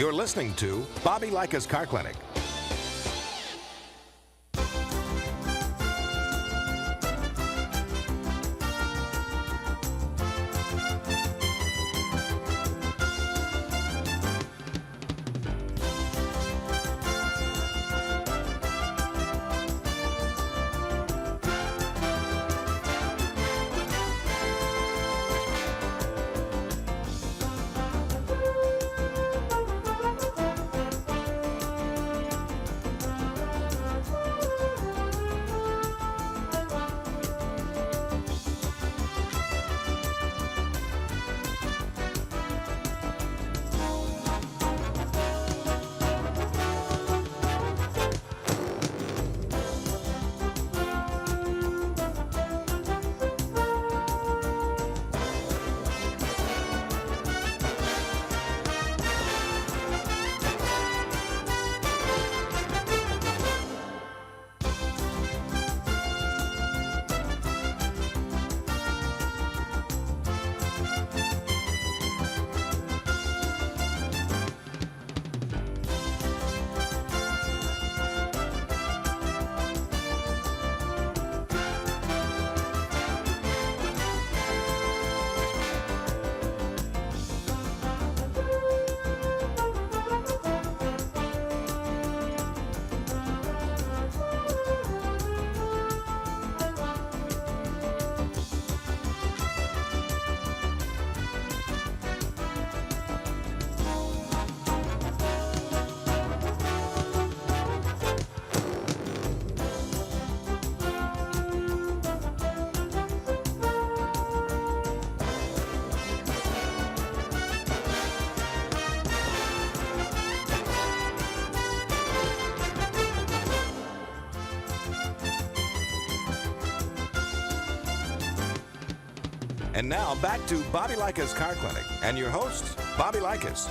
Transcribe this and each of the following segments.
You're listening to Bobby Likis Car Clinic. And now back to Bobby Likis Car Clinic and your host, Bobby Likis.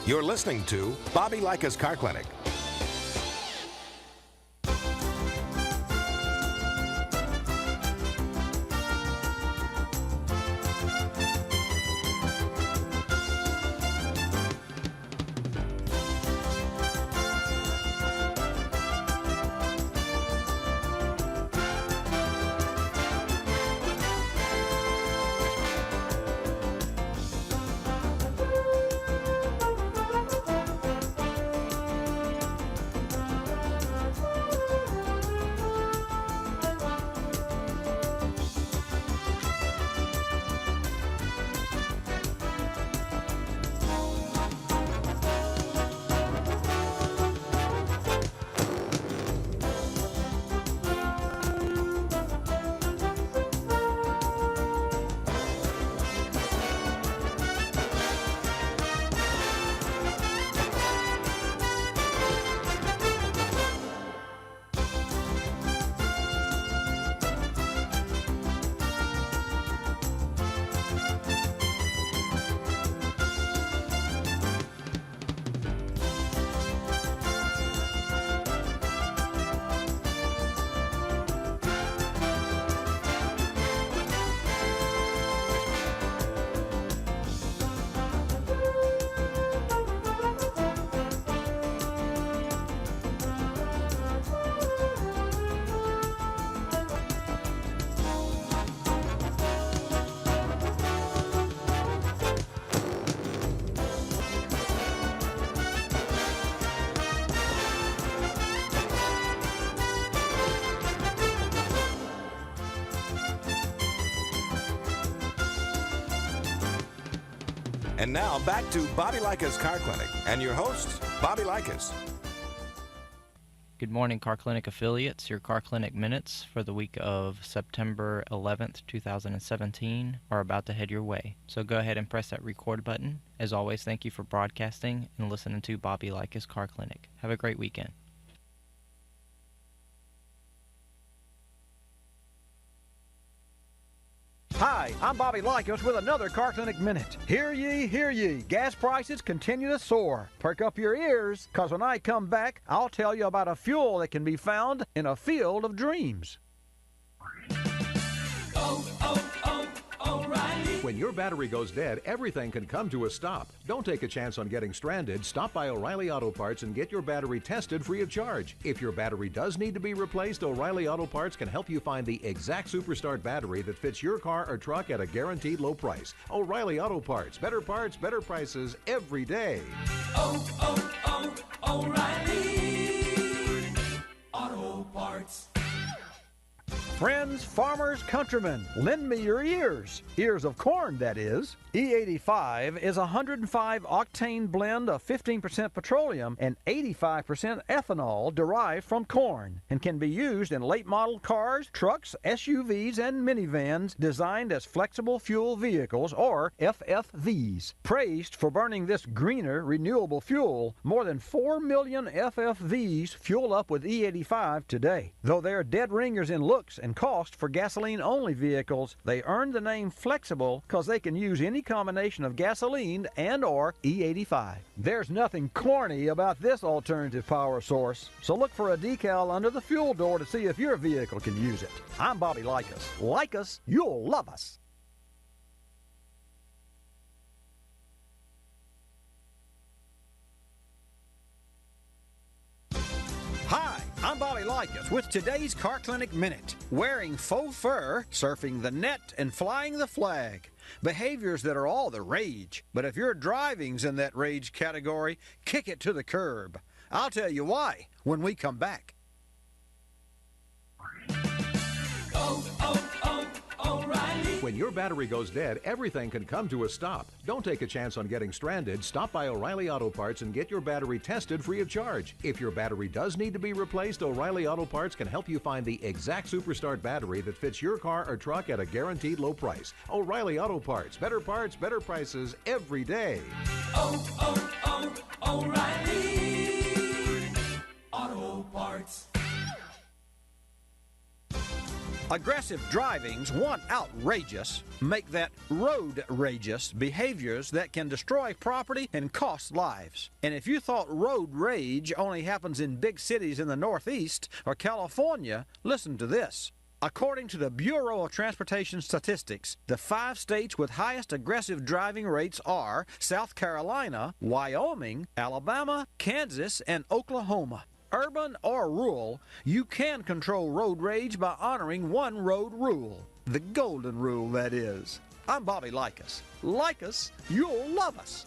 You're listening to Bobby Likis Car Clinic. And now back to Bobby Likis Car Clinic and your host, Bobby Likis. Good morning, Car Clinic affiliates. Your Car Clinic minutes for the week of September 11th, 2017 are about to head your way. So go ahead and press that record button. As always, thank you for broadcasting and listening to Bobby Likis Car Clinic. Have a great weekend. Hi, I'm Bobby Likis with another Car Clinic Minute. Hear ye, hear ye. Gas prices continue to soar. Perk up your ears, because when I come back, I'll tell you about a fuel that can be found in a field of dreams. O'Reilly. When your battery goes dead, everything can come to a stop. Don't take a chance on getting stranded. Stop by O'Reilly Auto Parts and get your battery tested free of charge. If your battery does need to be replaced, O'Reilly Auto Parts can help you find the exact Superstart battery that fits your car or truck at a guaranteed low price. O'Reilly Auto Parts, better prices every day. O'Reilly Auto Parts. Friends, farmers, countrymen, lend me your ears. Ears of corn, that is. E85 is a 105-octane blend of 15% petroleum and 85% ethanol derived from corn and can be used in late-model cars, trucks, SUVs, and minivans designed as flexible fuel vehicles, or FFVs. Praised for burning this greener, renewable fuel, more than 4 million FFVs fuel up with E85 today. Though they're dead ringers in looks and cost for gasoline-only vehicles, they earn the name flexible because they can use any combination of gasoline and or E85. There's nothing corny about this alternative power source, so look for a decal under the fuel door to see if your vehicle can use it. I'm Bobby Likis. Like us, you'll love us. Hi, I'm Bobby Likis with today's Car Clinic Minute. Wearing faux fur, surfing the net, and flying the flag. Behaviors that are all the rage. But if your driving's in that rage category, kick it to the curb. I'll tell you why when we come back. O'Reilly. When your battery goes dead, everything can come to a stop. Don't take a chance on getting stranded. Stop by O'Reilly Auto Parts and get your battery tested free of charge. If your battery does need to be replaced, O'Reilly Auto Parts can help you find the exact Superstart battery that fits your car or truck at a guaranteed low price. O'Reilly Auto Parts, better prices every day. O'Reilly Auto Parts. Aggressive drivings, one outrageous, make that road-rageous behaviors that can destroy property and cost lives. And if you thought road rage only happens in big cities in the Northeast or California, listen to this. According to the Bureau of Transportation Statistics, the 5 states with highest aggressive driving rates are South Carolina, Wyoming, Alabama, Kansas, and Oklahoma. Urban or rural, you can control road rage by honoring one road rule. The golden rule, that is. I'm Bobby Likis. Like us, you'll love us.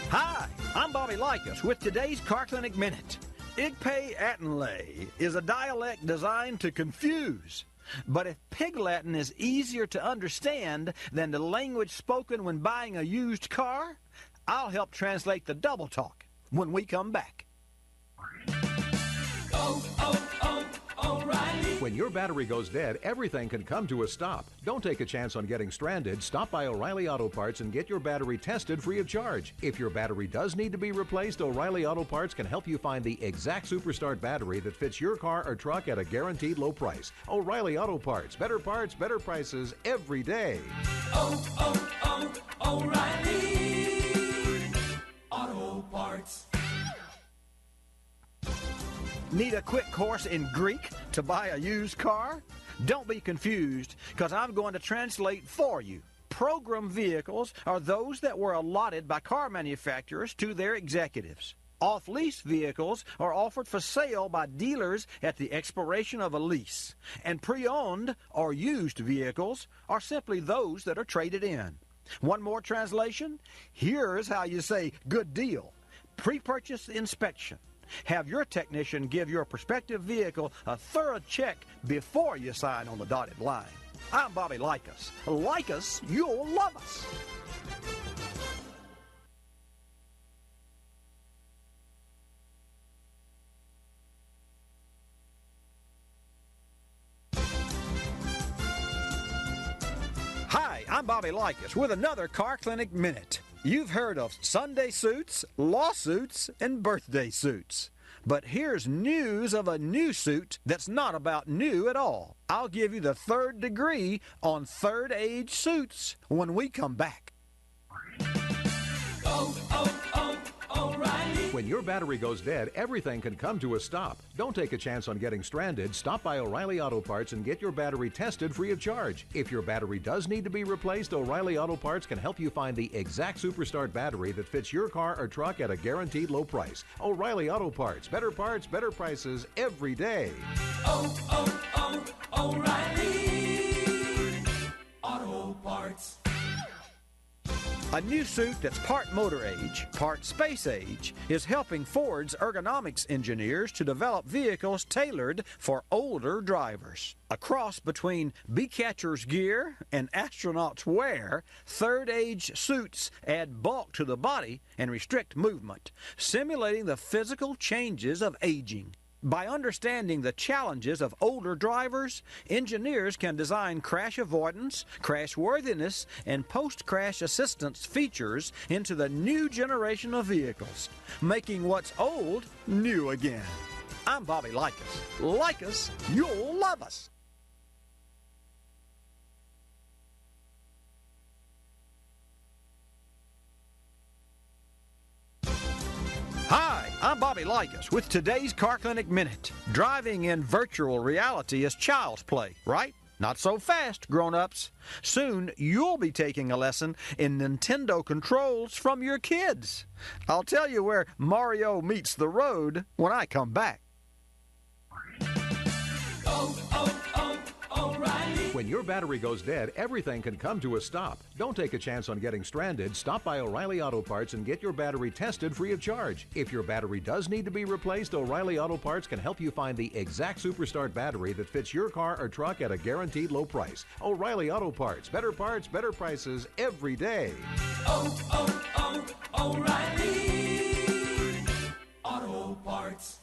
Hi, I'm Bobby Likis with today's Car Clinic Minute. Igpe Attenlay is a dialect designed to confuse. But if Pig Latin is easier to understand than the language spoken when buying a used car, I'll help translate the double talk when we come back. O'Reilly. When your battery goes dead, everything can come to a stop. Don't take a chance on getting stranded. Stop by O'Reilly Auto Parts and get your battery tested free of charge. If your battery does need to be replaced, O'Reilly Auto Parts can help you find the exact Superstart battery that fits your car or truck at a guaranteed low price. O'Reilly Auto Parts, better prices every day. O'Reilly Auto Parts. Need a quick course in Greek to buy a used car? Don't be confused, because I'm going to translate for you. Program vehicles are those that were allotted by car manufacturers to their executives. Off-lease vehicles are offered for sale by dealers at the expiration of a lease. And pre-owned or used vehicles are simply those that are traded in. One more translation? Here's how you say good deal. Pre-purchase inspection. Have your technician give your prospective vehicle a thorough check before you sign on the dotted line. I'm Bobby Likis. Like us, you'll love us. Hi, I'm Bobby Likis with another Car Clinic Minute. You've heard of Sunday suits, lawsuits, and birthday suits. But here's news of a new suit that's not about new at all. I'll give you the third degree on third age suits when we come back. O'Reilly. When your battery goes dead, everything can come to a stop. Don't take a chance on getting stranded. Stop by O'Reilly Auto Parts and get your battery tested free of charge. If your battery does need to be replaced, O'Reilly Auto Parts can help you find the exact Superstart battery that fits your car or truck at a guaranteed low price. O'Reilly Auto Parts, better prices every day. O'Reilly Auto Parts. A new suit that's part motor age, part space age, is helping Ford's ergonomics engineers to develop vehicles tailored for older drivers. A cross between Bee-Catcher's gear and astronaut's wear, third age suits add bulk to the body and restrict movement, simulating the physical changes of aging. By understanding the challenges of older drivers, engineers can design crash avoidance, crash worthiness, and post-crash assistance features into the new generation of vehicles, making what's old new again. I'm Bobby Likis. Like us, you'll love us. Hi, I'm Bobby Likis with today's Car Clinic Minute. Driving in virtual reality is child's play, right? Not so fast, grown-ups. Soon you'll be taking a lesson in Nintendo controls from your kids. I'll tell you where Mario meets the road when I come back. O'Reilly. When your battery goes dead, everything can come to a stop. Don't take a chance on getting stranded. Stop by O'Reilly Auto Parts and get your battery tested free of charge. If your battery does need to be replaced, O'Reilly Auto Parts can help you find the exact Superstart battery that fits your car or truck at a guaranteed low price. O'Reilly Auto Parts, better prices every day. O'Reilly Auto Parts.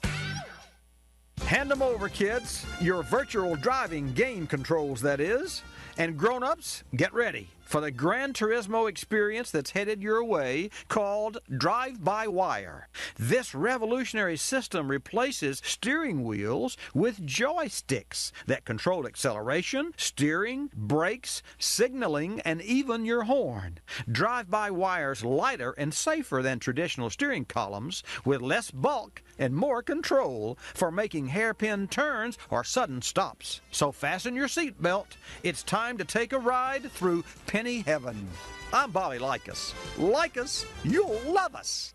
Hand them over, kids. Your virtual driving game controls, that is. And grown-ups, get ready for the Gran Turismo experience that's headed your way called Drive-by-Wire. This revolutionary system replaces steering wheels with joysticks that control acceleration, steering, brakes, signaling, and even your horn. Drive-by-Wire's lighter and safer than traditional steering columns with less bulk and more control for making hairpin turns or sudden stops. So fasten your seatbelt. It's time to take a ride through Penny Heaven. I'm Bobby Likis. Like us, you'll love us.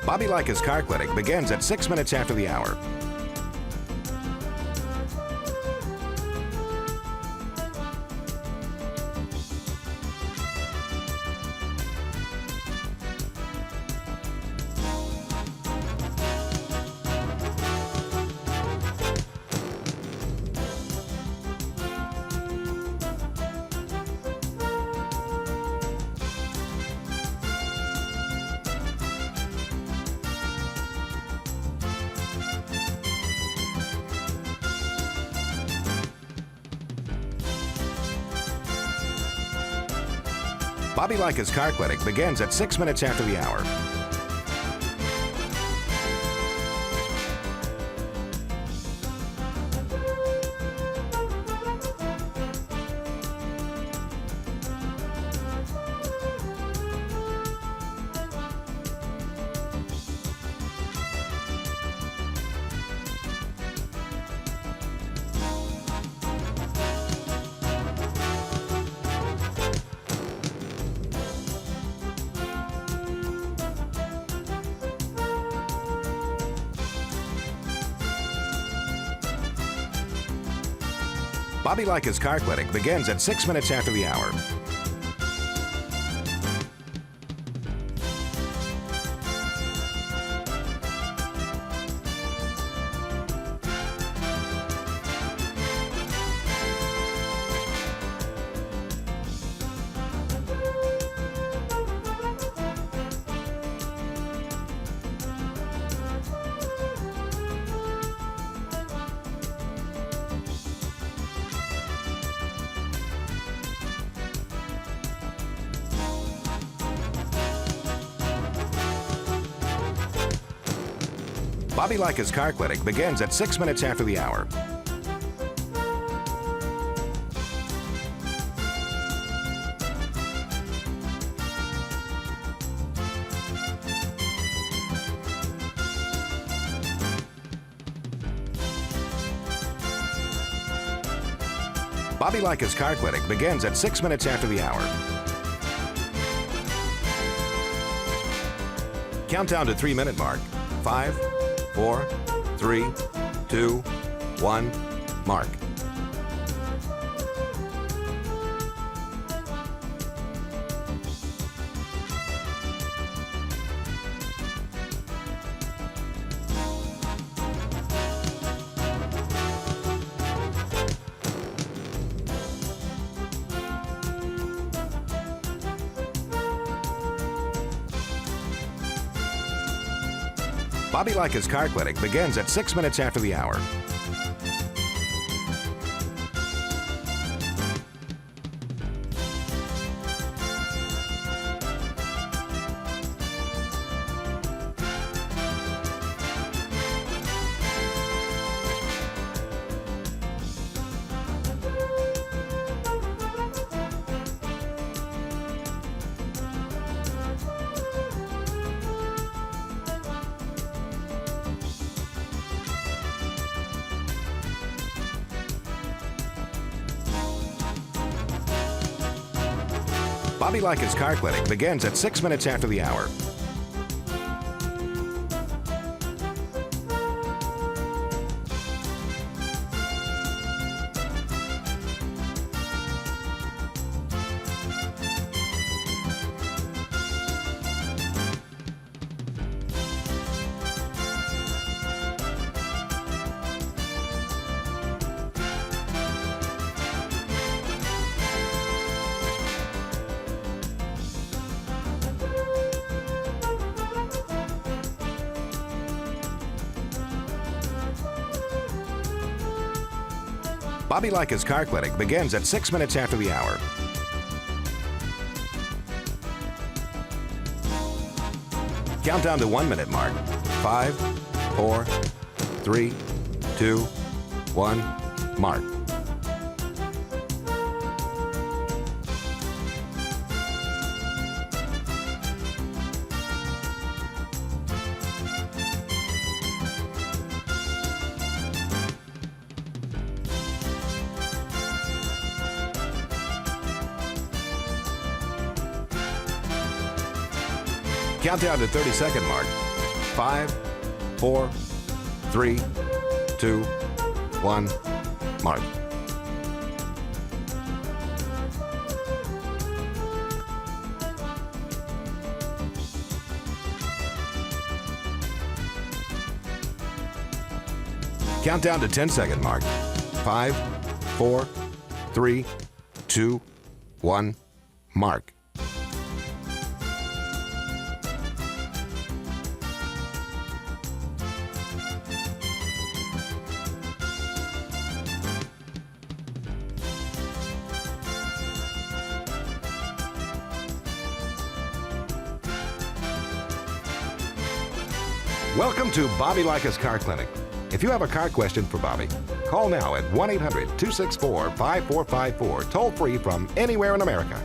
Bobby Likis Car Clinic begins at 6 minutes after the hour. Bobby Likis Car Clinic begins at 6 minutes after the hour. Bobby Likis Car Clinic begins at 6 minutes after the hour. Bobby Likis Car Clinic begins at 6 minutes after the hour. Bobby Likis Car Clinic begins at 6 minutes after the hour. Countdown to 3-minute mark. 5, 4, 3, 2, 1, mark. Bobby Likis Car Clinic begins at 6 minutes after the hour. Bobby Likis Car Clinic begins at 6 minutes after the hour. Bobby Likis Car Clinic begins at 6 minutes after the hour. Countdown to 1-minute mark. 5, 4, 3, 2, 1, mark. Countdown to 30-second mark. 5, 4, 3, 2, 1, mark. Countdown to 10-second mark. 5, 4, 3, 2, 1, mark. Welcome to Bobby Likis Car Clinic. If you have a car question for Bobby, call now at 1-800-264-5454, toll free from anywhere in America.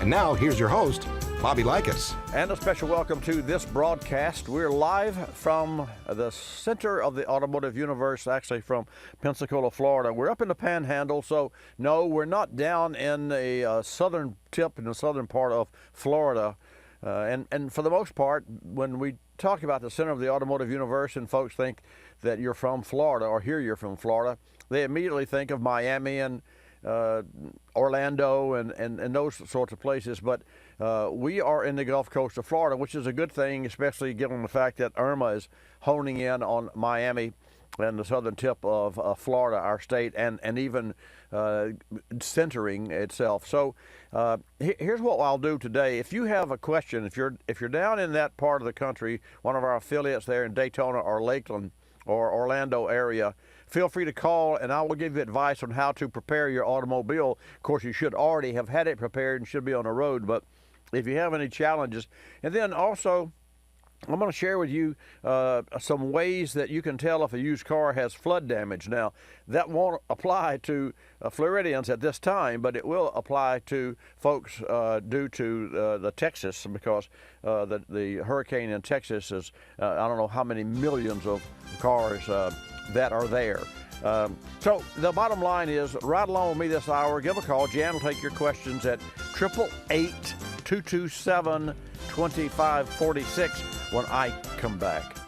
And now, here's your host, Bobby Likis. And a special welcome to this broadcast. We're live from the center of the automotive universe, actually from Pensacola, Florida. We're up in the Panhandle, so no, we're not down in the southern tip in the southern part of Florida. And for the most part, when we talk about the center of the automotive universe and folks think that you're from Florida or hear you're from Florida, they immediately think of Miami and Orlando and those sorts of places. But we are in the Gulf Coast of Florida, which is a good thing, especially given the fact that Irma is honing in on Miami and the southern tip of Florida, our state, and even centering itself. So here's what I'll do today. If you have a question, if you're down in that part of the country, one of our affiliates there in Daytona or Lakeland or Orlando area, feel free to call and I will give you advice on how to prepare your automobile. Of course, you should already have had it prepared and should be on the road, but if you have any challenges. And then also, I'm going to share with you some ways that you can tell if a used car has flood damage. Now, that won't apply to Floridians at this time, but it will apply to folks due to the Texas, because the hurricane in Texas is, I don't know how many millions of cars that are there. So the bottom line is, right along with me this hour, give a call. Jan will take your questions at 888-227-2546 when I come back.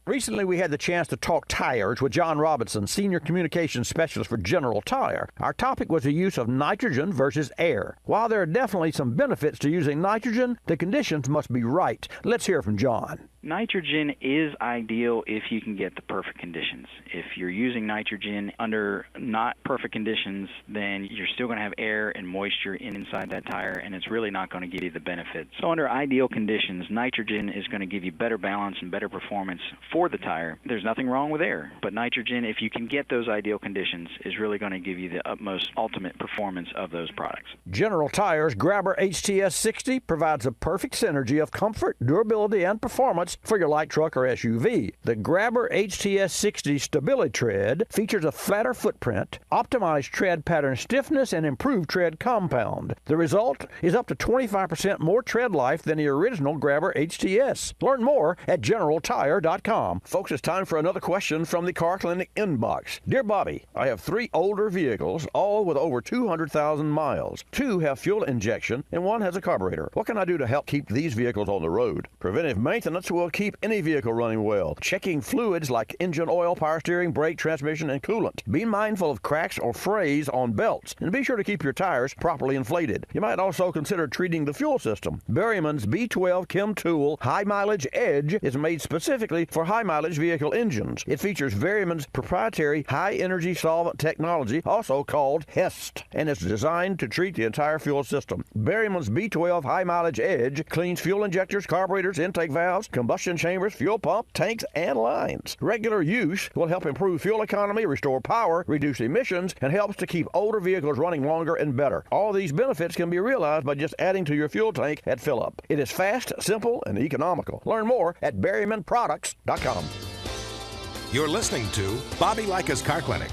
Recently, we had the chance to talk tires with John Robinson, Senior Communications Specialist for General Tire. Our topic was the use of nitrogen versus air. While there are definitely some benefits to using nitrogen, the conditions must be right. Let's hear from John. Nitrogen is ideal if you can get the perfect conditions. If you're using nitrogen under not perfect conditions, then you're still going to have air and moisture inside that tire, and it's really not going to give you the benefits. So under ideal conditions, nitrogen is going to give you better balance and better performance for the tire. There's nothing wrong with air, but nitrogen, if you can get those ideal conditions, is really going to give you the utmost ultimate performance of those products. General Tire's Grabber HTS 60 provides a perfect synergy of comfort, durability, and performance for your light truck or SUV. The Grabber HTS 60 Stability Tread features a flatter footprint, optimized tread pattern stiffness, and improved tread compound. The result is up to 25% more tread life than the original Grabber HTS. Learn more at GeneralTire.com. Folks, it's time for another question from the Car Clinic inbox. Dear Bobby, I have 3 older vehicles, all with over 200,000 miles. 2 have fuel injection, and 1 has a carburetor. What can I do to help keep these vehicles on the road? Preventive maintenance will keep any vehicle running well. Checking fluids like engine oil, power steering, brake, transmission, and coolant. Be mindful of cracks or frays on belts, and be sure to keep your tires properly inflated. You might also consider treating the fuel system. Berryman's B12 Chem Tool High Mileage Edge is made specifically for high mileage vehicle engines. It features Berryman's proprietary high energy solvent technology, also called HEST, and it's designed to treat the entire fuel system. Berryman's B12 High Mileage Edge cleans fuel injectors, carburetors, intake valves, combustion chambers, fuel pump, tanks, and lines. Regular use will help improve fuel economy, restore power, reduce emissions, and helps to keep older vehicles running longer and better. All these benefits can be realized by just adding to your fuel tank at fill-up. It is fast, simple, and economical. Learn more at BerrymanProducts.com. You're listening to Bobby Likis Car Clinic.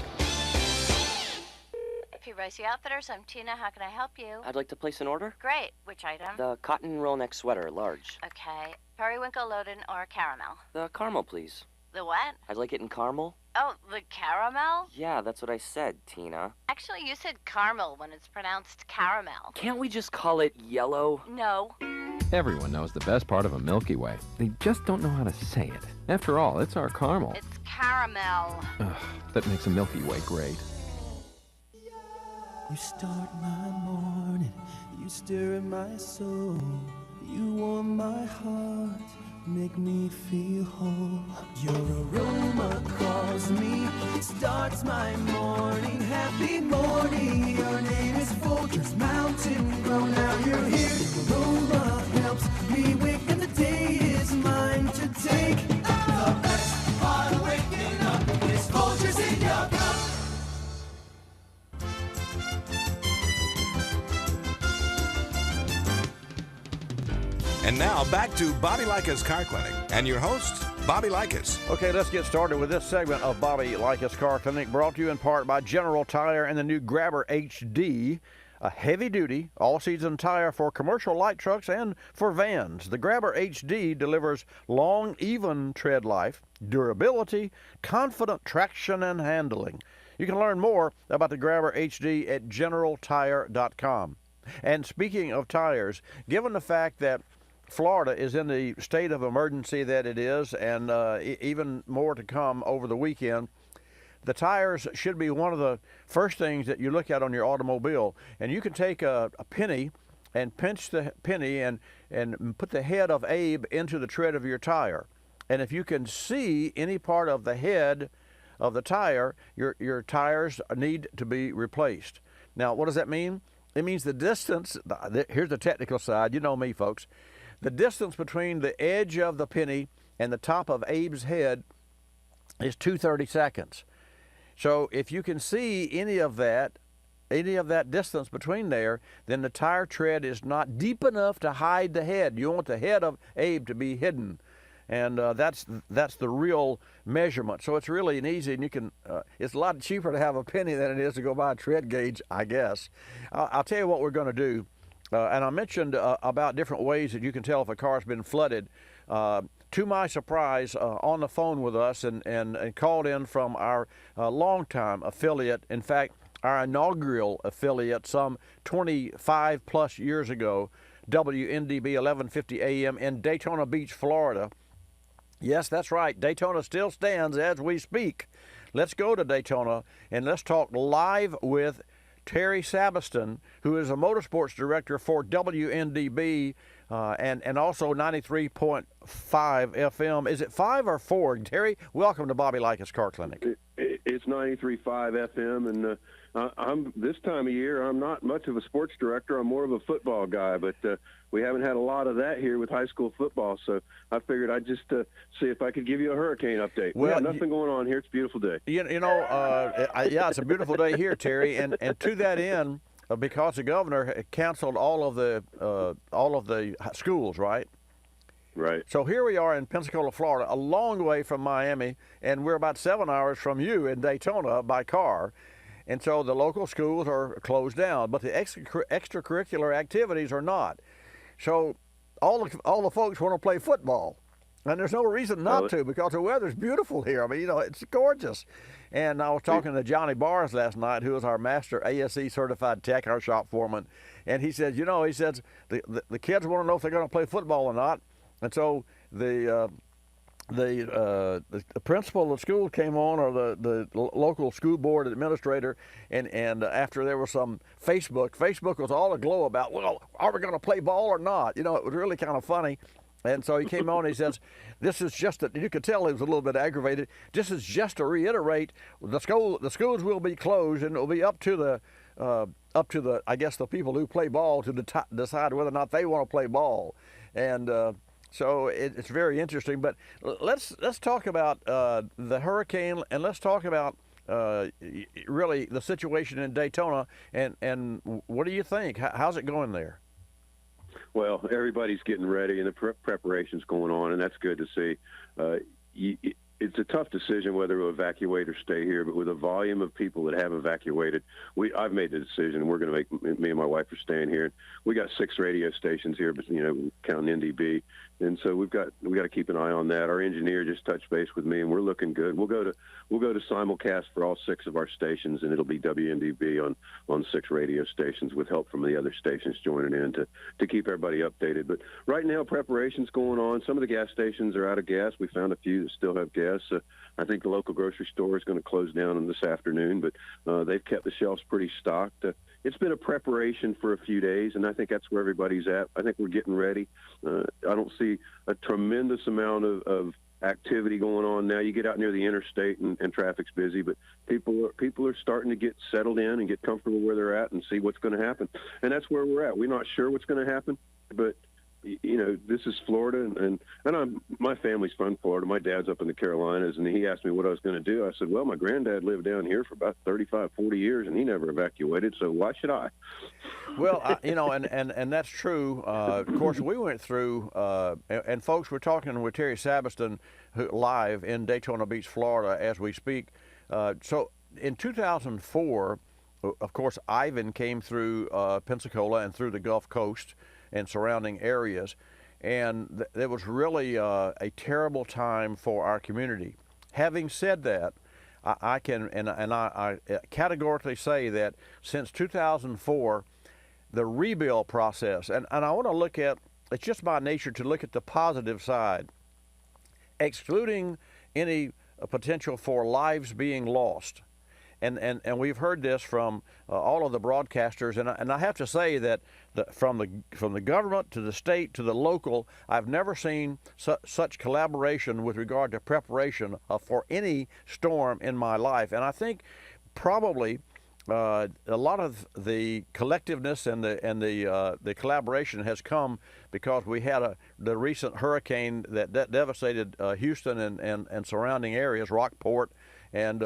Ricey Outfitters, I'm Tina. How can I help you? I'd like to place an order. Great. Which item? The cotton roll neck sweater, large. Okay. Periwinkle, Loden, or caramel? The caramel, please. The what? I'd like it in caramel. Oh, the caramel? Yeah, that's what I said, Tina. Actually, you said caramel when it's pronounced caramel. Can't we just call it yellow? No. Everyone knows the best part of a Milky Way. They just don't know how to say it. After all, it's our caramel. It's caramel. Ugh, that makes a Milky Way great. You start my morning, you stir in my soul, you warm my heart, make me feel whole. Your aroma calls me, starts my morning, happy morning. Your name is Folgers Mountain Grow, now you're here. Your aroma helps me wake and the day is mine to take. The best part of waking up is Folgers in your cup. And now back to Bobby Likis Car Clinic and your host, Bobby Likis. Okay, let's get started with this segment of Bobby Likis Car Clinic, brought to you in part by General Tire and the new Grabber HD, a heavy-duty, all-season tire for commercial light trucks and for vans. The Grabber HD delivers long, even tread life, durability, confident traction, and handling. You can learn more about the Grabber HD at generaltire.com. And speaking of tires, given the fact that Florida is in the state of emergency that it is, and even more to come over the weekend, the tires should be one of the first things that you look at on your automobile. And you can take a penny and pinch the penny and put the head of Abe into the tread of your tire. And if you can see any part of the head of the tire, your tires need to be replaced. Now, what does that mean? It means the distance, here's the technical side, you know me, folks. The distance between the edge of the penny and the top of Abe's head is 230 seconds. So if you can see any of that distance between there, then the tire tread is not deep enough to hide the head. You want the head of Abe to be hidden. And that's the real measurement. So it's really an easy, and you can, it's a lot cheaper to have a penny than it is to go buy a tread gauge, I guess. I'll tell you what we're going to do. And I mentioned about different ways that you can tell if a car's been flooded. To my surprise, on the phone with us and called in from our longtime affiliate, in fact, our inaugural affiliate some 25 plus years ago, WNDB 1150 AM in Daytona Beach, Florida. Yes, that's right. Daytona still stands as we speak. Let's go to Daytona and let's talk live with Terry Sabiston, who is a motorsports director for WNDB and also 93.5 FM. Is it 5 or 4? Terry, welcome to Bobby Likis Car Clinic. It's 93.5 FM, and I'm this time of year, I'm not much of a sports director. I'm more of a football guy, but we haven't had a lot of that here with high school football, so I figured I'd just see if I could give you a hurricane update. Well, we have nothing going on here. It's a beautiful day. Yeah, it's a beautiful day here, Terry, and to that end, because the governor canceled all of the schools, right? Right. So here we are in Pensacola, Florida, a long way from Miami, and we're about 7 hours from you in Daytona by car. And so the local schools are closed down, but the extracurricular activities are not. So all the folks want to play football, and there's no reason not to, because the weather's beautiful here. I mean, it's gorgeous. And I was talking to Johnny Bars last night, who is our master ASE certified tech, our shop foreman, and he says, the kids want to know if they're going to play football or not. And so the principal of the school came on, or the local school board administrator, and after there was some Facebook was all aglow about, well, are we going to play ball or not? It was really kind of funny. And so he came on and he says, this is just, you could tell he was a little bit aggravated. This is just to reiterate, the schools will be closed, and it will be up to the I guess the people who play ball to decide whether or not they want to play ball. And so it's very interesting. But let's talk about the hurricane, and let's talk about really the situation in Daytona. And what do you think? How's it going there? Well, everybody's getting ready, and the preparation's going on, and that's good to see. It's a tough decision whether to evacuate or stay here, but with a volume of people that have evacuated, I've made the decision. We're going to me and my wife are staying here. We got 6 radio stations here, but counting NDB, And so we got to keep an eye on that. Our engineer just touched base with me, and we're looking good. We'll go to simulcast for all 6 of our stations, and it'll be WMDB on 6 radio stations with help from the other stations joining in to keep everybody updated. But right now, preparation's going on. Some of the gas stations are out of gas. We found a few that still have gas. I think the local grocery store is going to close down this afternoon, but they've kept the shelves pretty stocked. It's been a preparation for a few days, and I think that's where everybody's at. I think we're getting ready. I don't see a tremendous amount of activity going on now. You get out near the interstate and traffic's busy, but people are starting to get settled in and get comfortable where they're at and see what's going to happen. And that's where we're at. We're not sure what's going to happen, but this is Florida, and my family's from Florida. My dad's up in the Carolinas, and he asked me what I was going to do. I said, well, my granddad lived down here for about 35, 40 years, and he never evacuated, so why should I? Well, and that's true. Of course, we went through, and folks, we're talking with Terry Sabiston live in Daytona Beach, Florida, as we speak. So in 2004, of course, Ivan came through Pensacola and through the Gulf Coast and surrounding areas, and it was really a terrible time for our community. Having said that, I can I categorically say that since 2004, the rebuild process, and I want to look at, it's just by nature to look at the positive side, excluding any potential for lives being lost. And we've heard this from all of the broadcasters, and I have to say that from the government to the state to the local, I've never seen such collaboration with regard to preparation for any storm in my life. And I think probably a lot of the collectiveness and the collaboration has come because we had the recent hurricane that devastated Houston and surrounding areas, Rockport, and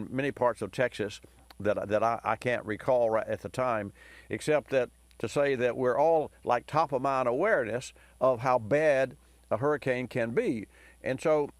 many parts of Texas that I can't recall right at the time, except that to say that we're all like top of mind awareness of how bad a hurricane can be. And so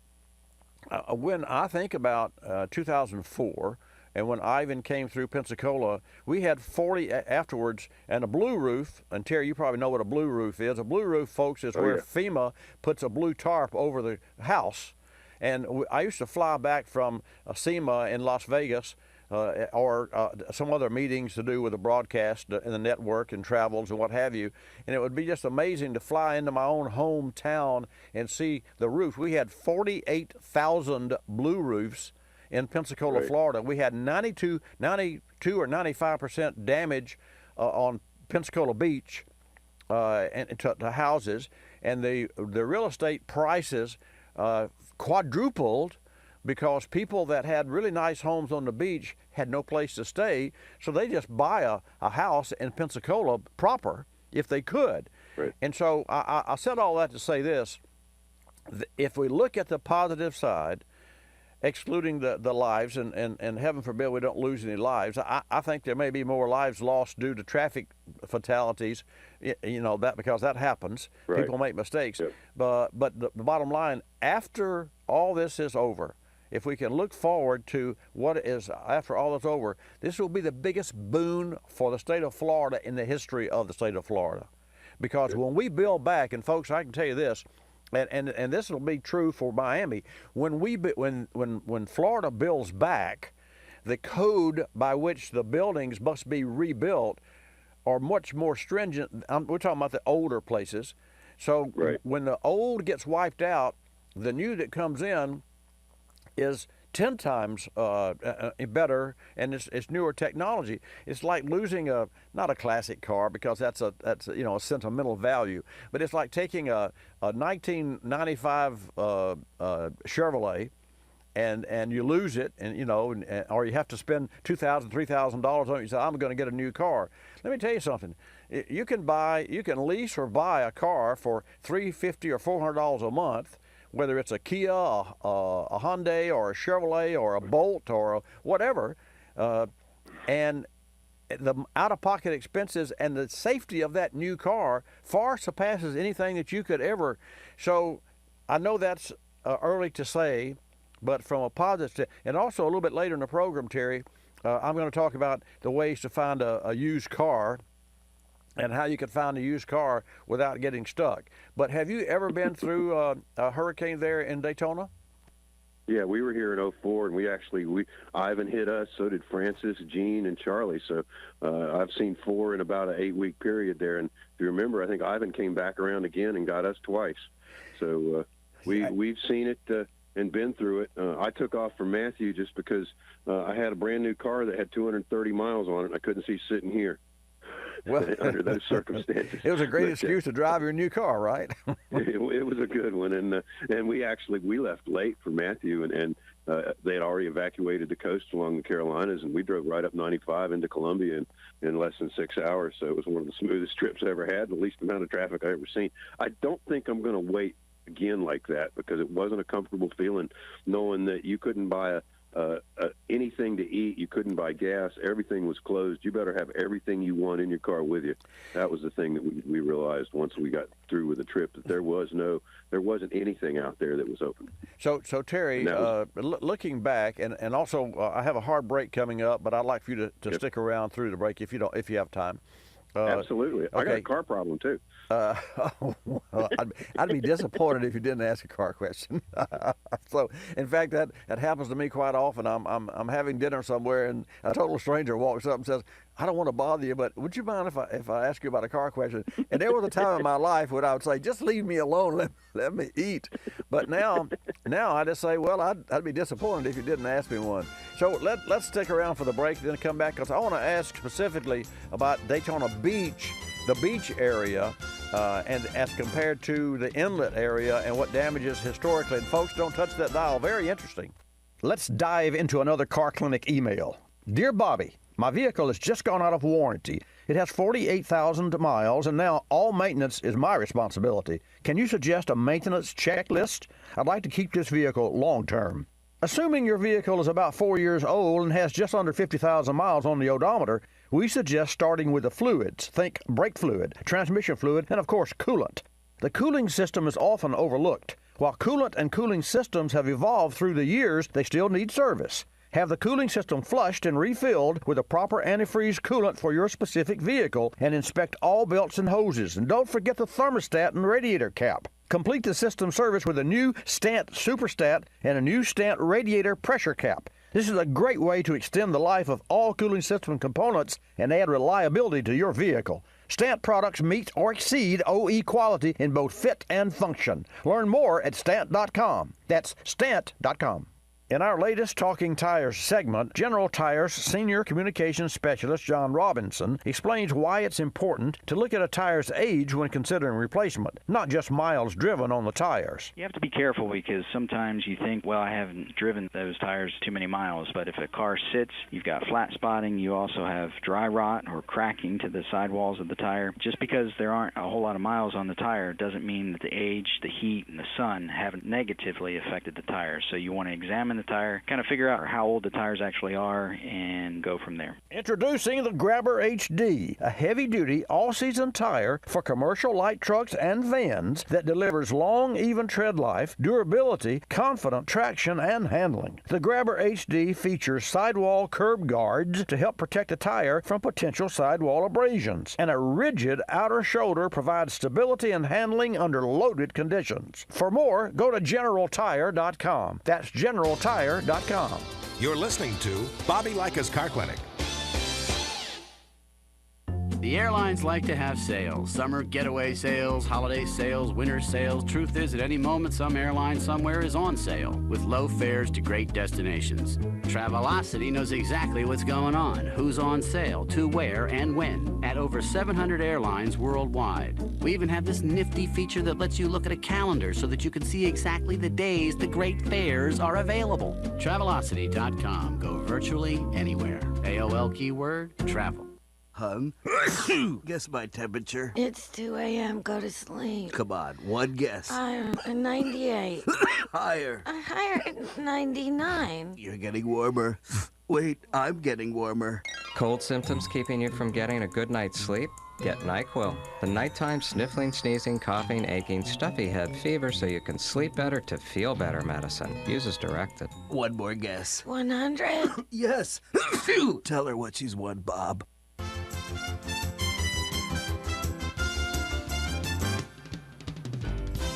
when I think about 2004 and when Ivan came through Pensacola, we had 40 afterwards, and a blue roof, and Terry, you probably know what a blue roof is. A blue roof, folks, is where FEMA puts a blue tarp over the house. And I used to fly back from SEMA in Las Vegas or some other meetings to do with the broadcast in the network and travels and what have you. And it would be just amazing to fly into my own hometown and see the roof. We had 48,000 blue roofs in Pensacola, Florida. We had 92 or 95% damage on Pensacola Beach and to houses. And the real estate prices quadrupled because people that had really nice homes on the beach had no place to stay, so they just buy a house in Pensacola proper if they could. Right. And so I said all that to say this: if we look at the positive side, excluding the lives, and heaven forbid we don't lose any lives, I think there may be more lives lost due to traffic fatalities, that because that happens. Right. People make mistakes. Yep. But the bottom line, after all this is over, if we can look forward to what is after all is over, this will be the biggest boon for the state of Florida in the history of the state of Florida. Because when we build back, and folks, I can tell you this, and this will be true for Miami, when Florida builds back, the code by which the buildings must be rebuilt are much more stringent. We're talking about the older places. So when the old gets wiped out, the new that comes in is 10 times better, and it's newer technology. It's like losing not a classic car, because that's a sentimental value, but it's like taking a 1995 Chevrolet and you lose it, or you have to spend $2,000, $3,000 on it. You say, I'm going to get a new car. Let me tell you something. You can lease or buy a car for $350 or $400 a month, whether it's a Kia, a Hyundai, or a Chevrolet, or a Bolt, or whatever, and the out-of-pocket expenses and the safety of that new car far surpasses anything that you could ever. So I know that's early to say, but from a positive, and also a little bit later in the program, Terry, I'm going to talk about the ways to find a used car and how you could find a used car without getting stuck. But have you ever been through a hurricane there in Daytona? Yeah, we were here in '04, and Ivan hit us. So did Francis, Gene, and Charlie. So I've seen 4 in about an 8-week period there. And if you remember, I think Ivan came back around again and got us twice. So we've seen it and been through it. I took off from Matthew just because I had a brand new car that had 230 miles on it, and I couldn't see sitting here. Well, under those circumstances, it was a great excuse to drive your new car, right? it was a good one, and we left late for Matthew, and they had already evacuated the coast along the Carolinas, and we drove right up 95 into Columbia in less than 6 hours. So it was one of the smoothest trips I ever had, the least amount of traffic I ever seen. I don't think I'm going to wait again like that, because it wasn't a comfortable feeling knowing that you couldn't buy anything to eat, you couldn't buy gas, everything was closed. You better have everything you want in your car with you. That was the thing that we realized once we got through with the trip, that there wasn't anything out there that was open. So Terry, looking back, and also I have a hard break coming up, but I'd like for you to stick around through the break if you have time. Absolutely. Okay. I got a car problem too. Well, I'd be disappointed if you didn't ask a car question. So, in fact, that happens to me quite often. I'm having dinner somewhere, and a total stranger walks up and says, "I don't want to bother you, but would you mind if I ask you about a car question?" And there was a time in my life when I would say, "Just leave me alone, let me eat." But now I just say, "Well, I'd be disappointed if you didn't ask me one." So let's stick around for the break, then come back, because I want to ask specifically about Daytona Beach, the beach area, and as compared to the inlet area and what damages historically. And folks, don't touch that dial. Very interesting. Let's dive into another Car Clinic email. Dear Bobby, my vehicle has just gone out of warranty. It has 48,000 miles, and now all maintenance is my responsibility. Can you suggest a maintenance checklist? I'd like to keep this vehicle long term. Assuming your vehicle is about 4 years old and has just under 50,000 miles on the odometer, we suggest starting with the fluids. Think brake fluid, transmission fluid, and of course coolant. The cooling system is often overlooked. While coolant and cooling systems have evolved through the years, they still need service. Have the cooling system flushed and refilled with a proper antifreeze coolant for your specific vehicle, and inspect all belts and hoses. And don't forget the thermostat and radiator cap. Complete the system service with a new Stant Superstat and a new Stant radiator pressure cap. This is a great way to extend the life of all cooling system components and add reliability to your vehicle. Stant products meet or exceed OE quality in both fit and function. Learn more at Stant.com. That's Stant.com. In our latest Talking Tires segment, General Tire's Senior Communications Specialist John Robinson explains why it's important to look at a tire's age when considering replacement, not just miles driven on the tires. You have to be careful, because sometimes you think, well, I haven't driven those tires too many miles, but if a car sits, you've got flat spotting, you also have dry rot or cracking to the sidewalls of the tire. Just because there aren't a whole lot of miles on the tire doesn't mean that the age, the heat, and the sun haven't negatively affected the tire. So you want to examine the tire, kind of figure out how old the tires actually are, and go from there. Introducing the Grabber HD, a heavy-duty, all-season tire for commercial light trucks and vans that delivers long, even tread life, durability, confident traction, and handling. The Grabber HD features sidewall curb guards to help protect the tire from potential sidewall abrasions, and a rigid outer shoulder provides stability and handling under loaded conditions. For more, go to GeneralTire.com. That's GeneralTire.com. You're listening to Bobby Likis Car Clinic. The airlines like to have sales. Summer getaway sales, holiday sales, winter sales. Truth is, at any moment, some airline somewhere is on sale, with low fares to great destinations. Travelocity knows exactly what's going on, who's on sale, to where, and when, at over 700 airlines worldwide. We even have this nifty feature that lets you look at a calendar so that you can see exactly the days the great fares are available. Travelocity.com. Go virtually anywhere. AOL keyword, travel. Hun, guess my temperature. It's 2 a.m. Go to sleep. Come on, one guess. Higher, 98. Higher. Higher, 99. You're getting warmer. Wait, I'm getting warmer. Cold symptoms keeping you from getting a good night's sleep? Get NyQuil, the nighttime sniffling, sneezing, coughing, aching, stuffy head, fever, so you can sleep better to feel better medicine. Use as directed. One more guess. 100? Yes. Tell her what she's won, Bob.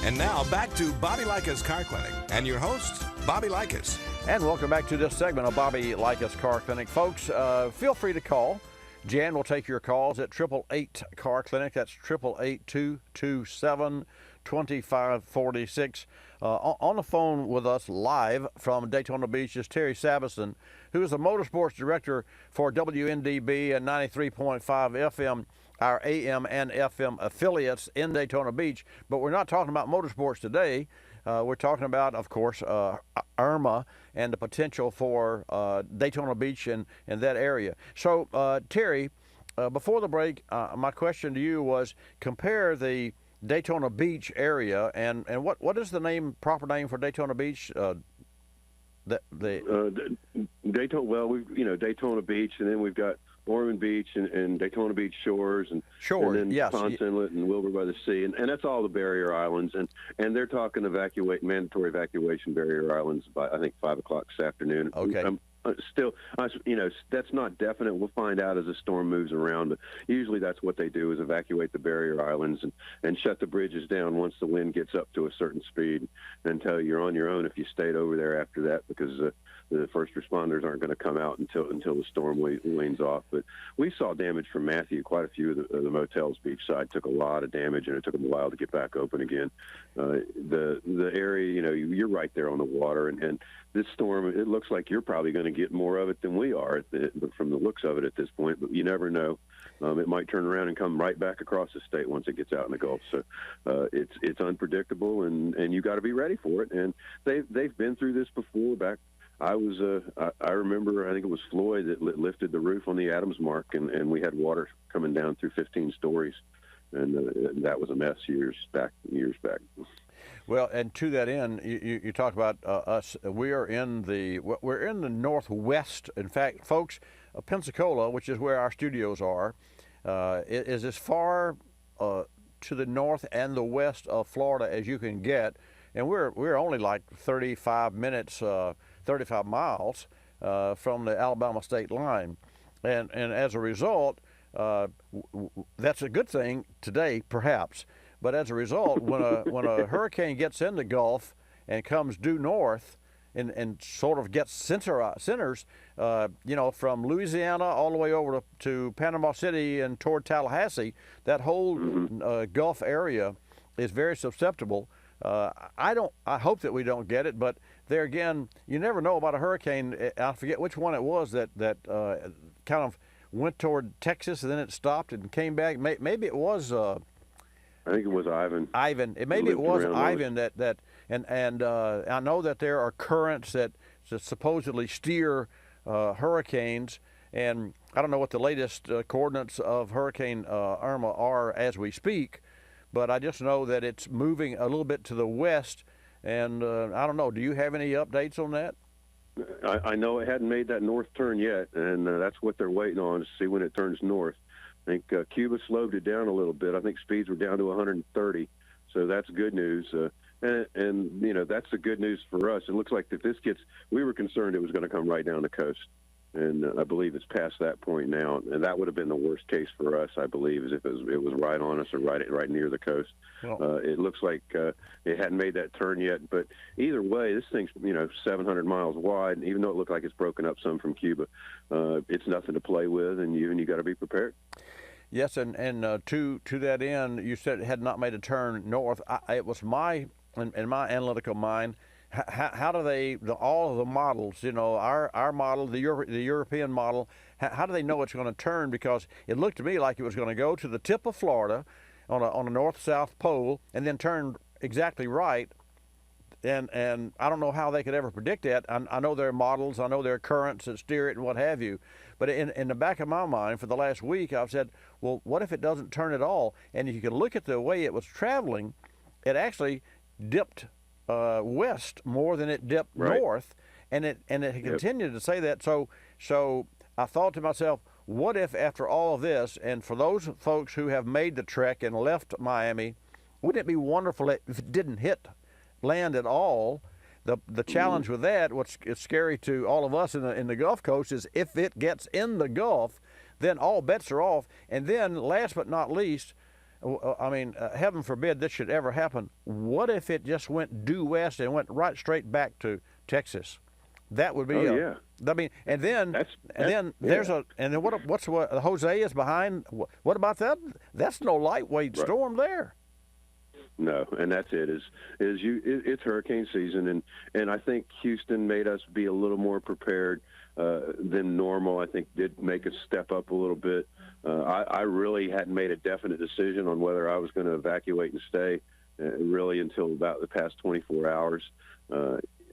And now back to Bobby Likis Car Clinic and your host, Bobby Likis. And welcome back to this segment of Bobby Likis Car Clinic. Folks, feel free to call. Jan will take your calls at 888 Car Clinic. That's 888-227-2546. On the phone with us live from Daytona Beach is Terry Savison, who is the motorsports director for WNDB and 93.5 FM, our AM and FM affiliates in Daytona Beach. But we're not talking about motorsports today. We're talking about, of course, Irma and the potential for Daytona Beach and that area. So, Terry, before the break, my question to you was compare the Daytona Beach area and what is the proper name for Daytona Beach? Daytona. Well, Daytona Beach, and then we've got Ormond Beach and Daytona Beach Shores and then yes. Ponce Inlet and Wilbur by the Sea, and that's all the barrier islands, and they're talking mandatory evacuation barrier islands by I think 5 o'clock this afternoon. Okay. Still, that's not definite. We'll find out as the storm moves around, but usually that's what they do is evacuate the barrier islands and shut the bridges down once the wind gets up to a certain speed, and tell you you're on your own if you stayed over there after that, because the first responders aren't going to come out until the storm wanes off. But we saw damage from Matthew. Quite a few of the motels beachside took a lot of damage, and it took them a while to get back open again. The area, you're right there on the water, and this storm, it looks like you're probably going to get more of it than we are from the looks of it at this point, but you never know. It might turn around and come right back across the state once it gets out in the Gulf. So it's unpredictable, and you got to be ready for it. And they've been through this before. I remember, I think it was Floyd that lifted the roof on the Adams Mark, and we had water coming down through 15 stories, and that was a mess years back. Well, and to that end, you talk about us. We're in the northwest. In fact, folks, Pensacola, which is where our studios are, is as far to the north and the west of Florida as you can get, and we're only like 35 miles from the Alabama state line, and as a result, that's a good thing today, perhaps. But as a result, when a hurricane gets in the Gulf and comes due north and sort of gets centers, from Louisiana all the way over to Panama City and toward Tallahassee, that whole Gulf area is very susceptible. I hope that we don't get it, but there again, you never know about a hurricane. I forget which one it was that kind of went toward Texas and then it stopped and came back. Maybe it was. I think it was Ivan. Maybe it was Ivan and I know that there are currents that supposedly steer hurricanes, and I don't know what the latest coordinates of Hurricane Irma are as we speak, but I just know that it's moving a little bit to the west, and I don't know. Do you have any updates on that? I know it hadn't made that north turn yet, and that's what they're waiting on to see when it turns north. I think Cuba slowed it down a little bit. I think speeds were down to 130, so that's good news. And that's the good news for us. It looks like that we were concerned it was going to come right down the coast, and I believe it's past that point now. And that would have been the worst case for us, I believe, is if it was right on us or right near the coast. Well, it looks like it hadn't made that turn yet. But either way, this thing's 700 miles wide, and even though it looked like it's broken up some from Cuba, it's nothing to play with, and you got to be prepared. Yes, and to that end, you said it had not made a turn north. It was in my analytical mind, how do all of the models, our model, the European model, how do they know it's going to turn? Because it looked to me like it was going to go to the tip of Florida on a north-south pole and then turn exactly right. And I don't know how they could ever predict that. I know there are models, I know there are currents that steer it and what have you. But in the back of my mind for the last week, I've said, well, what if it doesn't turn at all? And if you could look at the way it was traveling, it actually dipped west more than it dipped north, and it continued to say that. So I thought to myself, what if after all of this, and for those folks who have made the trek and left Miami, wouldn't it be wonderful if it didn't hit land at all? The challenge with that, what's scary to all of us in the Gulf Coast, is if it gets in the Gulf, then all bets are off. And then, last but not least, I mean, heaven forbid this should ever happen. What if it just went due west and went right straight back to Texas? That would be. Yeah. I mean, and then there's yeah. and then what's Jose is behind. What about that? That's no lightweight storm there. No, and that's it. It's hurricane season, and I think Houston made us be a little more prepared than normal. I think did make us step up a little bit. I really hadn't made a definite decision on whether I was going to evacuate and stay really until about the past 24 hours.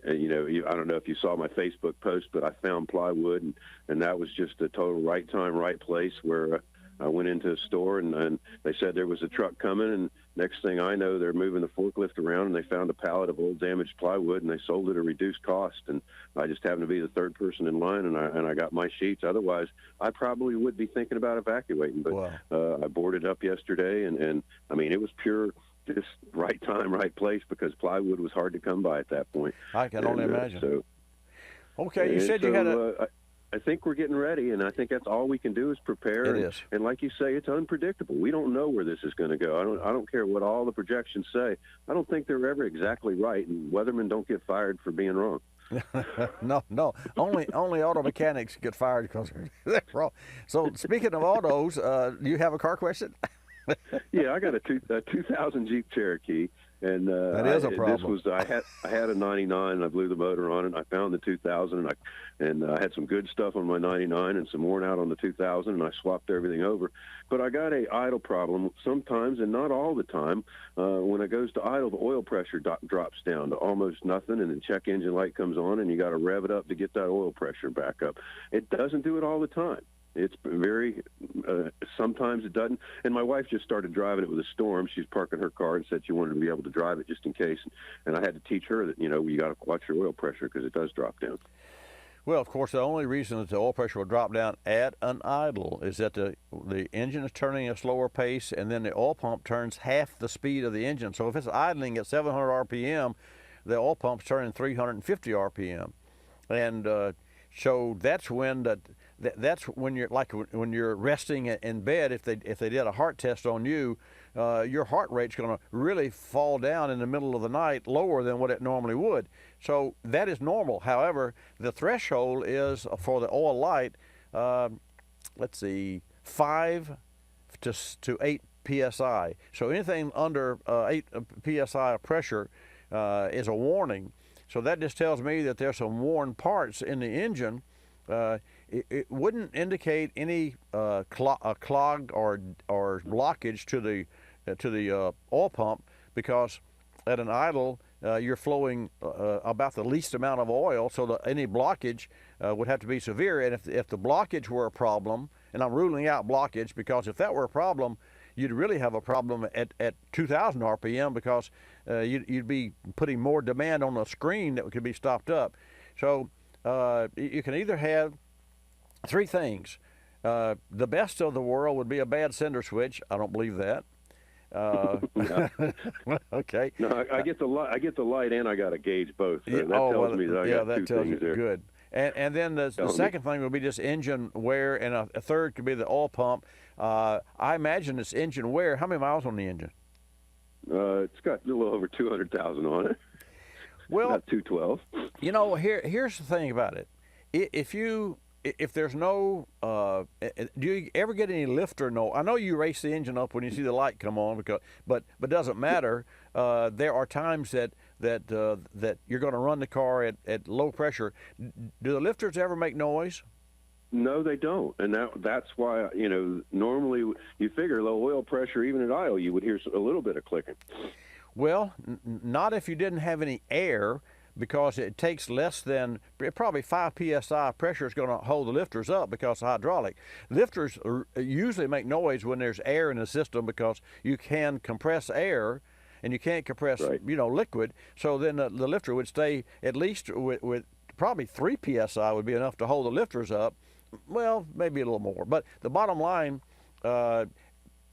You know, I don't know if you saw my Facebook post, but I found plywood, and that was just a total right time, right place where I went into a store, and they said there was a truck coming, and next thing I know, they're moving the forklift around, and they found a pallet of old damaged plywood, and they sold it at a reduced cost. And I just happened to be the third person in line, and I got my sheets. Otherwise, I probably would be thinking about evacuating. But wow. I boarded up yesterday, and I mean, it was pure just right time, right place, because plywood was hard to come by at that point. I can only imagine. So, okay, you said you had a... I think we're getting ready, and I think that's all we can do is prepare. It is. And like you say, it's unpredictable. We don't know where this is going to go. I don't care what all the projections say. I don't think they're ever exactly right, and weathermen don't get fired for being wrong. No. Only auto mechanics get fired because they're wrong. So speaking of autos, do you have a car question? Yeah, I got a 2000 Jeep Cherokee, and that is a problem. I had a 99, and I blew the motor on it. I found the 2000, and I had some good stuff on my 99 and some worn out on the 2000, and I swapped everything over. But I got a idle problem sometimes, and not all the time. When it goes to idle, the oil pressure drops down to almost nothing, and the check engine light comes on, and you got to rev it up to get that oil pressure back up. It doesn't do it all the time. It's very, sometimes it doesn't. And my wife just started driving it with a storm. She's parking her car and said she wanted to be able to drive it just in case. And I had to teach her that, you know, you got to watch your oil pressure because it does drop down. Well, of course, the only reason that the oil pressure will drop down at an idle is that the engine is turning at a slower pace, and then the oil pump turns half the speed of the engine. So if it's idling at 700 RPM, the oil pump's turning 350 RPM. And so that's when that's when you're like when you're resting in bed. If they did a heart test on you, your heart rate's going to really fall down in the middle of the night, lower than what it normally would. So that is normal. However, the threshold is for the oil light. Let's see, 5 to 8 psi. So anything under 8 psi of pressure is a warning. So that just tells me that there's some worn parts in the engine. It wouldn't indicate any clog or blockage to the oil pump, because at an idle you're flowing about the least amount of oil, so that any blockage would have to be severe. And if the blockage were a problem, and I'm ruling out blockage, because if that were a problem, you'd really have a problem at 2,000 RPM, because you'd be putting more demand on the screen that could be stopped up. So you can either have three things. The best of the world would be a bad sender switch. I don't believe that. No. Okay. No, I get the light. I get the light, and I got to gauge both. So that tells me that I got two things there. Good. And then the second thing would be just engine wear, and a third could be the oil pump. I imagine it's engine wear. How many miles on the engine? It's got a little over 200,000 on it. Well, about 212. You know, here's the thing about it. If there's no, do you ever get any lift or no? I know you race the engine up when you see the light come on, but it doesn't matter. There are times that you're going to run the car at low pressure. Do the lifters ever make noise? No, they don't, and that's why, you know, normally you figure low oil pressure, even at idle, you would hear a little bit of clicking. Well, not if you didn't have any air, because it takes less than probably 5 psi pressure is going to hold the lifters up, because of hydraulic. Lifters usually make noise when there's air in the system, because you can compress air and you can't compress liquid. So then the lifter would stay at least with probably 3 psi would be enough to hold the lifters up. Well, maybe a little more. But the bottom line,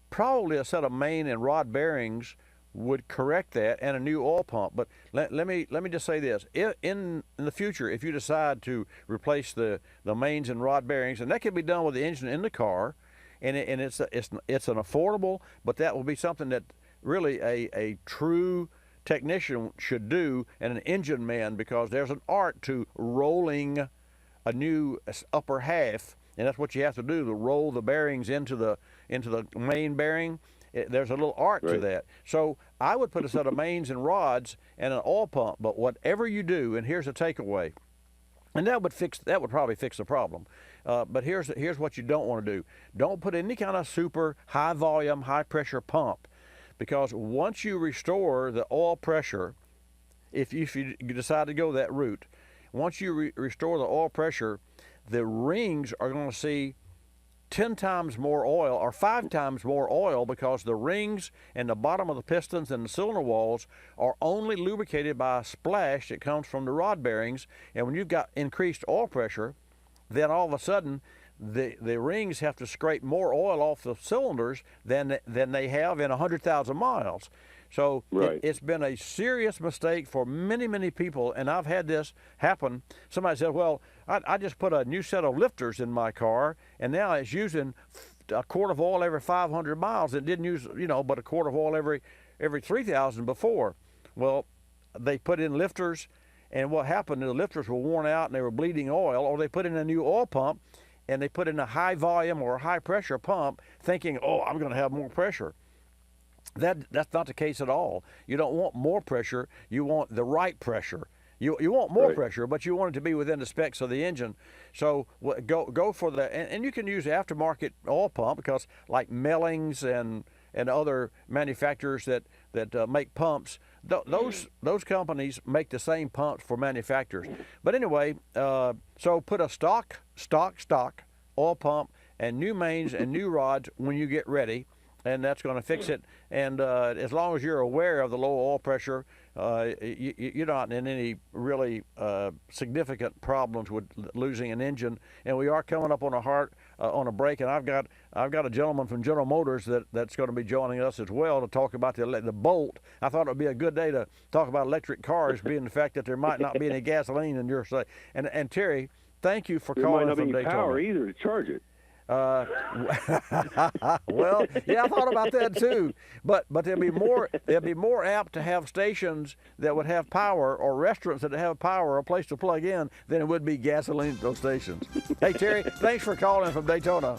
probably a set of main and rod bearings would correct that, and a new oil pump. But let me just say this: in the future, if you decide to replace the mains and rod bearings, and that can be done with the engine in the car, and it's an affordable, but that will be something that really a true technician should do, and an engine man, because there's an art to rolling a new upper half, and that's what you have to do, to roll the bearings into the main bearing. There's a little art to that. So I would put a set of mains and rods and an oil pump, but whatever you do, and here's a takeaway, and that would probably fix the problem. But here's what you don't want to do. Don't put any kind of super high volume, high pressure pump, because once you restore the oil pressure, if you decide to go that route, once you restore the oil pressure, the rings are going to see 10 times more oil or 5 times more oil, because the rings and the bottom of the pistons and the cylinder walls are only lubricated by a splash that comes from the rod bearings. And when you've got increased oil pressure, then all of a sudden the rings have to scrape more oil off the cylinders than they have in 100,000 miles. So it's been a serious mistake for many, many people, and I've had this happen. Somebody said, well, I just put a new set of lifters in my car, and now it's using a quart of oil every 500 miles. It didn't use, but a quart of oil every 3,000 before. Well, they put in lifters, and what happened, the lifters were worn out and they were bleeding oil, or they put in a new oil pump, and they put in a high volume or a high pressure pump thinking, oh, I'm going to have more pressure. That's not the case at all. You don't want more pressure. You want the right pressure. You want more pressure, but you want it to be within the specs of the engine. So go for and you can use aftermarket oil pump, because like Mellings and other manufacturers that make pumps, those companies make the same pumps for manufacturers. But anyway, so put a stock oil pump and new mains and new rods when you get ready, and that's going to fix it. And as long as you're aware of the low oil pressure, you're not in any really significant problems with losing an engine. And we are coming up on a break, and I've got a gentleman from General Motors that's going to be joining us as well to talk about the Bolt. I thought it would be a good day to talk about electric cars, being the fact that there might not be any gasoline in your state. And Terry, thank you for calling from Daytona. There might not be any power either to charge it. Well, yeah, I thought about that too. But they'll be more apt to have stations that would have power, or restaurants that have power, or a place to plug in, than it would be gasoline at those stations. Hey, Terry, thanks for calling from Daytona.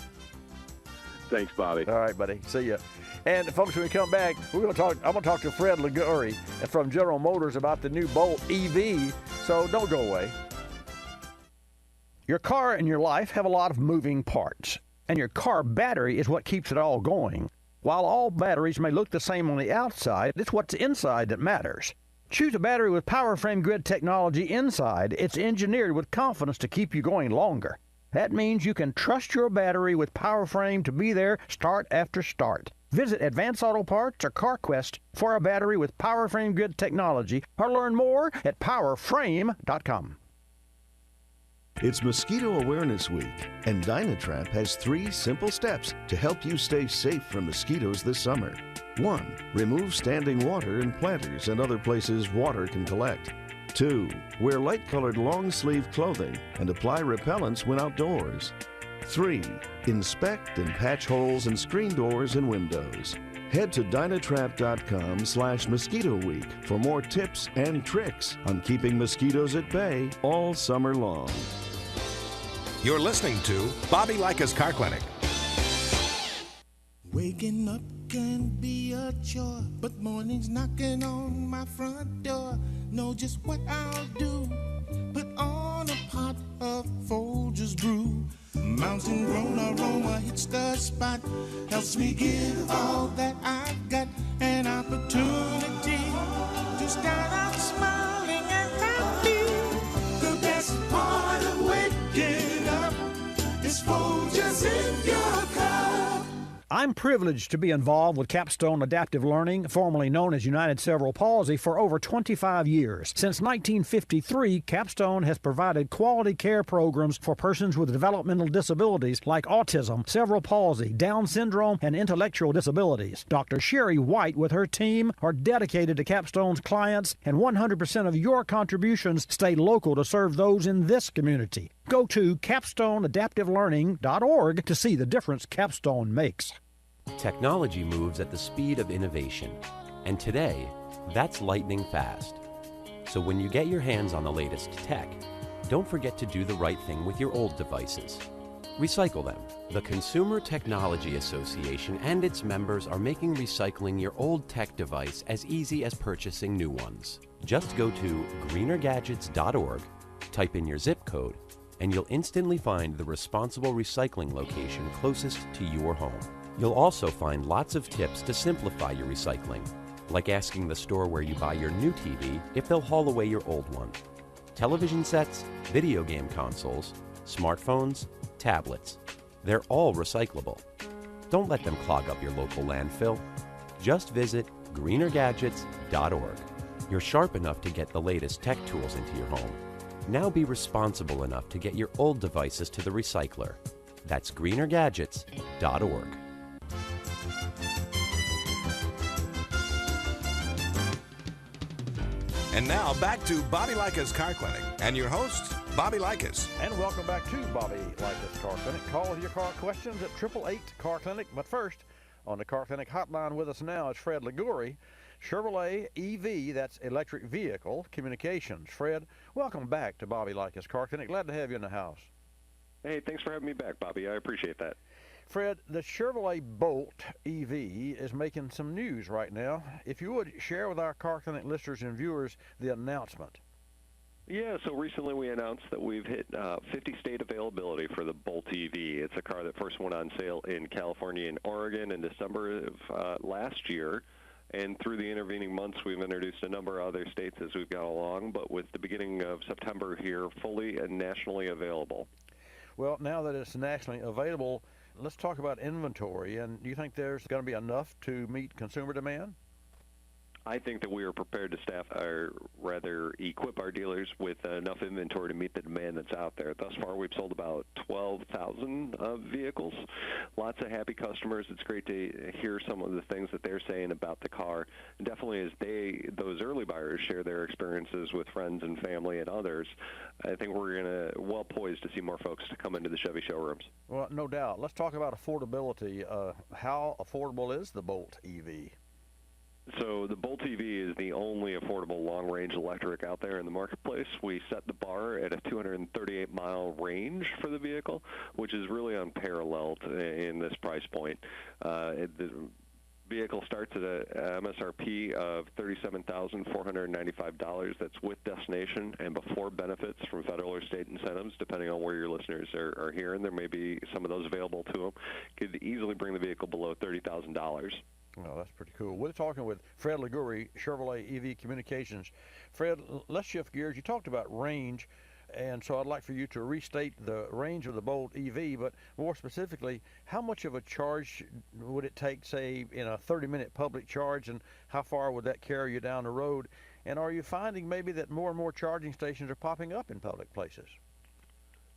Thanks, Bobby. All right, buddy. See ya. And folks, when we come back, I'm going to talk to Fred Liguri from General Motors about the new Bolt EV. So don't go away. Your car and your life have a lot of moving parts, and your car battery is what keeps it all going. While all batteries may look the same on the outside, it's what's inside that matters. Choose a battery with PowerFrame grid technology inside. It's engineered with confidence to keep you going longer. That means you can trust your battery with PowerFrame to be there start after start. Visit Advance Auto Parts or CarQuest for a battery with PowerFrame grid technology, or learn more at powerframe.com. It's Mosquito Awareness Week, and Dynatrap has 3 simple steps to help you stay safe from mosquitoes this summer. 1. Remove standing water in planters and other places water can collect. 2. Wear light-colored long-sleeve clothing and apply repellents when outdoors. 3. Inspect and patch holes in screen doors and windows. Head to Dynatrap.com/Mosquito Week for more tips and tricks on keeping mosquitoes at bay all summer long. You're listening to Bobby Likis Car Clinic. Waking up can be a chore, but mornings knocking on my front door. Know just what I'll do. Put on a pot of Folgers brew. Mountain grown aroma hits the spot. Helps me give all that I've got. An opportunity to start out smiling and happy. The best part of waking up is Folgers in your cup. I'm privileged to be involved with Capstone Adaptive Learning, formerly known as United Cerebral Palsy, for over 25 years. Since 1953, Capstone has provided quality care programs for persons with developmental disabilities like autism, cerebral palsy, Down syndrome, and intellectual disabilities. Dr. Sherry White with her team are dedicated to Capstone's clients, and 100% of your contributions stay local to serve those in this community. Go to capstoneadaptivelearning.org to see the difference Capstone makes. Technology moves at the speed of innovation, and today, that's lightning fast. So when you get your hands on the latest tech, don't forget to do the right thing with your old devices. Recycle them. The Consumer Technology Association and its members are making recycling your old tech device as easy as purchasing new ones. Just go to greenergadgets.org, type in your zip code, and you'll instantly find the responsible recycling location closest to your home. You'll also find lots of tips to simplify your recycling, like asking the store where you buy your new TV if they'll haul away your old one. Television sets, video game consoles, smartphones, tablets, they're all recyclable. Don't let them clog up your local landfill. Just visit greenergadgets.org. You're sharp enough to get the latest tech tools into your home. Now be responsible enough to get your old devices to the recycler. That's greenergadgets.org. And now back to Bobby Likis Car Clinic and your host, Bobby Likis. And welcome back to Bobby Likis Car Clinic. Call your car questions at 888 Car Clinic. But first, on the Car Clinic hotline with us now is Fred Liguri, Chevrolet EV, that's electric vehicle communications. Fred, welcome back to Bobby Likis Car Clinic. Glad to have you in the house. Hey, thanks for having me back, Bobby. I appreciate that. Fred, the Chevrolet Bolt EV is making some news right now. If you would, share with our Car Clinic listeners and viewers the announcement. Yeah, so recently we announced that we've hit 50 state availability for the Bolt EV. It's a car that first went on sale in California and Oregon in December of last year. And through the intervening months, we've introduced a number of other states as we've gone along, but with the beginning of September here, fully and nationally available. Well, now that it's nationally available, let's talk about inventory. And do you think there's going to be enough to meet consumer demand? I think that we are prepared to equip our dealers with enough inventory to meet the demand that's out there. Thus far, we've sold about 12,000 vehicles. Lots of happy customers. It's great to hear some of the things that they're saying about the car. And definitely as those early buyers share their experiences with friends and family and others, I think we're well poised to see more folks to come into the Chevy showrooms. Well, no doubt. Let's talk about affordability. How affordable is the Bolt EV? So the Bolt EV is the only affordable long-range electric out there in the marketplace. We set the bar at a 238-mile range for the vehicle, which is really unparalleled in this price point. The vehicle starts at a MSRP of $37,495. That's with destination and before benefits from federal or state incentives, depending on where your listeners are hearing. There may be some of those available to them. Could easily bring the vehicle below $30,000. Oh, that's pretty cool. We're talking with Fred Liguri, Chevrolet EV Communications. Fred, let's shift gears. You talked about range, and so I'd like for you to restate the range of the Bolt EV, but more specifically, how much of a charge would it take, say, in a 30-minute public charge, and how far would that carry you down the road? And are you finding maybe that more and more charging stations are popping up in public places?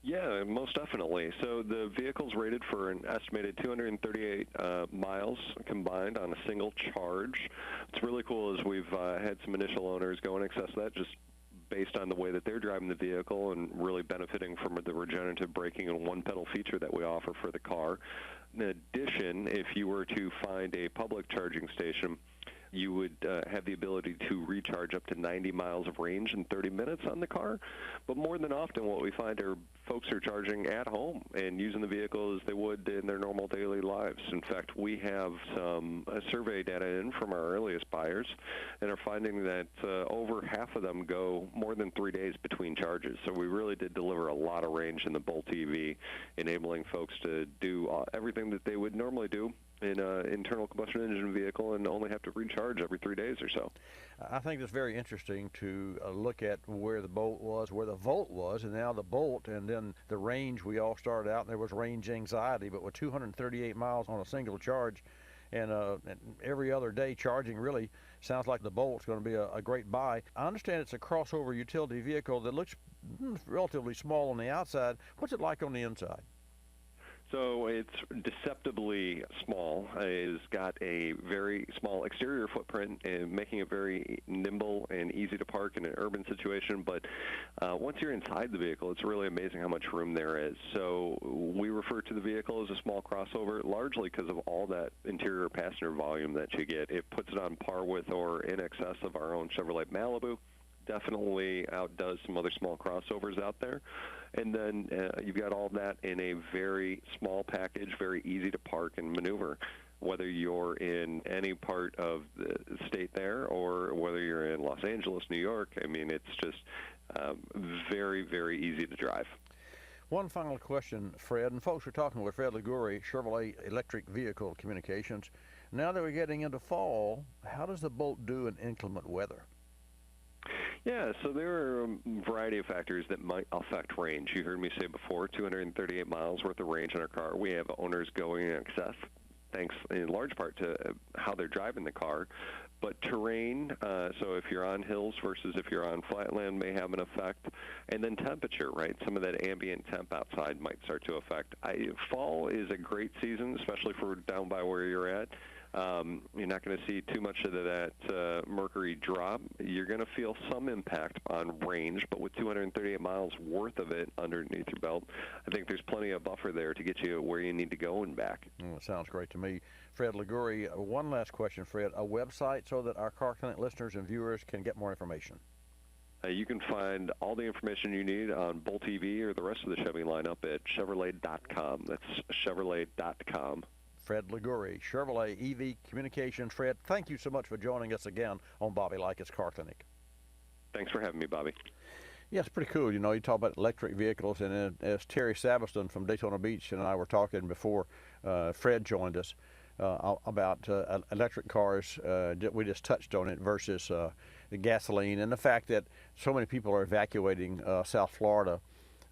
Yeah, most definitely. So the vehicle's rated for an estimated 238 miles combined on a single charge. What's really cool is we've had some initial owners go in excess of that just based on the way that they're driving the vehicle and really benefiting from the regenerative braking and one-pedal feature that we offer for the car. In addition, if you were to find a public charging station, you would have the ability to recharge up to 90 miles of range in 30 minutes on the car. But more than often what we find are folks are charging at home and using the vehicle as they would in their normal daily lives. In fact, we have some survey data in from our earliest buyers and are finding that over half of them go more than 3 days between charges. So we really did deliver a lot of range in the Bolt EV, enabling folks to do everything that they would normally do in an internal combustion engine vehicle and only have to recharge every 3 days or so. I think it's very interesting to look at where the Bolt was, where the Volt was, and now the Bolt, and then the range. We all started out, and there was range anxiety, but with 238 miles on a single charge and every other day charging, really sounds like the Bolt's going to be a great buy. I understand it's a crossover utility vehicle that looks relatively small on the outside. What's it like on the inside? So it's deceptively small. It's got a very small exterior footprint, and making it very nimble and easy to park in an urban situation. But once you're inside the vehicle, it's really amazing how much room there is. So we refer to the vehicle as a small crossover, largely because of all that interior passenger volume that you get. It puts it on par with or in excess of our own Chevrolet Malibu. Definitely outdoes some other small crossovers out there. And then you've got all that in a very small package, very easy to park and maneuver, whether you're in any part of the state there or whether you're in Los Angeles, New York. I mean, it's just very, very easy to drive. One final question, Fred, and folks, we're talking with Fred Liguri, Chevrolet Electric Vehicle Communications. Now that we're getting into fall, how does the Bolt do in inclement weather? Yeah, so there are a variety of factors that might affect range. You heard me say before, 238 miles worth of range in our car. We have owners going in excess, thanks in large part to how they're driving the car. But terrain, so if you're on hills versus if you're on flatland, may have an effect. And then temperature, right? Some of that ambient temp outside might start to affect. Fall is a great season, especially for down by where you're at. You're not going to see too much of that mercury drop. You're going to feel some impact on range, but with 238 miles worth of it underneath your belt, I think there's plenty of buffer there to get you where you need to go and back. That sounds great to me. Fred Liguri, one last question, Fred. A website so that our Car Clinic listeners and viewers can get more information? You can find all the information you need on Bolt EV or the rest of the Chevy lineup at Chevrolet.com. That's Chevrolet.com. Fred Liguri, Chevrolet EV Communications. Fred, thank you so much for joining us again on Bobby Likis Car Clinic. Thanks for having me, Bobby. Yeah, it's pretty cool. You know, you talk about electric vehicles, and as Terry Saveston from Daytona Beach and I were talking before Fred joined us about electric cars, we just touched on it versus the gasoline, and the fact that so many people are evacuating South Florida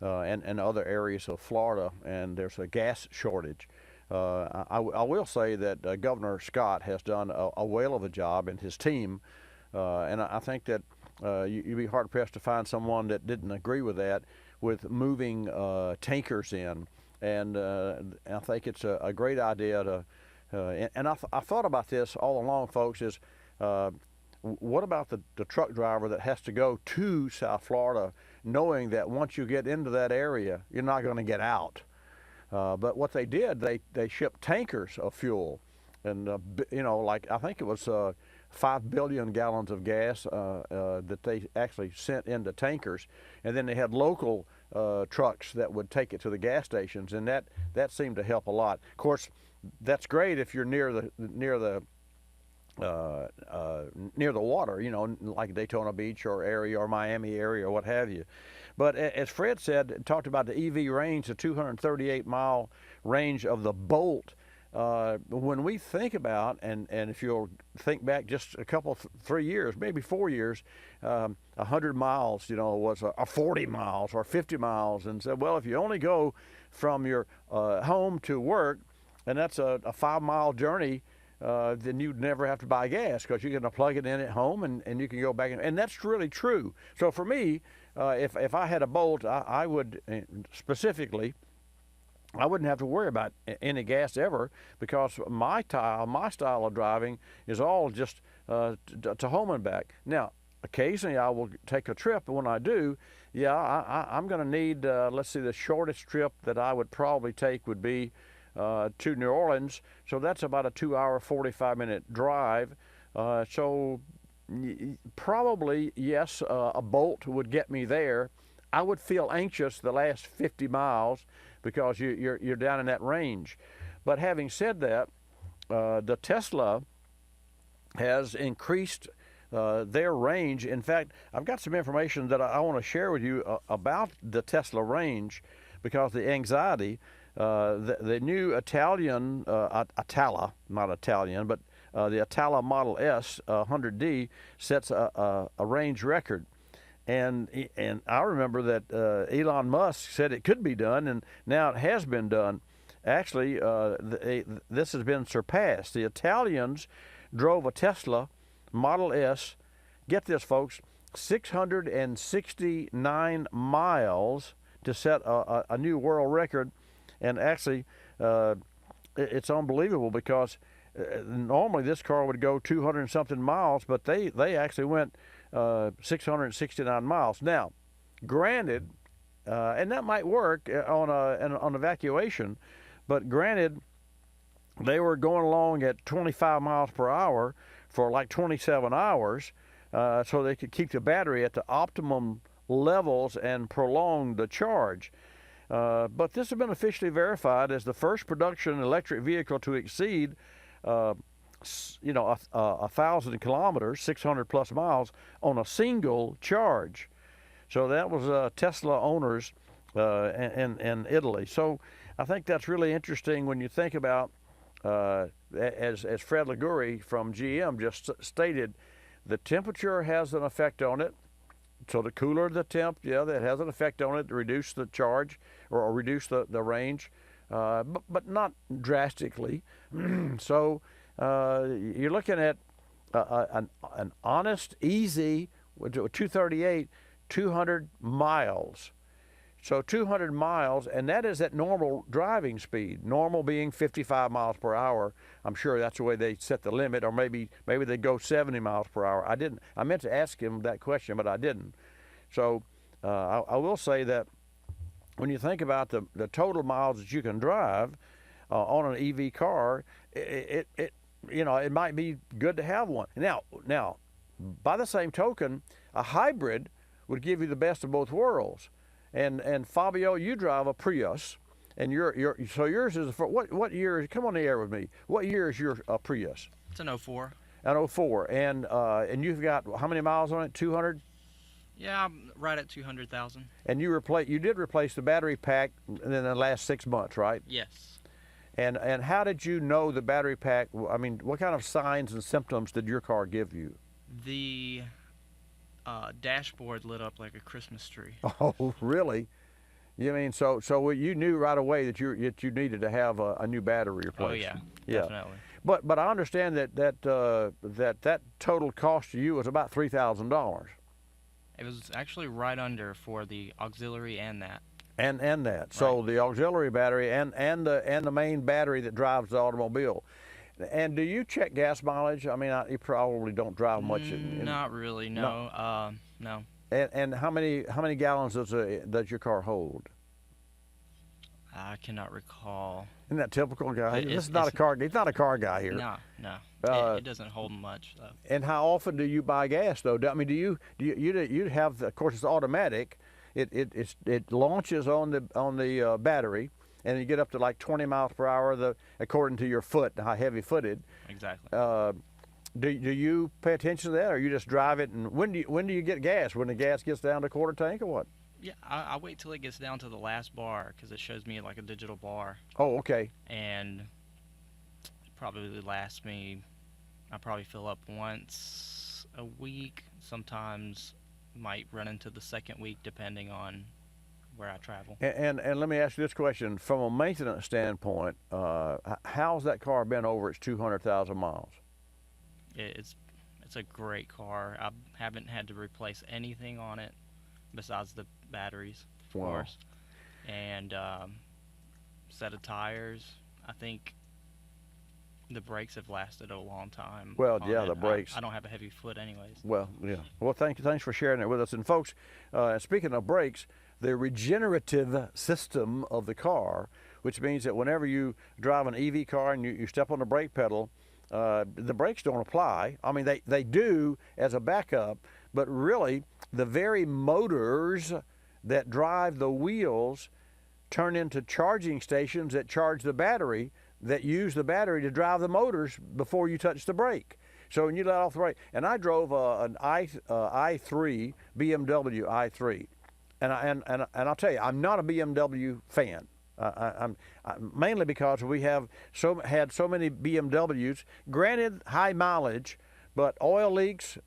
and other areas of Florida, and there's a gas shortage. I will say that Governor Scott has done a whale of a job, and his team, and I think that you'd be hard-pressed to find someone that didn't agree with that, with moving tankers in. And I think it's a great idea to, and I thought about this all along, folks, is what about the truck driver that has to go to South Florida knowing that once you get into that area, you're not going to get out? But what they did, they shipped tankers of fuel, and you know, like I think it was 5 billion gallons of gas that they actually sent into tankers, and then they had local trucks that would take it to the gas stations, and that seemed to help a lot. Of course, that's great if you're near the water, you know, like Daytona Beach or area or Miami area or what have you. But as Fred said, talked about the EV range, the 238-mile range of the Bolt. When we think about, and if you'll think back just a couple, 3 years, maybe 4 years, 100 miles, you know, was a 40 miles or 50 miles, and said, well, if you only go from your home to work, and that's a 5-mile journey, then you'd never have to buy gas because you're going to plug it in at home and you can go back. And that's really true. So for me, if I had a Bolt, I would specifically, I wouldn't have to worry about any gas ever, because my style of driving is all just to home and back. Now, occasionally I will take a trip, and when I do, yeah, I'm going to need, let's see, the shortest trip that I would probably take would be to New Orleans. So that's about a 2-hour, 45-minute drive. So probably, yes, a Bolt would get me there. I would feel anxious the last 50 miles because you're down in that range. But having said that, the Tesla has increased their range. In fact, I've got some information that I want to share with you about the Tesla range, because the anxiety, the new Italian, Atala, not Italian, but the Atala Model S 100D sets a range record. And I remember that Elon Musk said it could be done, and now it has been done. Actually, this has been surpassed. The Italians drove a Tesla Model S, get this, folks, 669 miles to set a new world record. And actually, it's unbelievable because normally this car would go 200 and something miles, but they actually went 669 miles. Now, granted, and that might work on evacuation, but granted, they were going along at 25 miles per hour for like 27 hours, so they could keep the battery at the optimum levels and prolong the charge. But this has been officially verified as the first production electric vehicle to exceed, 1,000 kilometers, 600 plus miles on a single charge. So that was Tesla owners in Italy. So I think that's really interesting when you think about, as Fred Liguri from GM just stated, the temperature has an effect on it. So the cooler the temp, that has an effect on it to reduce the charge or reduce the range, but not drastically. So you're looking at an honest, easy, 238, 200 miles. So 200 miles, and that is at normal driving speed, normal being 55 miles per hour. I'm sure that's the way they set the limit, or maybe they go 70 miles per hour. I meant to ask him that question, but I didn't. So I will say that when you think about the total miles that you can drive on an EV car, it might be good to have one. Now, by the same token, a hybrid would give you the best of both worlds. And Fabio, you drive a Prius, and so yours is what year? Come on the air with me. What year is your Prius? It's an 04. An 04, and you've got how many miles on it? 200. Yeah, I'm right at 200,000. And you did replace the battery pack in the last 6 months, right? Yes. And how did you know the battery pack? I mean, what kind of signs and symptoms did your car give you? The dashboard lit up like a Christmas tree. Oh, really? You mean so you knew right away that you needed to have a new battery replaced? Oh yeah, definitely. But I understand that total cost to you was about $3,000. It was actually right under for the auxiliary and that. And that. Right. So the auxiliary battery and the main battery that drives the automobile. And do you check gas mileage? I mean, you probably don't drive much. Not really, no. No. And how many gallons does your car hold? I cannot recall. Isn't that typical guy? This is not a car. He's not a car guy here. No. It doesn't hold much though. And how often do you buy gas though? I mean, do you have? Of course, it's automatic. It launches on the battery. And you get up to like 20 miles per hour, according to your foot, how heavy-footed. Exactly. Do you pay attention to that, or you just drive it? And when do you get gas? When the gas gets down to quarter tank, or what? Yeah, I wait till it gets down to the last bar because it shows me like a digital bar. Oh, okay. And it probably lasts me. I probably fill up once a week. Sometimes might run into the second week depending on where I travel. And let me ask you this question. From a maintenance standpoint, how's that car been over its 200,000 miles? It's a great car. I haven't had to replace anything on it besides the batteries, of course. And set of tires. I think the brakes have lasted a long time. Well, yeah, the brakes. I don't have a heavy foot anyways. Well, yeah. Well, thanks for sharing it with us. And folks, speaking of brakes, the regenerative system of the car, which means that whenever you drive an EV car and you step on the brake pedal, the brakes don't apply. I mean, they do as a backup, but really the very motors that drive the wheels turn into charging stations that charge the battery, that use the battery to drive the motors before you touch the brake. So when you let off the brake, and I drove an i3, BMW i3. And I'll tell you, I'm not a BMW fan. I'm mainly because we have had so many BMWs. Granted, high mileage, but oil leaks,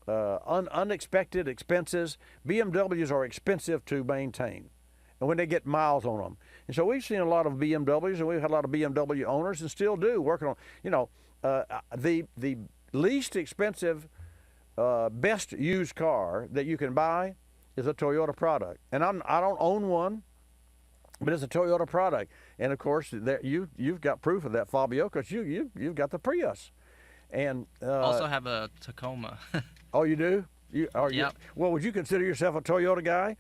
unexpected expenses. BMWs are expensive to maintain, and when they get miles on them. And so we've seen a lot of BMWs, and we've had a lot of BMW owners, and still do, working on. The least expensive, best used car that you can buy is a Toyota product. And I don't own one, but it's a Toyota product. And of course, you've got proof of that, Fabio, because you've got the Prius. And also have a Tacoma. Oh, you do? Yep. Well, would you consider yourself a Toyota guy?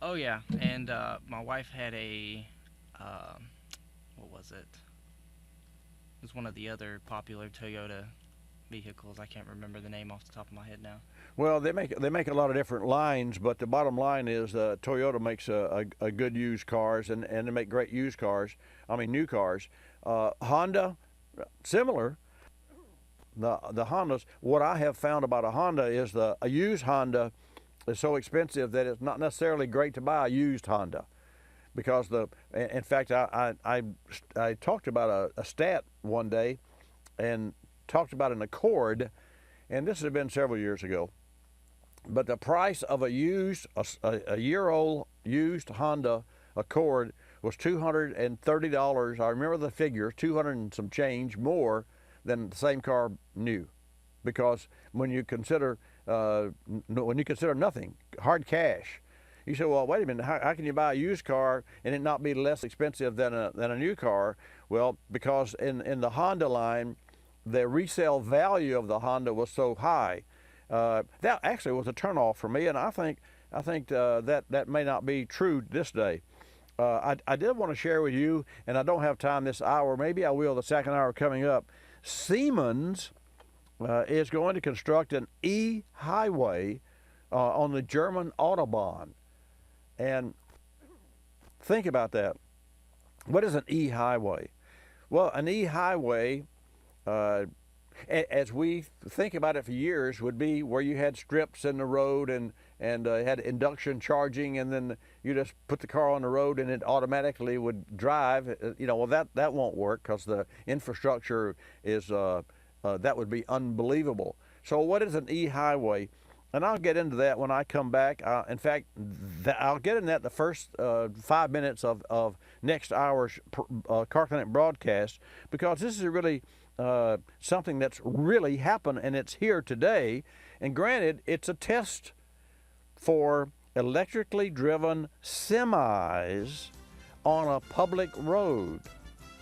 Oh yeah, and my wife had a what was it? It was one of the other popular Toyota vehicles. I can't remember the name off the top of my head now. Well, they make a lot of different lines, but the bottom line is Toyota makes a good used cars, and they make great used cars. I mean, new cars. Honda, similar. The Hondas. What I have found about a Honda is a used Honda is so expensive that it's not necessarily great to buy a used Honda, because in fact I talked about a stat one day, and talked about an Accord, and this has been several years ago. But the price of a year-old used Honda Accord was $230. I remember the figure, 200 and some change more than the same car new, because when you consider nothing, hard cash, you say, well, wait a minute, how can you buy a used car and it not be less expensive than a new car? Well, because in the Honda line, the resale value of the Honda was so high. That actually was a turnoff for me, and I think that may not be true this day. I did want to share with you, and I don't have time this hour. Maybe I will the second hour coming up. Siemens is going to construct an e-highway on the German Autobahn. And think about that. What is an e-highway? Well, an e-highway, as we think about it for years, would be where you had strips in the road and had induction charging, and then you just put the car on the road and it automatically would drive. Well, that won't work, because the infrastructure is that would be unbelievable. So what is an e-highway? And I'll get into that when I come back. In fact, I'll get into that the first 5 minutes of next hour's Car Clinic broadcast, because this is really something that's really happened, and it's here today. And granted, it's a test for electrically driven semis on a public road.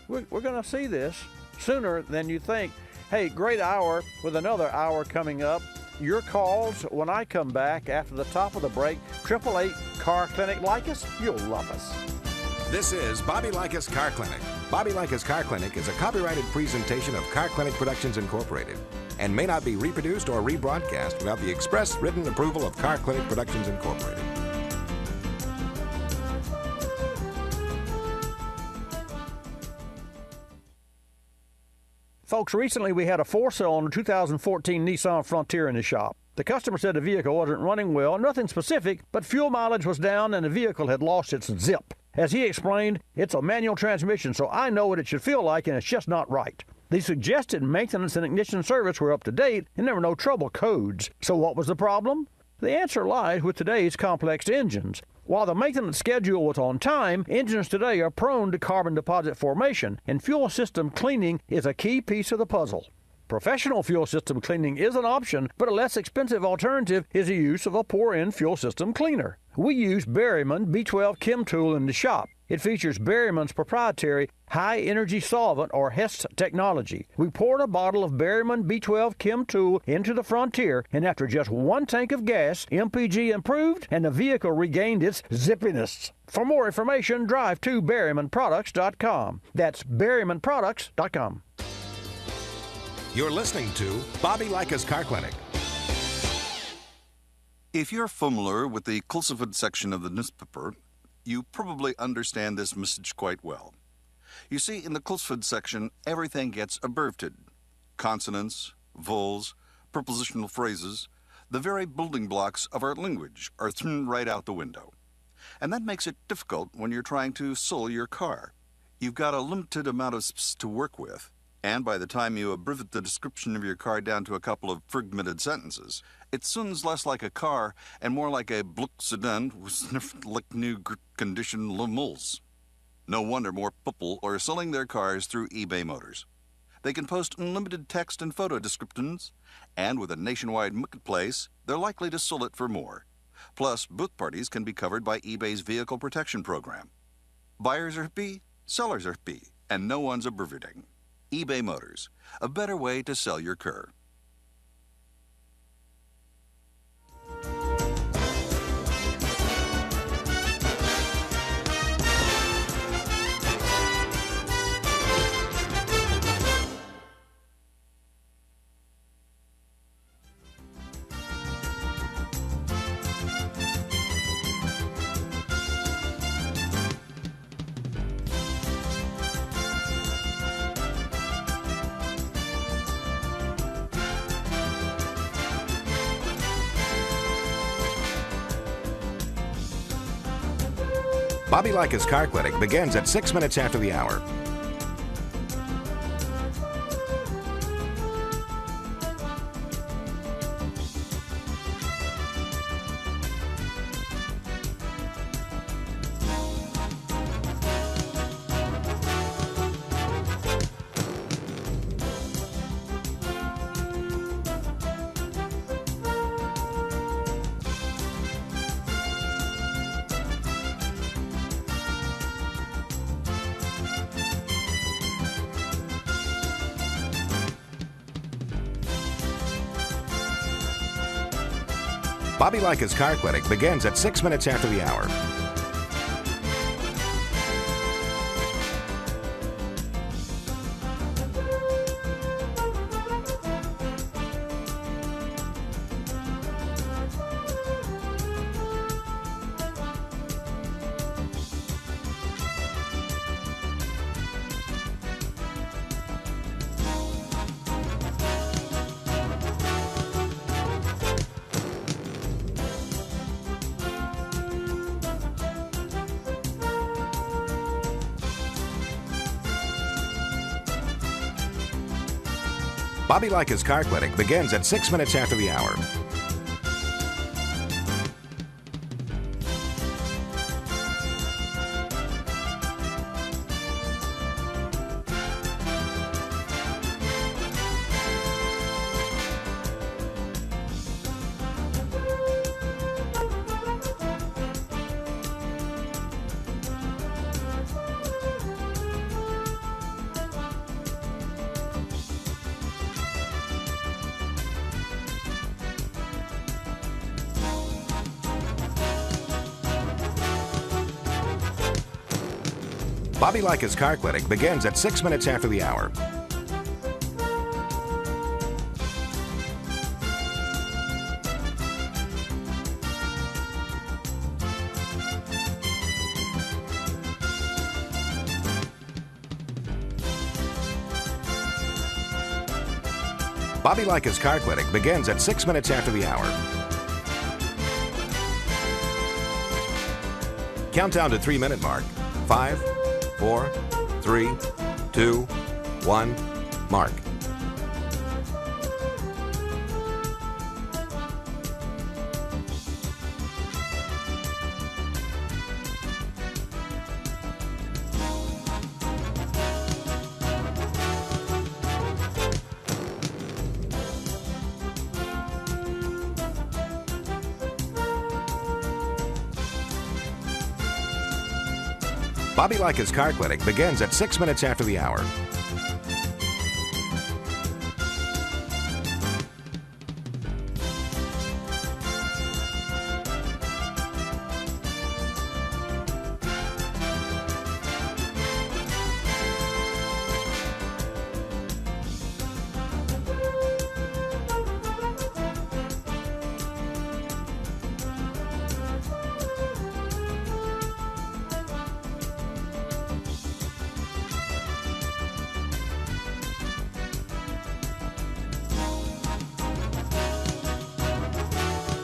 We're going to see this sooner than you think. Hey, great hour with another hour coming up. Your calls when I come back after the top of the break. 888 Car Clinic. Likis, you'll love us. This is Bobby Likis Car Clinic. Bobby Likis Car Clinic is a copyrighted presentation of Car Clinic Productions Incorporated and may not be reproduced or rebroadcast without the express written approval of Car Clinic Productions Incorporated. Folks, recently we had a for-sale on a 2014 Nissan Frontier in the shop. The customer said the vehicle wasn't running well, nothing specific, but fuel mileage was down and the vehicle had lost its zip. As he explained, it's a manual transmission, so I know what it should feel like, and it's just not right. The suggested maintenance and ignition service were up to date, and there were no trouble codes. So what was the problem? The answer lies with today's complex engines. While the maintenance schedule was on time, engines today are prone to carbon deposit formation, and fuel system cleaning is a key piece of the puzzle. Professional fuel system cleaning is an option, but a less expensive alternative is the use of a pour-in fuel system cleaner. We use Berryman B12 Chem Tool in the shop. It features Berryman's proprietary high-energy solvent, or HEST technology. We poured a bottle of Berryman B12 Chem Tool into the Frontier, and after just one tank of gas, MPG improved and the vehicle regained its zippiness. For more information, drive to BerrymanProducts.com. That's BerrymanProducts.com. You're listening to Bobby Likis Car Clinic. If you're familiar with the Kulseford section of the newspaper, you probably understand this message quite well. You see, in the Kulseford section, everything gets abbreviated. Consonants, vowels, prepositional phrases, the very building blocks of our language are thrown right out the window. And that makes it difficult when you're trying to sell your car. You've got a limited amount of space to work with, and by the time you abbreviate the description of your car down to a couple of fragmented sentences, it sounds less like a car and more like a Bluck sedan with sniffed like new condition lemulls. No wonder more people are selling their cars through eBay Motors. They can post unlimited text and photo descriptions, and with a nationwide marketplace, they're likely to sell it for more. Plus, both parties can be covered by eBay's Vehicle Protection Program. Buyers are happy, Sellers are B, and no one's abbreviating. eBay Motors, a better way to sell your car. Bobby Likis Car Clinic begins at 6 minutes after the hour. Bobby Likis Car Clinic begins at 6 minutes after the hour. Bobby Likis Car Clinic begins at 6 minutes after the hour. Bobby Likis Car Clinic begins at 6 minutes after the hour. Bobby Likis Car Clinic begins at 6 minutes after the hour. Countdown to 3-minute mark. 5, 4, 3, 2, 1, mark. Bobby Likis Car Clinic begins at 6 minutes after the hour.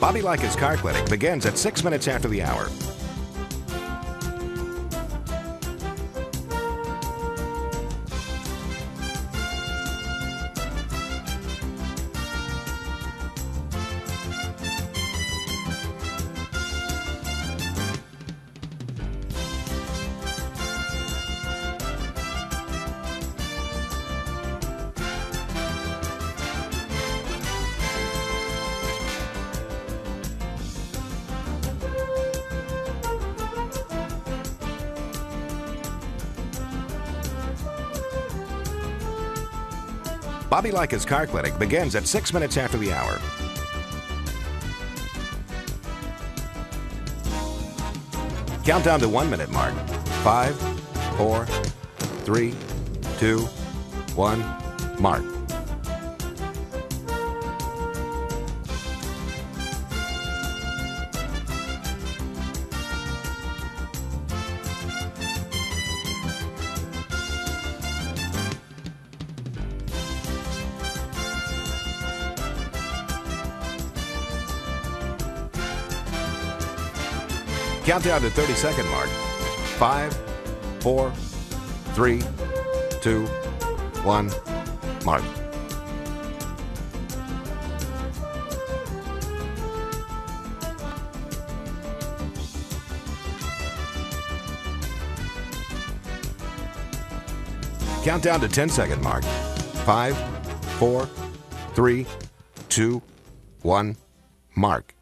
Bobby Likis Car Clinic begins at 6 minutes after the hour. Bobby Likis Car Clinic begins at 6 minutes after the hour. Count down to 1 minute mark. 5, 4, 3, 2, 1, mark. Countdown to 30-second mark. 5, 4, 3, 2, 1, mark. Countdown to 10-second mark. 5, 4, 3, 2, 1, mark.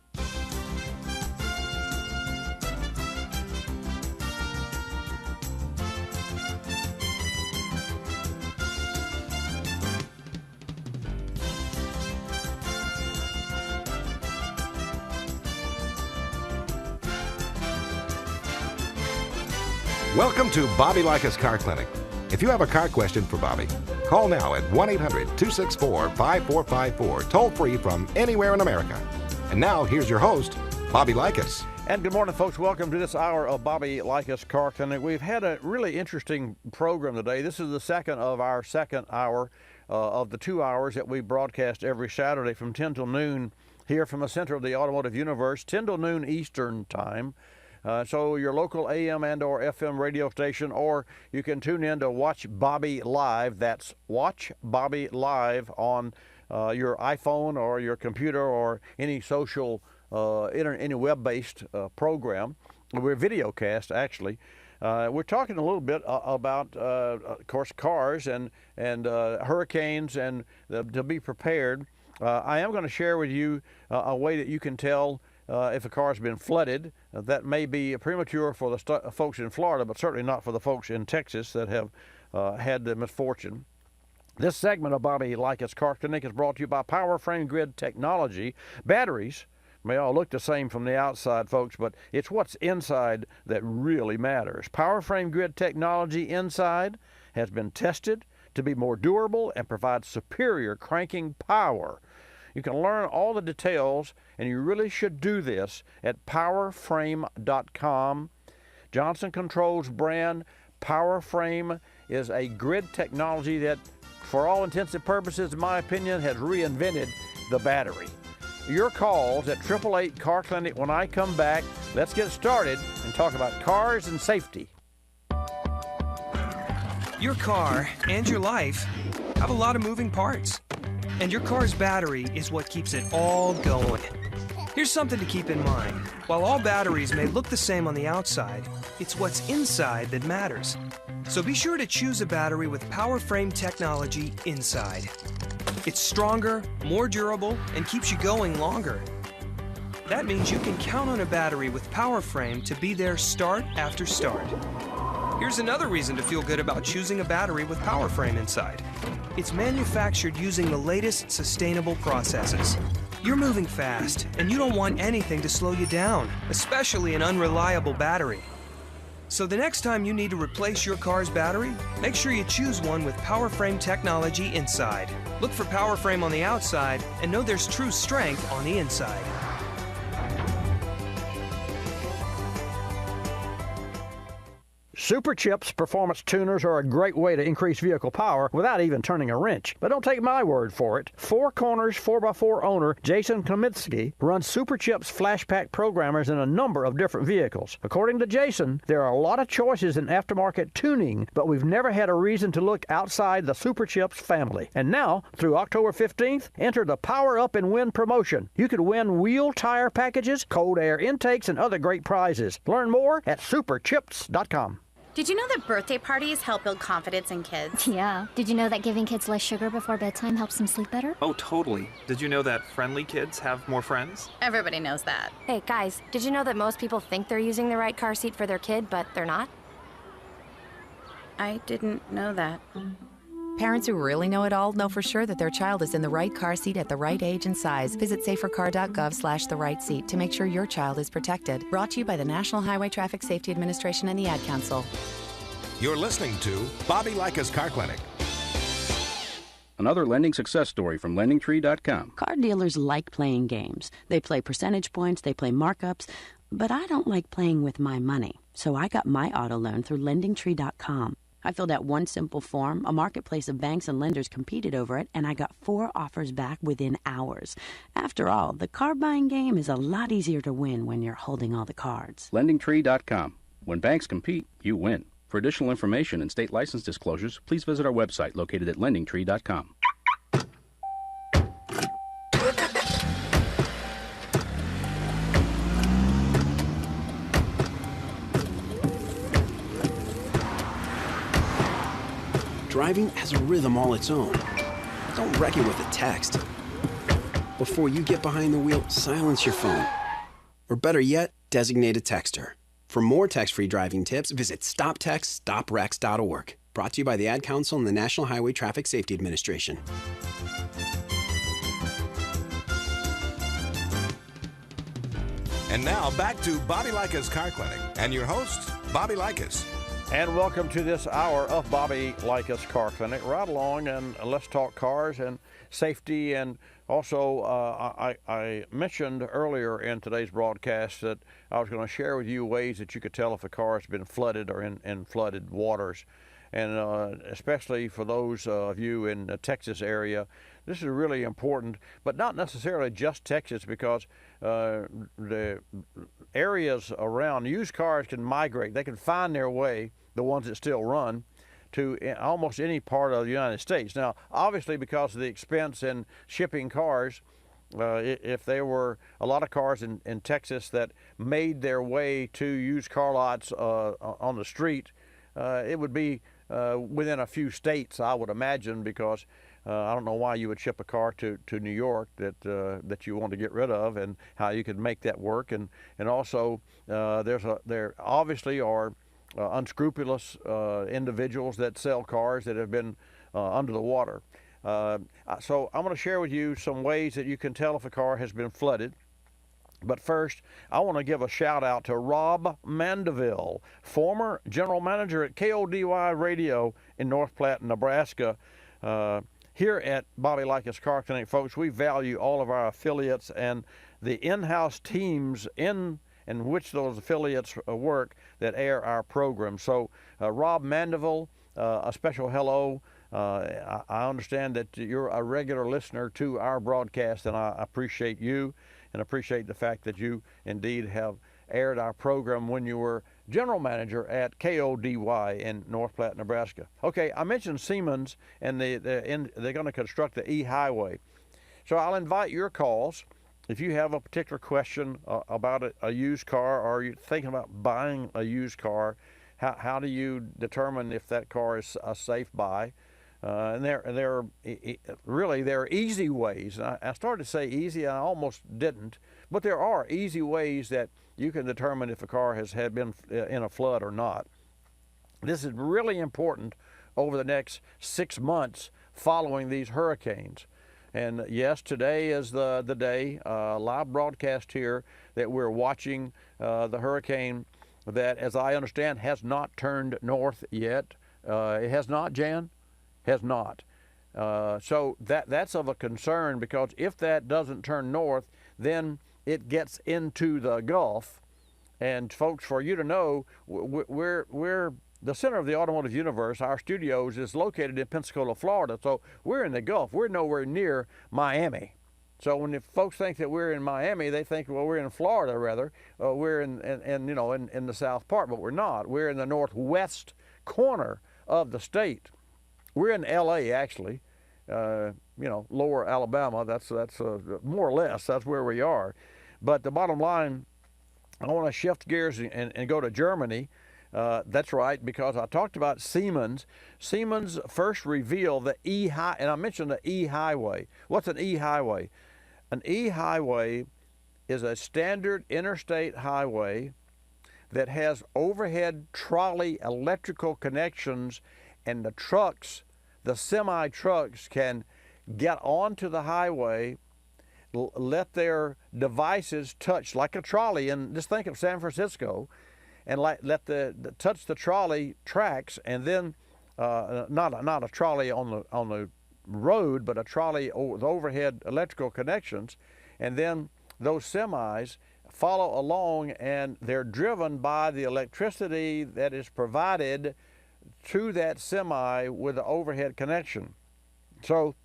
Welcome to Bobby Likis Car Clinic. If you have a car question for Bobby, call now at 1-800-264-5454, toll free from anywhere in America. And now, here's your host, Bobby Likis. And good morning, folks. Welcome to this hour of Bobby Likis Car Clinic. We've had a really interesting program today. This is the second of our second hour of the 2 hours that we broadcast every Saturday from 10 till noon here from the center of the automotive universe, 10 till noon Eastern Time. So your local AM and or FM radio station, or you can tune in to Watch Bobby Live. That's Watch Bobby Live on your iPhone or your computer or any social, any web-based program. We're videocast, actually. We're talking a little bit about, of course, cars and hurricanes and to be prepared. I am going to share with you a way that you can tell if a car's been flooded. That may be premature for the folks in Florida, but certainly not for the folks in Texas that have had the misfortune. This segment of Bobby Likis Car Clinic is brought to you by Power Frame Grid Technology. Batteries may all look the same from the outside, folks, but it's what's inside that really matters. Power Frame Grid Technology inside has been tested to be more durable and provide superior cranking power. You can learn all the details, and you really should do this at powerframe.com. Johnson Controls brand PowerFrame is a grid technology that, for all intents and purposes, in my opinion, has reinvented the battery. Your calls at 888 Car Clinic. When I come back, let's get started and talk about cars and safety. Your car and your life have a lot of moving parts. And your car's battery is what keeps it all going. Here's something to keep in mind. While all batteries may look the same on the outside, it's what's inside that matters. So be sure to choose a battery with Power Frame technology inside. It's stronger, more durable, and keeps you going longer. That means you can count on a battery with Power Frame to be there start after start. Here's another reason to feel good about choosing a battery with Power Frame inside. It's manufactured using the latest sustainable processes. You're moving fast, and you don't want anything to slow you down, especially an unreliable battery. So the next time you need to replace your car's battery, make sure you choose one with Power Frame technology inside. Look for Power Frame on the outside, and know there's true strength on the inside. Super Chips performance tuners are a great way to increase vehicle power without even turning a wrench. But don't take my word for it. Four Corners 4x4 owner Jason Kamitsky runs Super Chips flashpack programmers in a number of different vehicles. According to Jason, there are a lot of choices in aftermarket tuning, but we've never had a reason to look outside the Super Chips family. And now, through October 15th, enter the Power Up and Win promotion. You could win wheel tire packages, cold air intakes, and other great prizes. Learn more at superchips.com. Did you know that birthday parties help build confidence in kids? Yeah. Did you know that giving kids less sugar before bedtime helps them sleep better? Oh, totally. Did you know that friendly kids have more friends? Everybody knows that. Hey, guys, did you know that most people think they're using the right car seat for their kid, but they're not? I didn't know that. Parents who really know it all know for sure that their child is in the right car seat at the right age and size. Visit safercar.gov/the right seat to make sure your child is protected. Brought to you by the National Highway Traffic Safety Administration and the Ad Council. You're listening to Bobby Likis Car Clinic. Another lending success story from LendingTree.com. Car dealers like playing games. They play percentage points, they play markups, but I don't like playing with my money. So I got my auto loan through LendingTree.com. I filled out one simple form, a marketplace of banks and lenders competed over it, and I got 4 offers back within hours. After all, the car buying game is a lot easier to win when you're holding all the cards. LendingTree.com. When banks compete, you win. For additional information and state license disclosures, please visit our website located at LendingTree.com. Driving has a rhythm all its own. Don't wreck it with a text. Before you get behind the wheel, silence your phone. Or better yet, designate a texter. For more text-free driving tips, visit stoptextstoprex.org. Brought to you by the Ad Council and the National Highway Traffic Safety Administration. And now back to Bobby Likis Car Clinic and your host, Bobby Likis. And welcome to this hour of Bobby Likis Car Clinic. Right along, and let's talk cars and safety. And also, I mentioned earlier in today's broadcast that I was going to share with you ways that you could tell if a car has been flooded or in flooded waters. And especially for those of you in the Texas area, this is really important, but not necessarily just Texas, because the areas around, used cars can migrate. They can find their way, the ones that still run, to almost any part of the United States. Now, obviously, because of the expense in shipping cars, if there were a lot of cars in Texas that made their way to used car lots on the street, it would be within a few states, I would imagine, because I don't know why you would ship a car to New York that you want to get rid of, and how you could make that work. And also, there obviously are unscrupulous individuals that sell cars that have been under the water. So I'm going to share with you some ways that you can tell if a car has been flooded. But first, I want to give a shout out to Rob Mandeville, former general manager at KODY Radio in North Platte, Nebraska. Here at Bobby Likis Car Clinic, folks, we value all of our affiliates and the in-house teams in which those affiliates work that air our program. So, Rob Mandeville, a special hello. I understand that you're a regular listener to our broadcast, and I appreciate you and appreciate the fact that you indeed have aired our program when you were general manager at KODY in North Platte, Nebraska. Okay, I mentioned Siemens, and they're going to construct the E-Highway. So I'll invite your calls. If you have a particular question about a used car, or you're thinking about buying a used car, how do you determine if that car is a safe buy? And there are easy ways. I started to say easy, and I almost didn't, but there are easy ways that you can determine if a car has been in a flood or not. This is really important over the next 6 months following these hurricanes. And yes, today is the day, live broadcast here, that we're watching the hurricane that, as I understand, has not turned north yet. It has not, Jan? Has not. So that's of a concern, because if that doesn't turn north, then it gets into the Gulf. And folks, for you to know, we're the center of the automotive universe. Our studios is located in Pensacola, Florida. So we're in the Gulf. We're nowhere near Miami. So when the folks think that we're in Miami, they think, well, we're in Florida, rather. We're in the south part, but we're not. We're in the northwest corner of the state. We're in L.A. actually, lower Alabama. That's more or less that's where we are. But the bottom line, I want to shift gears and go to Germany. That's right, because I talked about Siemens. Siemens first revealed the and I mentioned the E-Highway. What's an E-Highway? An E-Highway is a standard interstate highway that has overhead trolley electrical connections, and the trucks the semi trucks can get onto the highway, let their devices touch like a trolley, and just think of San Francisco, and touch the trolley tracks, and then not a trolley on the road, but a trolley with overhead electrical connections, and then those semis follow along, and they're driven by the electricity that is provided to that semi with the overhead connection. So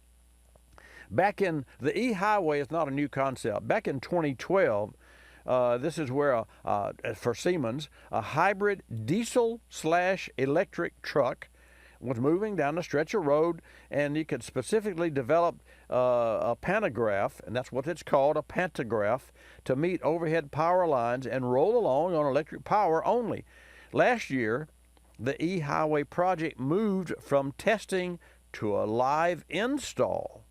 back in the e-highway is not a new concept. Back in 2012, this is where for Siemens, a hybrid diesel/electric truck was moving down a stretch of road, and you could specifically develop a pantograph, and that's what it's called, a pantograph, to meet overhead power lines and roll along on electric power only. Last year, the e-highway project moved from testing to a live install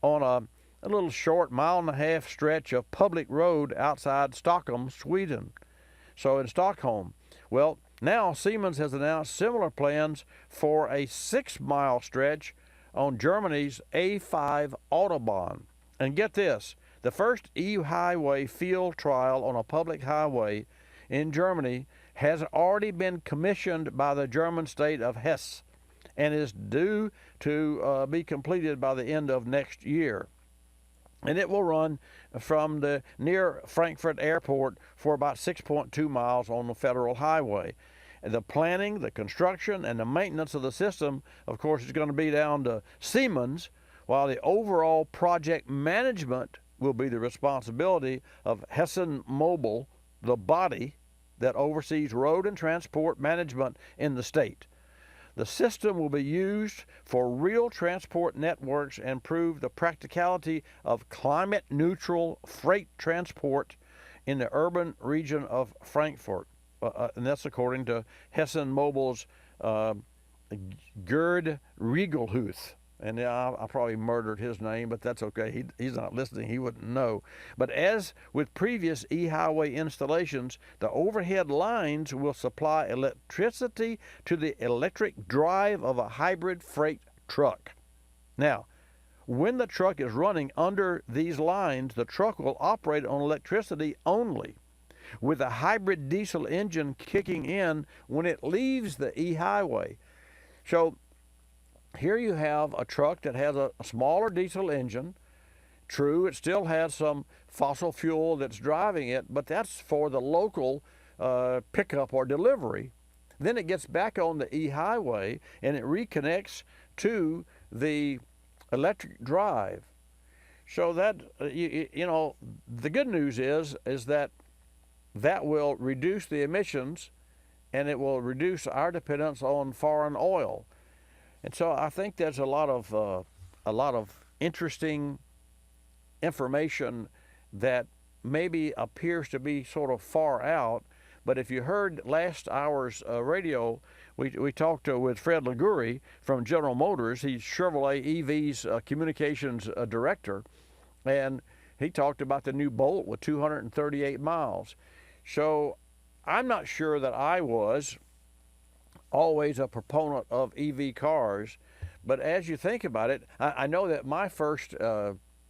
on a little short 1.5 mile stretch of public road outside Stockholm, Sweden. So in Stockholm, well, now Siemens has announced similar plans for a 6-mile stretch on Germany's A5 Autobahn. And get this, the first e-highway field trial on a public highway in Germany has already been commissioned by the German state of Hesse and is due to be completed by the end of next year. And it will run from the near Frankfurt airport for about 6.2 miles on the federal highway. And the planning, the construction, and the maintenance of the system, of course, is going to be down to Siemens, while the overall project management will be the responsibility of Hessen Mobile, the body that oversees road and transport management in the state. The system will be used for real transport networks and improve the practicality of climate-neutral freight transport in the urban region of Frankfurt. And that's according to Hessen Mobile's Gerd Riegelhuth. And I probably murdered his name, but that's okay. He's not listening. He wouldn't know. But as with previous e-highway installations, the overhead lines will supply electricity to the electric drive of a hybrid freight truck. Now, when the truck is running under these lines, the truck will operate on electricity only, with a hybrid diesel engine kicking in when it leaves the e-highway. So here you have a truck that has a smaller diesel engine. True, it still has some fossil fuel that's driving it, but that's for the local pickup or delivery. Then it gets back on the e-highway and it reconnects to the electric drive. So that, you know, the good news is that will reduce the emissions, and it will reduce our dependence on foreign oil. And so I think there's a lot of interesting information that maybe appears to be sort of far out. But if you heard last hour's radio, we talked with Fred Liguri from General Motors. He's Chevrolet EV's communications director, and he talked about the new Bolt with 238 miles. So I'm not sure that I was always a proponent of EV cars, but as you think about it, I know that my first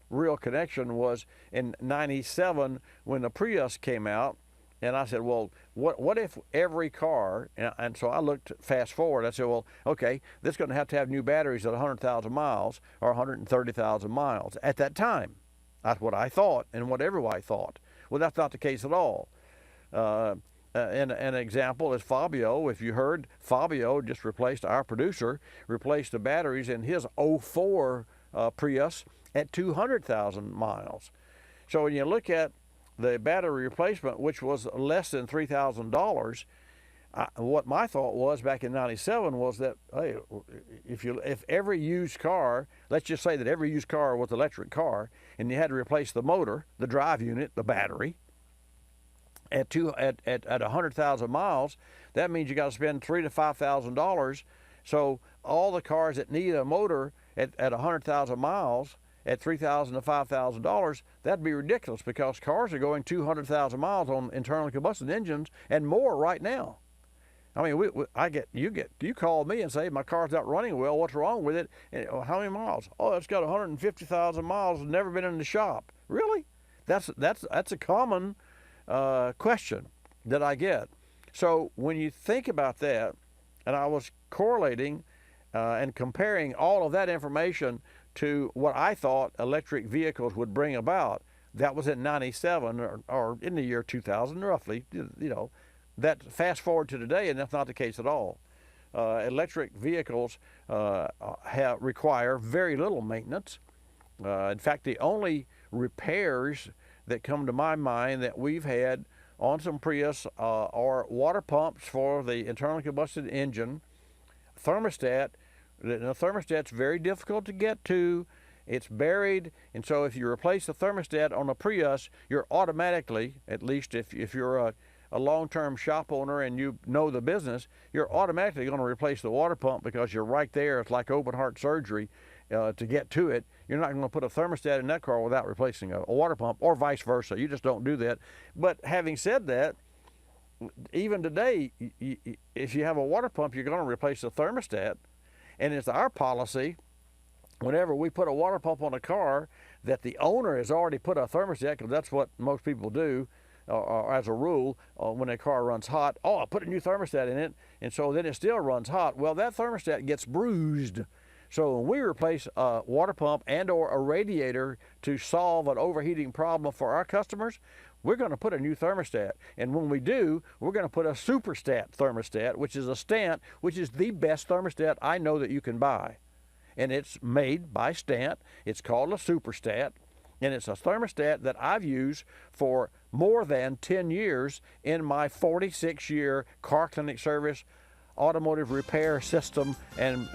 real connection was in '97 when the Prius came out, and I said, well, what if every car, and so I looked fast forward, I said, well, okay, this is going to have new batteries at 100,000 miles or 130,000 miles at that time. That's what I thought and what everybody thought. Well, that's not the case at all. And an example is Fabio. If you heard, Fabio just replaced, our producer, replaced the batteries in his 04 Prius at 200,000 miles. So when you look at the battery replacement, which was less than $3,000, what my thought was back in '97 was that, hey, if every used car, let's just say that every used car was an electric car, and you had to replace the motor, the drive unit, the battery, at 100,000 miles, that means you got to spend $3,000 to $5,000. So all the cars that need a motor at 100,000 miles at $3,000 to $5,000, that'd be ridiculous, because cars are going 200,000 miles on internal combustion engines and more right now. I mean, you call me and say my car's not running well. What's wrong with it? And, how many miles? Oh, it's got 150,000 miles. Never been in the shop. Really? That's a common question that I get. So when you think about that, and I was correlating and comparing all of that information to what I thought electric vehicles would bring about. That was in 97 or in the year 2000, roughly. That fast forward to today, and that's not the case at all. Electric vehicles require very little maintenance. In fact, the only repairs that come to my mind that we've had on some Prius are water pumps for the internal combustion engine, thermostat. The thermostat's very difficult to get to. It's buried, and so if you replace the thermostat on a Prius, you're automatically, at least if you're a long-term shop owner and you know the business, you're automatically going to replace the water pump because you're right there. It's like open heart surgery to get to it. You're not going to put a thermostat in that car without replacing a water pump, or vice versa. You just don't do that. But having said that, even today, if you have a water pump, you're going to replace the thermostat. And it's our policy, whenever we put a water pump on a car, that the owner has already put a thermostat, because that's what most people do as a rule when a car runs hot. Oh, I'll put a new thermostat in it, and so then it still runs hot. Well, that thermostat gets bruised. So when we replace a water pump and or a radiator to solve an overheating problem for our customers, we're going to put a new thermostat. And when we do, we're going to put a superstat thermostat, which is a Stant, which is the best thermostat I know that you can buy. And it's made by Stant. It's called a superstat. And it's a thermostat that I've used for more than 10 years in my 46-year car clinic service, automotive repair system, and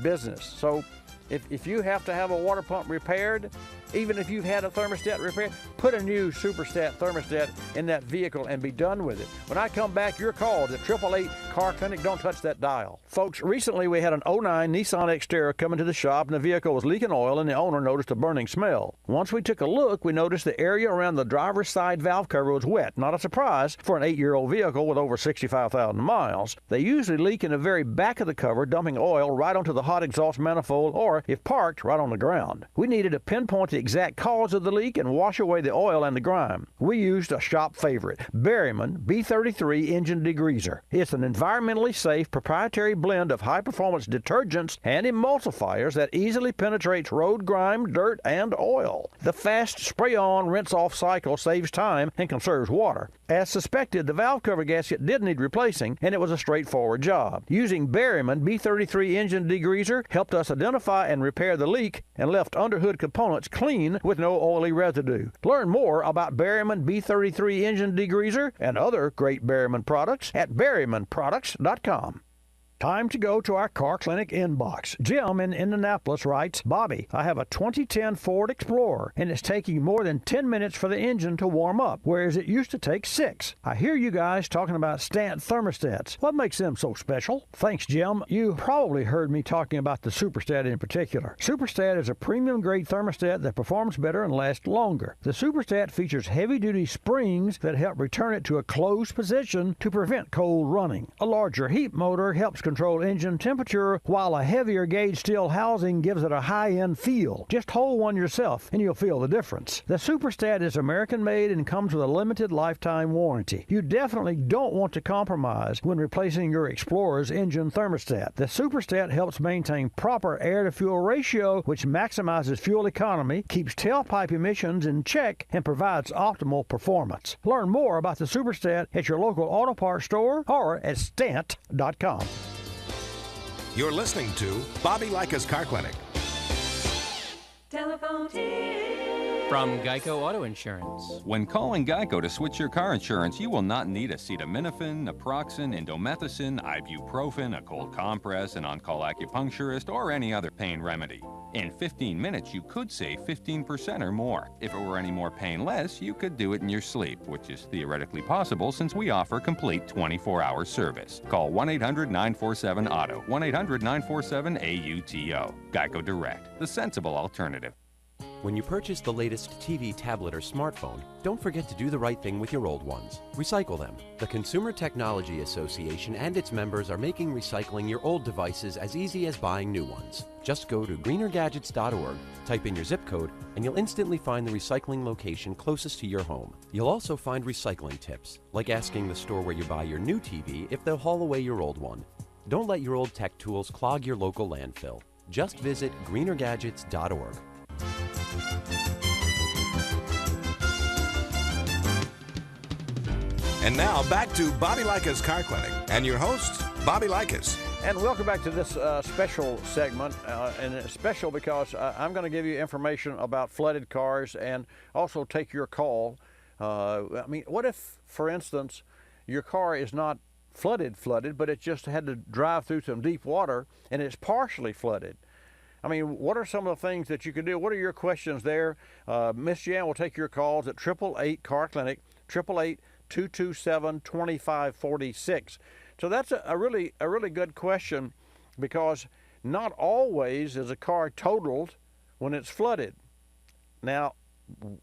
business. So if you have to have a water pump repaired, even if you've had a thermostat repaired, put a new superstat thermostat in that vehicle and be done with it. When I come back, you're called at 888 Car Clinic. Don't touch that dial. Folks, recently we had an 09 Nissan Xterra come into the shop, and the vehicle was leaking oil, and the owner noticed a burning smell. Once we took a look, we noticed the area around the driver's side valve cover was wet. Not a surprise for an 8-year-old vehicle with over 65,000 miles. They usually leak in the very back of the cover, dumping oil right onto the hot exhaust manifold, or, if parked, right on the ground. We needed to pinpoint the exact cause of the leak and wash away the oil and the grime. We used a shop favorite, Berryman B33 Engine Degreaser. It's an environmentally safe proprietary blend of high-performance detergents and emulsifiers that easily penetrates road grime, dirt, and oil. The fast spray-on, rinse-off cycle saves time and conserves water. As suspected, the valve cover gasket did need replacing, and it was a straightforward job. Using Berryman B33 Engine Degreaser helped us identify and repair the leak and left underhood components clean with no oily residue. Learn more about Berryman B33 Engine Degreaser and other great Berryman products at berrymanproducts.com. Time to go to our Car Clinic inbox. Jim in Indianapolis writes, Bobby, I have a 2010 Ford Explorer, and it's taking more than 10 minutes for the engine to warm up, whereas it used to take 6. I hear you guys talking about Stant thermostats. What makes them so special? Thanks, Jim. You probably heard me talking about the Superstat in particular. Superstat is a premium-grade thermostat that performs better and lasts longer. The Superstat features heavy-duty springs that help return it to a closed position to prevent cold running. A larger heat motor helps control engine temperature, while a heavier gauge steel housing gives it a high-end feel. Just hold one yourself and you'll feel the difference. The Superstat is American-made and comes with a limited lifetime warranty. You definitely don't want to compromise when replacing your Explorer's engine thermostat. The Superstat helps maintain proper air-to-fuel ratio, which maximizes fuel economy, keeps tailpipe emissions in check, and provides optimal performance. Learn more about the Superstat at your local auto parts store or at stant.com. You're listening to Bobby Likis Car Clinic. Telephone tip from Geico Auto Insurance. When calling Geico to switch your car insurance, you will not need acetaminophen, naproxen, indomethacin, ibuprofen, a cold compress, an on-call acupuncturist, or any other pain remedy. In 15 minutes, you could save 15% or more. If it were any more painless, you could do it in your sleep, which is theoretically possible since we offer complete 24-hour service. Call 1-800-947-AUTO, 1-800-947-AUTO. Geico Direct, the sensible alternative. When you purchase the latest TV, tablet, or smartphone, don't forget to do the right thing with your old ones. Recycle them. The Consumer Technology Association and its members are making recycling your old devices as easy as buying new ones. Just go to greenergadgets.org, type in your zip code, and you'll instantly find the recycling location closest to your home. You'll also find recycling tips, like asking the store where you buy your new TV if they'll haul away your old one. Don't let your old tech tools clog your local landfill. Just visit greenergadgets.org. And now back to Bobby Likis Car Clinic and your host, Bobby Likis. And welcome back to this special segment, and it's special because I'm going to give you information about flooded cars and also take your call. I mean, what if, for instance, your car is not flooded, but it just had to drive through some deep water and it's partially flooded? I mean, what are some of the things that you can do? What are your questions there? Miss Jan will take your calls at 888 Car Clinic, 888-227-2546. So that's a really good question, because not always is a car totaled when it's flooded. Now,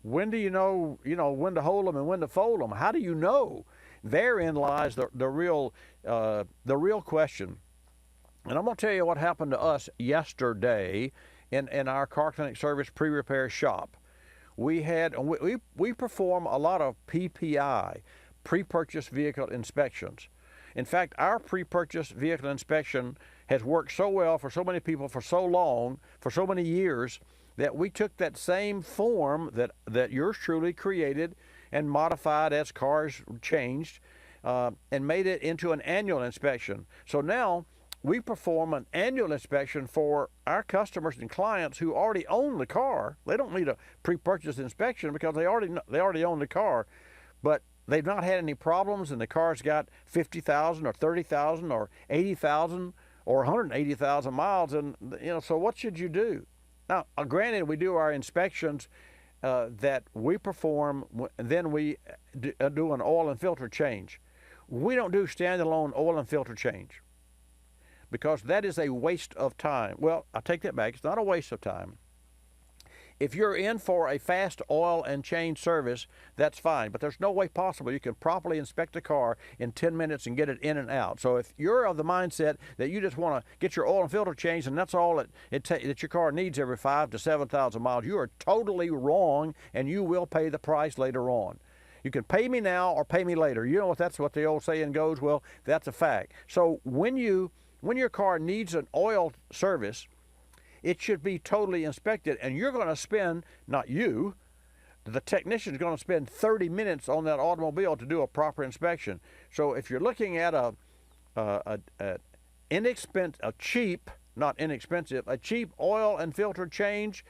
when do you know when to hold them and when to fold them? How do you know? Therein lies the real question. And I'm going to tell you what happened to us yesterday in our Car Clinic Service pre-repair shop. We perform a lot of PPI, pre-purchase vehicle inspections. In fact, our pre-purchase vehicle inspection has worked so well for so many people for so long, for so many years, that we took that same form that yours truly created and modified as cars changed, and made it into an annual inspection. So now we perform an annual inspection for our customers and clients who already own the car. They don't need a pre-purchase inspection because they already own the car, but they've not had any problems, and the car's got 50,000 or 30,000 or 80,000 or 180,000 miles, and so what should you do? Now, granted, we do our inspections that we perform, and then we do an oil and filter change. We don't do standalone oil and filter change, because that is a waste of time. Well, I take that back. It's not a waste of time. If you're in for a fast oil and change service, that's fine, but there's no way possible you can properly inspect a car in 10 minutes and get it in and out. So if you're of the mindset that you just want to get your oil and filter changed and that's all that your car needs every 5,000 to 7,000 miles, you are totally wrong, and you will pay the price later on. You can pay me now or pay me later. You know, that's what the old saying goes. Well, that's a fact. So when your car needs an oil service, it should be totally inspected, and you're going to spend, not you, the technician is going to spend 30 minutes on that automobile to do a proper inspection. So if you're looking at a cheap oil and filter change,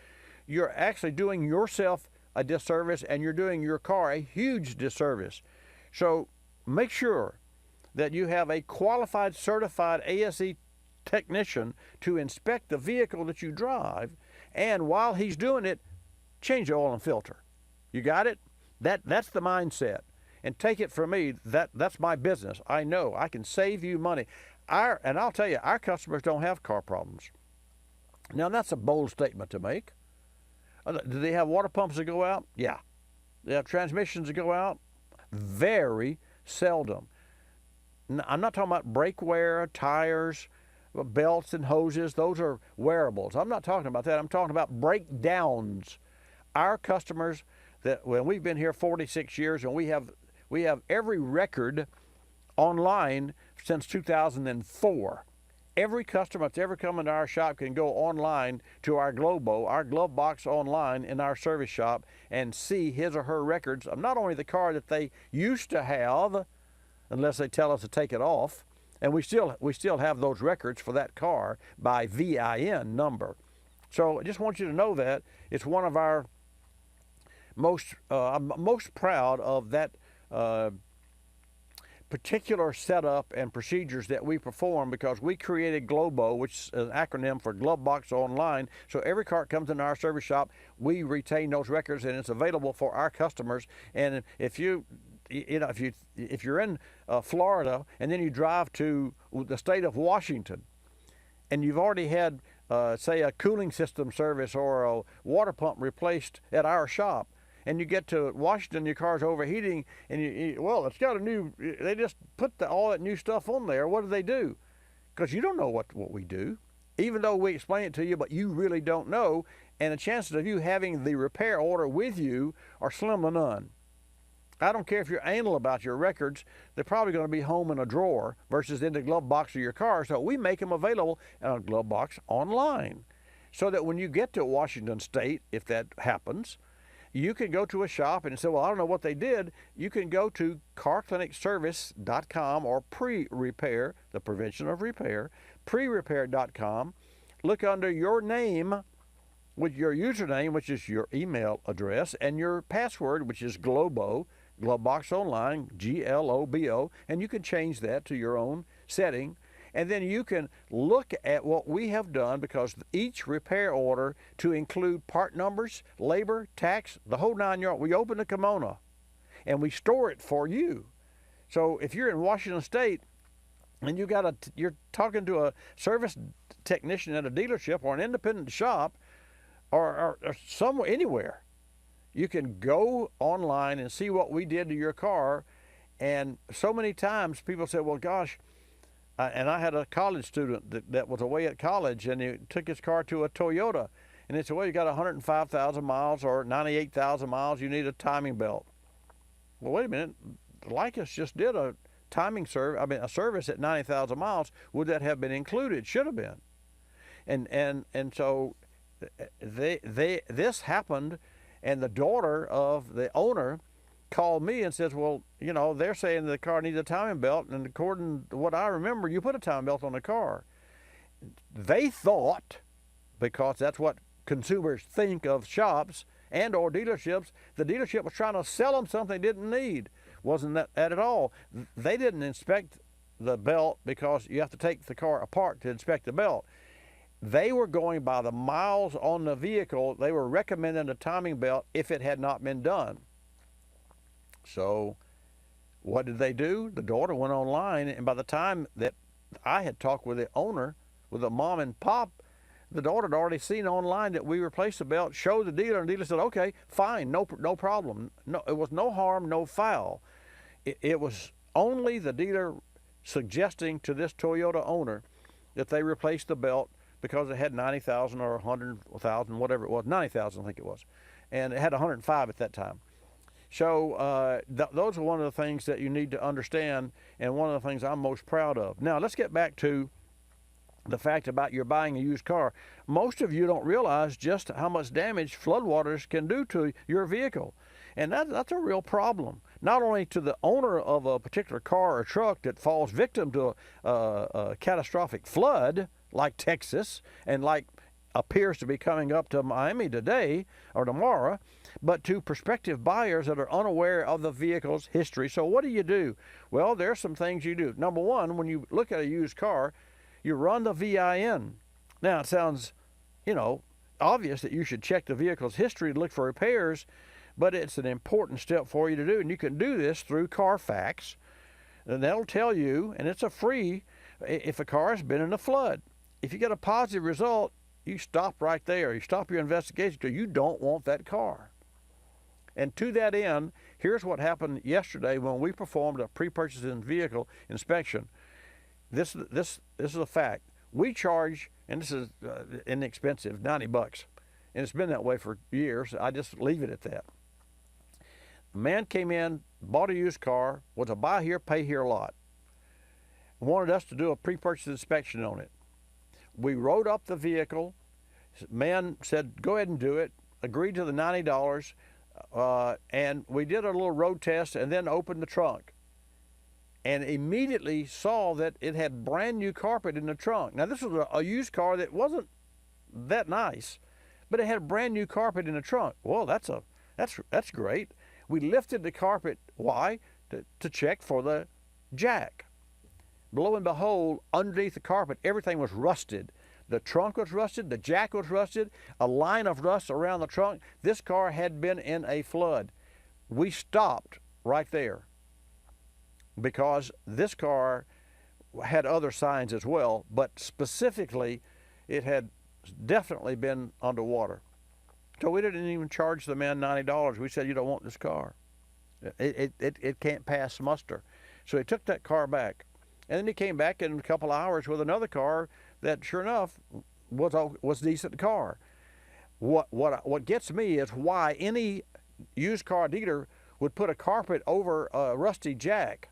you're actually doing yourself a disservice, and you're doing your car a huge disservice. So make sure that you have a qualified, certified ASE technician to inspect the vehicle that you drive, and while he's doing it, change the oil and filter. You got it? That's the mindset. And take it from me, that's my business. I know I can save you money. And I'll tell you, our customers don't have car problems. Now, that's a bold statement to make. Do they have water pumps that go out? Yeah. They have transmissions that go out? Very seldom. I'm not talking about brake wear, tires, belts and hoses. Those are wearables. I'm not talking about that. I'm talking about breakdowns. Our customers, when we've been here 46 years, and we have every record online since 2004. Every customer that's ever come into our shop can go online to our Globo, our glove box online in our service shop, and see his or her records of not only the car that they used to have, unless they tell us to take it off, and we still have those records for that car by VIN number. So I just want you to know that it's one of our I'm most proud of that particular setup and procedures that we perform, because we created Globo, which is an acronym for Glove Box Online. So every car that comes into our service shop, we retain those records, and it's available for our customers. And if you're in Florida and then you drive to the state of Washington, and you've already had say a cooling system service or a water pump replaced at our shop, and you get to Washington, your car's overheating, and well, it's got a new, they just put all that new stuff on there. What do they do? Because you don't know what we do, even though we explain it to you, but you really don't know, and the chances of you having the repair order with you are slim to none. I don't care if you're anal about your records, they're probably going to be home in a drawer versus in the glove box of your car, so we make them available in a glove box online, so that when you get to Washington State, if that happens, you can go to a shop and say, well, I don't know what they did. You can go to carclinicservice.com or pre-repair, the prevention of repair, prerepair.com. Look under your name with your username, which is your email address, and your password, which is Globo, Glovebox Online, Globo, and you can change that to your own setting. And then you can look at what we have done, because each repair order to include part numbers, labor, tax, the whole 9 yards, we open the kimono and we store it for you. So if you're in Washington State and you're talking to a service technician at a dealership or an independent shop or somewhere, anywhere, you can go online and see what we did to your car. And so many times people say, well, gosh, and I had a college student that was away at college, and he took his car to a Toyota, and they said, well, you got 105,000 miles or 98,000 miles, you need a timing belt. Well, wait a minute, Likis just did a a service at 90,000 miles. Would that have been included? Should have been. And so this happened, and the daughter of the owner called me and says, well, you know, they're saying the car needs a timing belt, and according to what I remember, you put a timing belt on the car. They thought, because that's what consumers think of shops and or dealerships, the dealership was trying to sell them something they didn't need. Wasn't that at all. They didn't inspect the belt because you have to take the car apart to inspect the belt. They were going by the miles on the vehicle. They were recommending a timing belt if it had not been done. So what did they do? The daughter went online, and by the time that I had talked with the owner, with the mom and pop, the daughter had already seen online that we replaced the belt, showed the dealer, and the dealer said, okay, fine, no problem. No, it was no harm, no foul. It was only the dealer suggesting to this Toyota owner that they replaced the belt because it had 90,000 or 100,000, whatever it was, 90,000 I think it was, and it had 105 at that time. So those are one of the things that you need to understand, and one of the things I'm most proud of. Now, let's get back to the fact about you're buying a used car. Most of you don't realize just how much damage floodwaters can do to your vehicle, and that's a real problem. Not only to the owner of a particular car or truck that falls victim to a catastrophic flood, like Texas, and like appears to be coming up to Miami today or tomorrow, but to prospective buyers that are unaware of the vehicle's history. So what do? Well, there are some things you do. Number one, when you look at a used car, you run the VIN. Now, it sounds, obvious that you should check the vehicle's history to look for repairs, but it's an important step for you to do, and you can do this through Carfax, and that'll tell you, and it's a free, if a car has been in a flood. If you get a positive result, you stop right there. You stop your investigation because you don't want that car. And to that end, here's what happened yesterday when we performed a pre-purchase vehicle inspection. This is a fact. We charge, and this is inexpensive, $90, and it's been that way for years. I just leave it at that. A man came in, bought a used car, was a buy here, pay here lot. Wanted us to do a pre-purchase inspection on it. We wrote up the vehicle. Man said, go ahead and do it. Agreed to the $90, and we did a little road test and then opened the trunk. And immediately saw that it had brand new carpet in the trunk. Now, this was a used car that wasn't that nice, but it had brand new carpet in the trunk. Well, that's great. We lifted the carpet. Why? To check for the jack. Lo and behold, underneath the carpet, everything was rusted. The trunk was rusted, the jack was rusted, a line of rust around the trunk. This car had been in a flood. We stopped right there because this car had other signs as well, but specifically it had definitely been underwater. So we didn't even charge the man $90. We said, you don't want this car. It can't pass muster. So he took that car back. And then he came back in a couple hours with another car that, sure enough, was a decent car. What gets me is why any used car dealer would put a carpet over a rusty jack,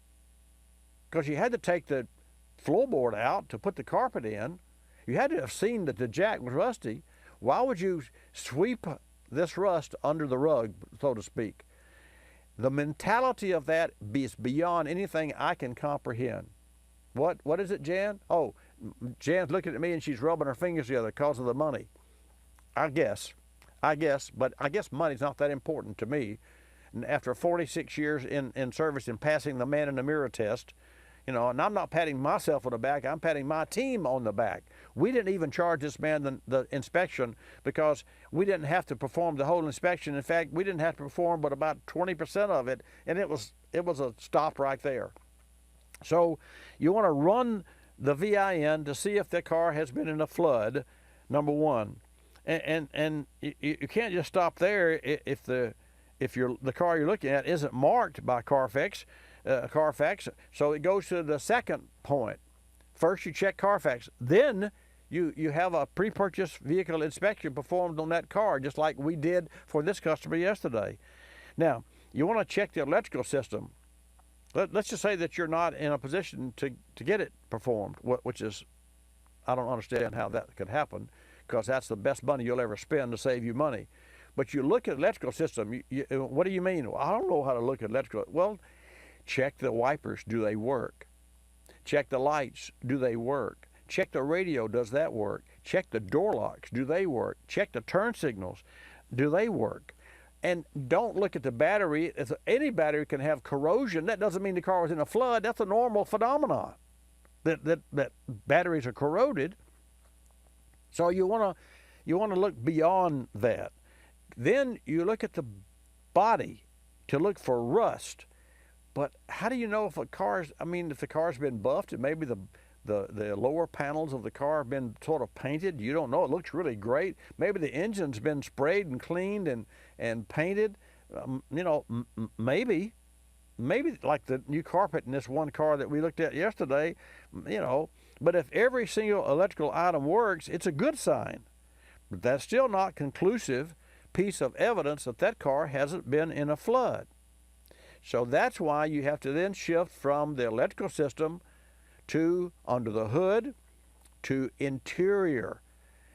because you had to take the floorboard out to put the carpet in. You had to have seen that the jack was rusty. Why would you sweep this rust under the rug, so to speak? The mentality of that is beyond anything I can comprehend. What is it, Jan? Oh, Jan's looking at me and she's rubbing her fingers together because of the money. I guess, but I guess money's not that important to me. And after 46 years in service and passing the man in the mirror test, you know, and I'm not patting myself on the back, I'm patting my team on the back. We didn't even charge this man the inspection because we didn't have to perform the whole inspection. In fact, we didn't have to perform but about 20% of it, and it was a stop right there. So you want to run the VIN to see if the car has been in a flood, number one. And you can't just stop there if the car you're looking at isn't marked by Carfax. So it goes to the second point. First, you check Carfax. Then you have a pre-purchase vehicle inspection performed on that car, just like we did for this customer yesterday. Now, you want to check the electrical system. Let's just say that you're not in a position to get it performed, which is, I don't understand how that could happen, because that's the best money you'll ever spend to save you money. But you look at the electrical system. What do you mean? Well, I don't know how to look at electrical. Well, check the wipers. Do they work? Check the lights. Do they work? Check the radio. Does that work? Check the door locks. Do they work? Check the turn signals. Do they work? And don't look at the battery. Any battery can have corrosion. That doesn't mean the car was in a flood. That's a normal phenomenon, that batteries are corroded. So you want to look beyond that. Then you look at the body to look for rust. But how do you know if if the car's been buffed and maybe the lower panels of the car have been sort of painted? You don't know. It looks really great. Maybe the engine's been sprayed and cleaned and painted. Maybe like the new carpet in this one car that we looked at yesterday, But if every single electrical item works, it's a good sign. But that's still not conclusive piece of evidence that car hasn't been in a flood. So that's why you have to then shift from the electrical system to under the hood to interior.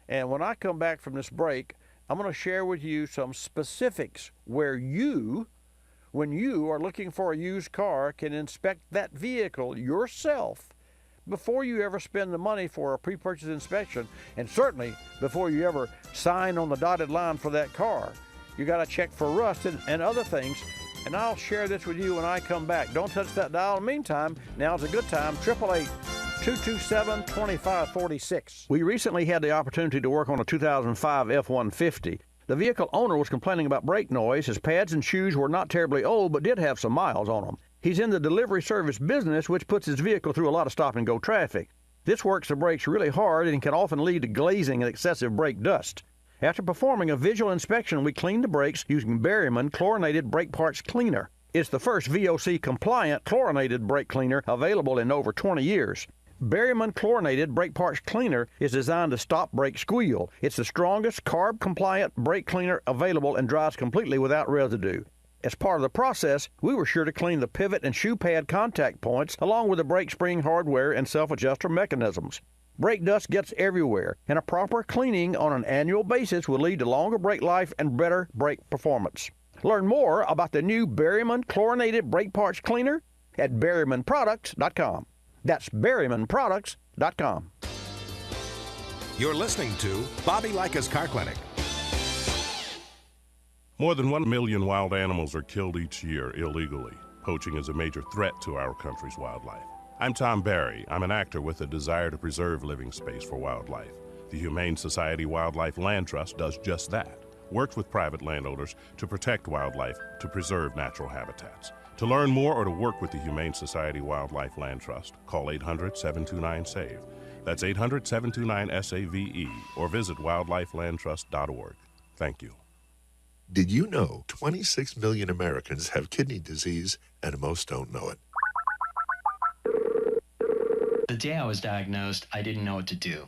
And when I come back from this break, I'm going to share with you some specifics where you, when you are looking for a used car, can inspect that vehicle yourself before you ever spend the money for a pre-purchase inspection, and certainly before you ever sign on the dotted line for that car. You got to check for rust and other things, and I'll share this with you when I come back. Don't touch that dial. In the meantime, now's a good time, 888-227-2546. We recently had the opportunity to work on a 2005 F-150. The vehicle owner was complaining about brake noise. His pads and shoes were not terribly old, but did have some miles on them. He's in the delivery service business, which puts his vehicle through a lot of stop-and-go traffic. This works the brakes really hard and can often lead to glazing and excessive brake dust. After performing a visual inspection, we cleaned the brakes using Berryman Chlorinated Brake Parts Cleaner. It's the first VOC-compliant chlorinated brake cleaner available in over 20 years. Berryman Chlorinated Brake Parts Cleaner is designed to stop brake squeal. It's the strongest carb-compliant brake cleaner available and dries completely without residue. As part of the process, we were sure to clean the pivot and shoe pad contact points along with the brake spring hardware and self-adjuster mechanisms. Brake dust gets everywhere, and a proper cleaning on an annual basis will lead to longer brake life and better brake performance. Learn more about the new Berryman Chlorinated Brake Parts Cleaner at BerrymanProducts.com. That's BerrymanProducts.com. You're listening to Bobby Likis Car Clinic. More than 1 million wild animals are killed each year illegally. Poaching is a major threat to our country's wildlife. I'm Tom Barry. I'm an actor with a desire to preserve living space for wildlife. The Humane Society Wildlife Land Trust does just that. Works with private landowners to protect wildlife, to preserve natural habitats. To learn more or to work with the Humane Society Wildlife Land Trust, call 800-729-SAVE. That's 800-729-SAVE or visit wildlifelandtrust.org. Thank you. Did you know 26 million Americans have kidney disease and most don't know it? The day I was diagnosed, I didn't know what to do.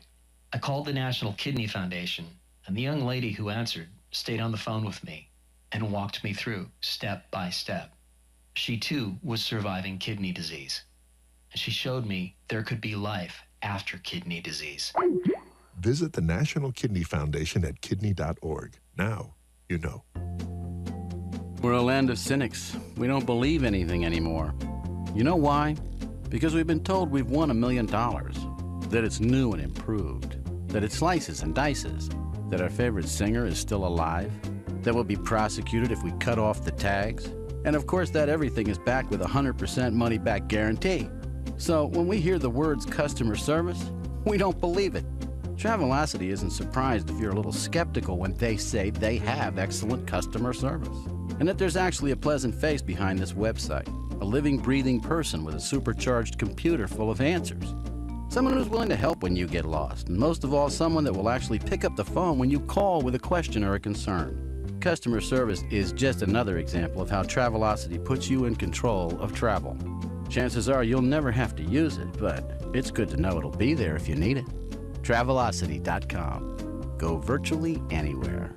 I called the National Kidney Foundation, and the young lady who answered stayed on the phone with me and walked me through step by step. She too was surviving kidney disease, and she showed me there could be life after kidney disease. Visit the National Kidney Foundation at kidney.org. Now you know. We're a land of cynics. We don't believe anything anymore. You know why? Because we've been told we've won $1 million, that it's new and improved, that it slices and dices, that our favorite singer is still alive, that we'll be prosecuted if we cut off the tags, and of course that everything is backed with a 100% money-back guarantee. So when we hear the words customer service, we don't believe it. Travelocity isn't surprised if you're a little skeptical when they say they have excellent customer service, and that there's actually a pleasant face behind this website, a living, breathing person with a supercharged computer full of answers. Someone who's willing to help when you get lost, and most of all, someone that will actually pick up the phone when you call with a question or a concern. Customer service is just another example of how Travelocity puts you in control of travel. Chances are you'll never have to use it, but it's good to know it'll be there if you need it. Travelocity.com. Go virtually anywhere.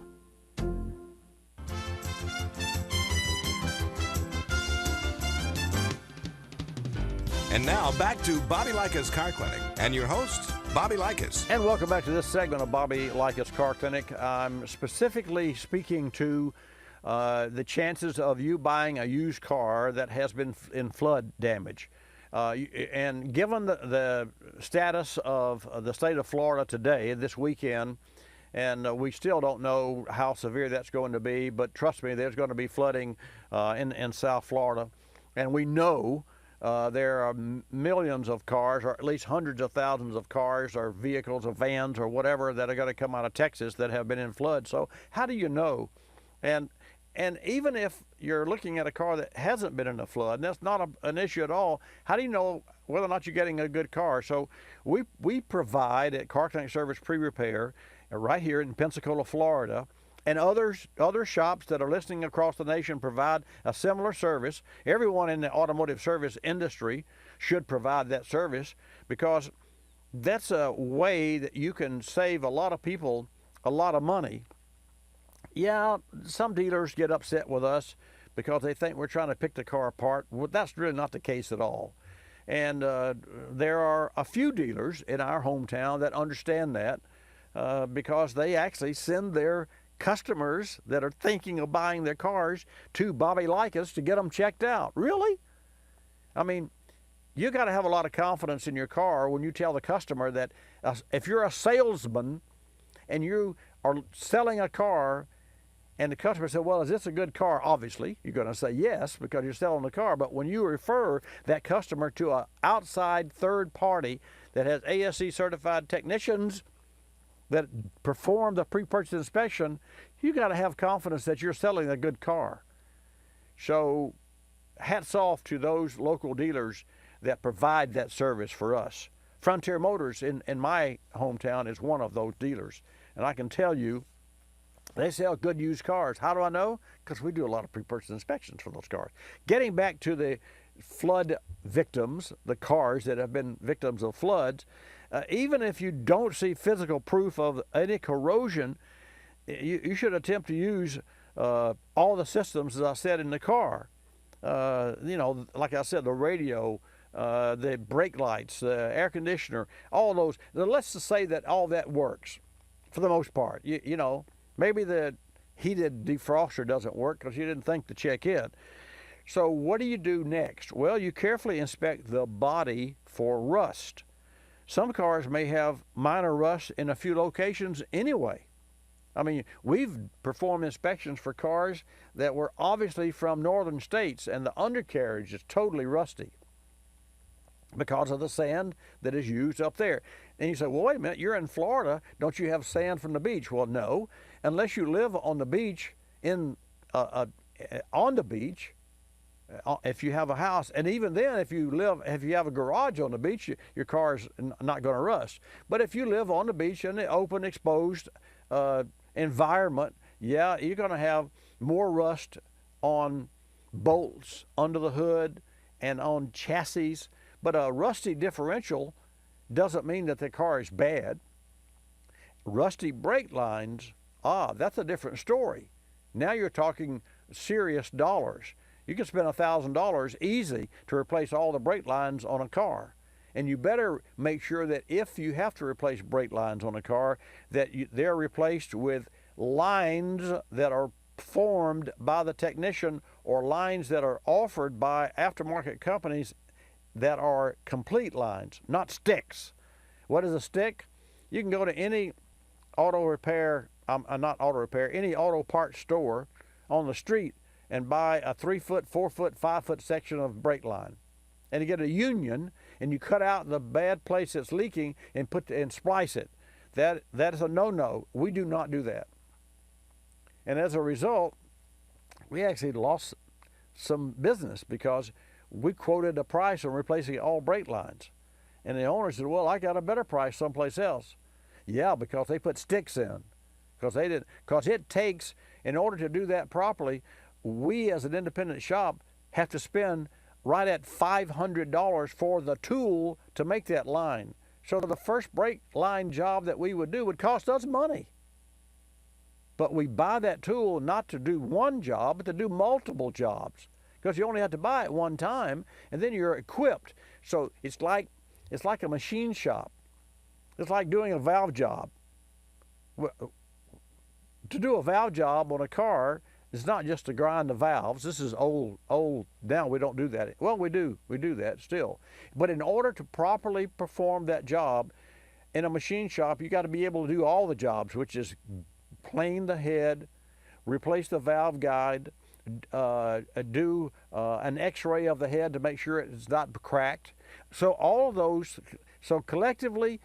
And now back to Bobby Likis Car Clinic and your host, Bobby Likis. And welcome back to this segment of Bobby Likis Car Clinic. I'm specifically speaking to the chances of you buying a used car that has been in flood damage. And given the status of the state of Florida today, this weekend, and we still don't know how severe that's going to be, but trust me, there's going to be flooding in South Florida. And we know there are millions of cars, or at least hundreds of thousands of cars or vehicles or vans or whatever that are going to come out of Texas that have been in flood. So how do you know? And even if you're looking at a car that hasn't been in a flood, and that's not an issue at all, how do you know whether or not you're getting a good car? So we provide at Car Clinic Service Pre-Repair right here in Pensacola, Florida, and other shops that are listening across the nation provide a similar service. Everyone in the automotive service industry should provide that service, because that's a way that you can save a lot of people a lot of money. Yeah, some dealers get upset with us because they think we're trying to pick the car apart. Well, that's really not the case at all. And there are a few dealers in our hometown that understand that because they actually send their customers that are thinking of buying their cars to Bobby Likis to get them checked out. Really? I mean, you got to have a lot of confidence in your car when you tell the customer that if you're a salesman and you are selling a car and the customer said, well, is this a good car? Obviously, you're going to say yes because you're selling the car. But when you refer that customer to an outside third party that has ASE certified technicians that perform the pre-purchase inspection, you got to have confidence that you're selling a good car. So hats off to those local dealers that provide that service for us. Frontier Motors in my hometown is one of those dealers. And I can tell you, they sell good used cars. How do I know? Because we do a lot of pre-purchase inspections for those cars. Getting back to the flood victims, the cars that have been victims of floods, even if you don't see physical proof of any corrosion, you should attempt to use all the systems, as I said, in the car. Like I said, the radio, the brake lights, the air conditioner, all those. Let's just say that all that works for the most part. Maybe the heated defroster doesn't work because you didn't think to check it. So what do you do next? Well, you carefully inspect the body for rust. Some cars may have minor rust in a few locations anyway. I mean, we've performed inspections for cars that were obviously from northern states, and the undercarriage is totally rusty because of the sand that is used up there. And you say, well, wait a minute, you're in Florida. Don't you have sand from the beach? Well, no. Unless you live on the beach, on the beach, if you have a house, and even then, if you have a garage on the beach, your car's not going to rust. But if you live on the beach in the open, exposed environment, yeah, you're going to have more rust on bolts under the hood and on chassis. But a rusty differential doesn't mean that the car is bad. Rusty brake lines, that's a different story. Now you're talking serious dollars. You can spend $1,000 easy to replace all the brake lines on a car. And you better make sure that if you have to replace brake lines on a car, that they're replaced with lines that are formed by the technician or lines that are offered by aftermarket companies that are complete lines, not sticks. What is a stick? You can go to any auto repair, any auto parts store on the street and buy a 3-foot, 4-foot, 5-foot section of brake line. And you get a union, and you cut out the bad place that's leaking and splice it. That is a no-no. We do not do that. And as a result, we actually lost some business because we quoted a price on replacing all brake lines. And the owner said, well, I got a better price someplace else. Yeah, because they put sticks in. Because it takes, in order to do that properly, we as an independent shop have to spend right at $500 for the tool to make that line. So the first brake line job that we would do would cost us money. But we buy that tool not to do one job, but to do multiple jobs. Because you only have to buy it one time, and then you're equipped. So it's like a machine shop. It's like doing a valve job. To do a valve job on a car, it's not just to grind the valves. This is old. Now we don't do that. Well, we do that still. But in order to properly perform that job in a machine shop, you got to be able to do all the jobs, which is plane the head, replace the valve guide, do an x-ray of the head to make sure it's not cracked. So all of those, so collectively,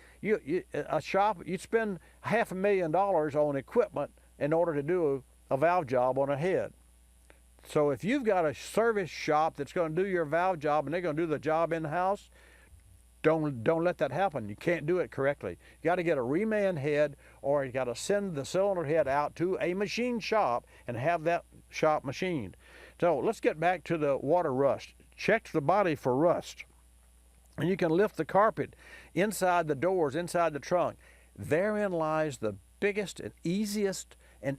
a shop, you'd spend $500,000 on equipment in order to do a valve job on a head. So if you've got a service shop that's going to do your valve job and they're going to do the job in-house, don't let that happen. You can't do it correctly. You got to get a reman head, or you got to send the cylinder head out to a machine shop and have that shop machined. So let's get back to the water rust. Check the body for rust. And you can lift the carpet inside the doors, inside the trunk. Therein lies the biggest and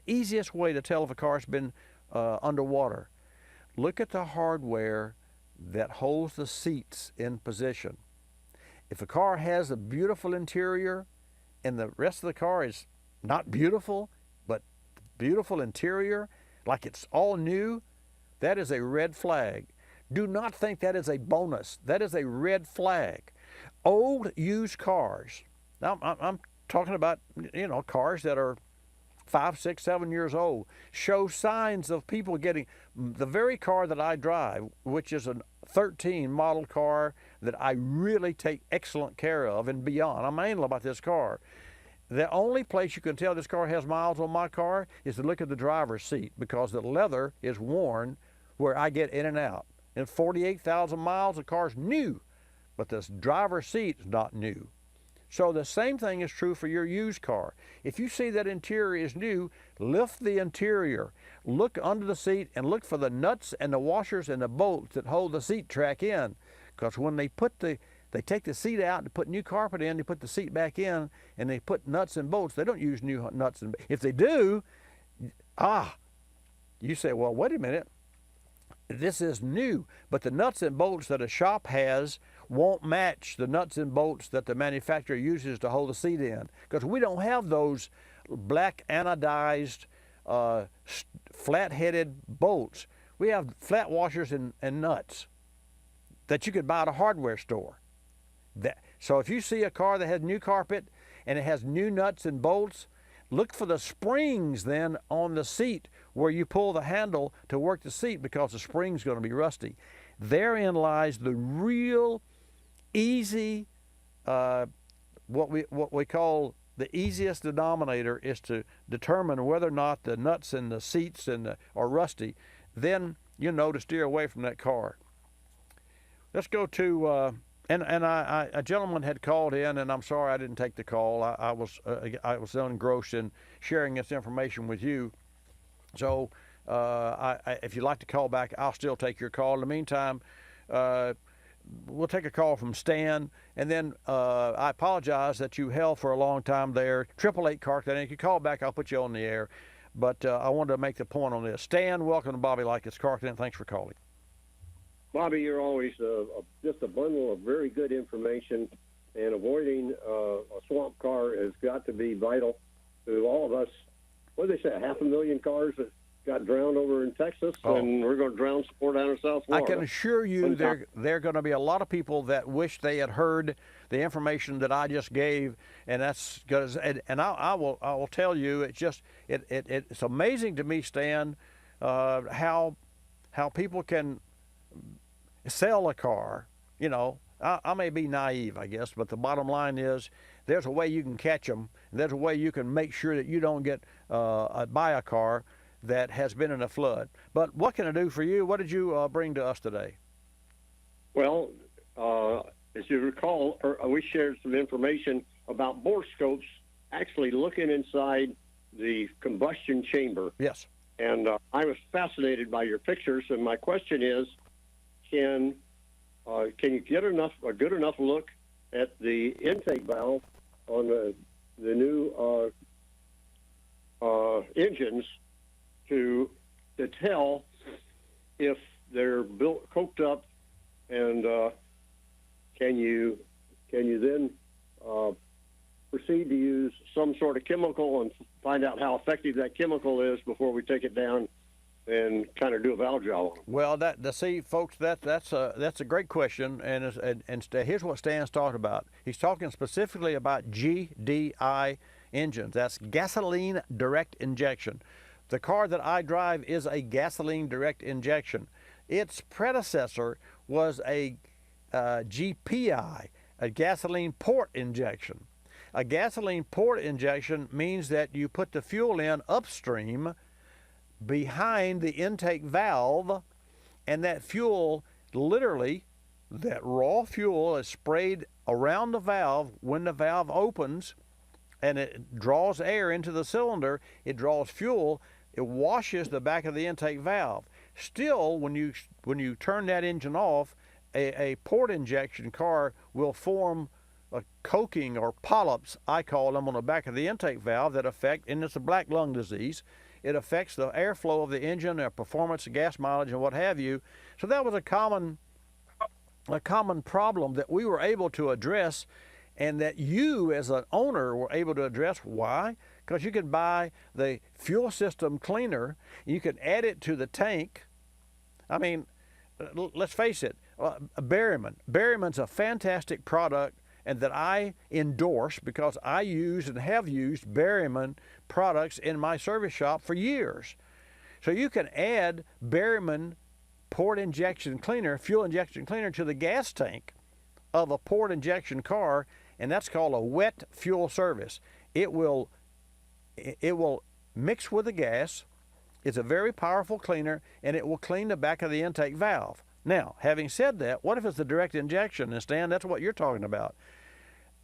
easiest way to tell if a car's been underwater. Look at the hardware that holds the seats in position. If a car has a beautiful interior and the rest of the car is not beautiful, but beautiful interior, like it's all new, that is a red flag. Do not think that is a bonus. That is a red flag. Old used cars, now I'm talking about, cars that are 5, 6, 7 years old, show signs of people getting the very car that I drive, which is a 13 model car that I really take excellent care of and beyond. I'm anal about this car. The only place you can tell this car has miles on my car is to look at the driver's seat, because the leather is worn where I get in and out. And 48,000 miles, the car's new, but the driver's seat is not new. So the same thing is true for your used car. If you see that interior is new, lift the interior. Look under the seat and look for the nuts and the washers and the bolts that hold the seat track in. Because when they take the seat out and put new carpet in, they put the seat back in, and they put nuts and bolts. They don't use new nuts and bolts. If they do, you say, well, wait a minute. This is new, but the nuts and bolts that a shop has won't match the nuts and bolts that the manufacturer uses to hold the seat in, because we don't have those black anodized flat-headed bolts. We have flat washers and nuts that you could buy at a hardware store. So if you see a car that has new carpet and it has new nuts and bolts, look for the springs then on the seat where you pull the handle to work the seat, because the spring's going to be rusty. Therein lies the real easy, what we call the easiest denominator is to determine whether or not the nuts and the seats are rusty. Then you know to steer away from that car. Let's go to a gentleman had called in, and I'm sorry I didn't take the call. I was engrossed in sharing this information with you. So if you'd like to call back, I'll still take your call. In the meantime, we'll take a call from Stan, and then I apologize that you held for a long time there. 888 Car Clinic. If you call back, I'll put you on the air. But I wanted to make the point on this. Stan, welcome to Bobby Likis Car Clinic. Thanks for calling. Bobby, you're always just a bundle of very good information, and avoiding a swamp car has got to be vital to all of us. What did they say, 500,000 cars that got drowned over in Texas, and we're going to drown some more down in South Florida. I can assure you there are going to be a lot of people that wish they had heard the information that I just gave, and that's because, and I will tell you, it's amazing to me, Stan, how people can sell a car. You know, I may be naive, I guess, but the bottom line is there's a way you can catch them. And there's a way you can make sure that you don't get buy a car that has been in a flood. But what can I do for you? What did you bring to us today? Well, as you recall, we shared some information about bore scopes actually looking inside the combustion chamber. Yes. And I was fascinated by your pictures, and my question is, can you get a good enough look at the intake valve on the new engines to tell if they're built coked up, and can you then proceed to use some sort of chemical and find out how effective that chemical is before we take it down and kind of do a valve job on it? Well, see, folks, that's a great question, and here's what Stan's talking about. He's talking specifically about GDI engines. That's gasoline direct injection. The car that I drive is a gasoline direct injection. Its predecessor was a GPI, a gasoline port injection. A gasoline port injection means that you put the fuel in upstream behind the intake valve, and that fuel, literally, that raw fuel is sprayed around the valve when the valve opens, and it draws air into the cylinder. It draws fuel. It washes the back of the intake valve. Still, when you turn that engine off, a port injection car will form a coking or polyps, I call them, on the back of the intake valve that affect, and it's a black lung disease. It affects the airflow of the engine, their performance, the gas mileage, and what have you. So that was a common problem that we were able to address, and that you as an owner were able to address. Why? Because you can buy the fuel system cleaner, you can add it to the tank. I mean, let's face it, Berryman's a fantastic product, and that I endorse because I use and have used Berryman products in my service shop for years. So you can add Berryman port injection cleaner, fuel injection cleaner, to the gas tank of a port injection car, and that's called a wet fuel service. It will mix with the gas. It's a very powerful cleaner, and it will clean the back of the intake valve. Now, having said that, what if it's a direct injection? And Stan, that's what you're talking about.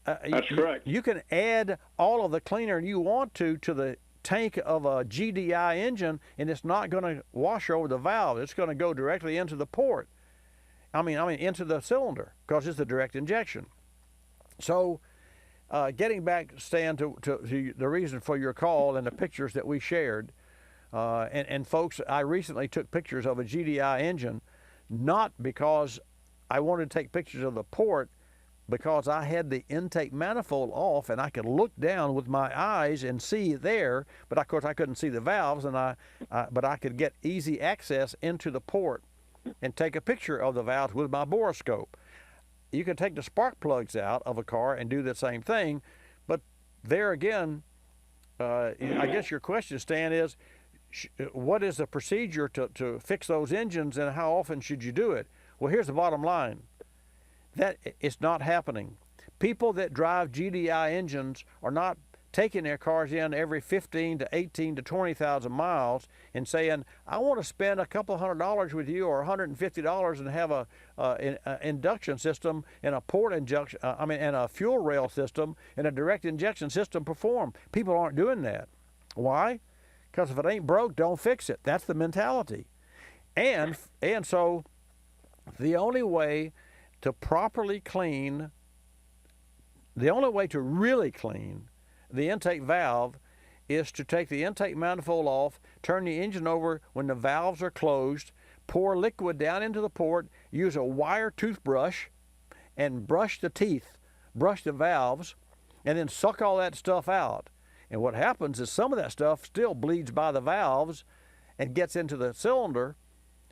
That's correct. You can add all of the cleaner you want to the tank of a GDI engine, and it's not going to wash over the valve. It's going to go directly into the port. I mean into the cylinder, because it's a direct injection. So, getting back, Stan, to the reason for your call and the pictures that we shared, and folks, I recently took pictures of a GDI engine, not because I wanted to take pictures of the port, because I had the intake manifold off and I could look down with my eyes and see there, but of course I couldn't see the valves, and but I could get easy access into the port and take a picture of the valves with my borescope. You can take the spark plugs out of a car and do the same thing, but there again, I guess your question, Stan, is what is the procedure to fix those engines, and how often should you do it? Well, here's the bottom line. That it's not happening. People that drive GDI engines are not taking their cars in every 15 to 18 to 20,000 miles and saying, I want to spend a couple $100 with you or $150 and have an induction system and a port injection, and a fuel rail system and a direct injection system perform. People aren't doing that. Why? Because if it ain't broke, don't fix it. That's the mentality. And so the only way to properly clean, the only way to really clean the intake valve is to take the intake manifold off, turn the engine over when the valves are closed, pour liquid down into the port, use a wire toothbrush, and brush the teeth, brush the valves, and then suck all that stuff out. And what happens is some of that stuff still bleeds by the valves and gets into the cylinder,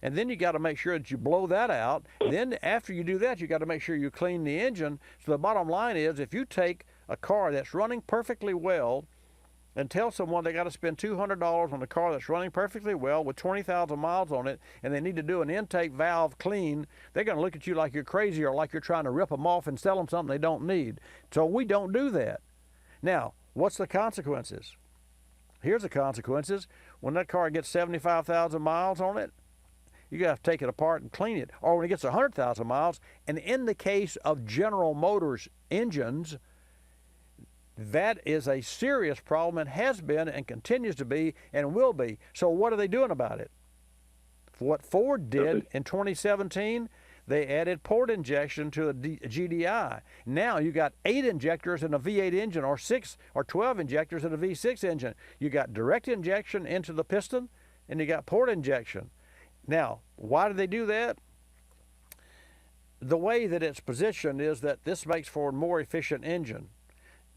and then you got to make sure that you blow that out. Then after you do that, you got to make sure you clean the engine. So the bottom line is, if you take a car that's running perfectly well and tell someone they got to spend $200 on a car that's running perfectly well with 20,000 miles on it, and they need to do an intake valve clean, they're going to look at you like you're crazy or like you're trying to rip them off and sell them something they don't need. So we don't do that. Now, what's the consequences? Here's the consequences. When that car gets 75,000 miles on it, you got to take it apart and clean it. Or when it gets 100,000 miles, and in the case of General Motors engines, that is a serious problem and has been and continues to be and will be. So what are they doing about it? What Ford did in 2017, they added port injection to a GDI. Now you got 8 injectors in a V8 engine or 6 or 12 injectors in a V6 engine. You got direct injection into the piston and you got port injection. Now, why do they do that? The way that it's positioned is that this makes for a more efficient engine.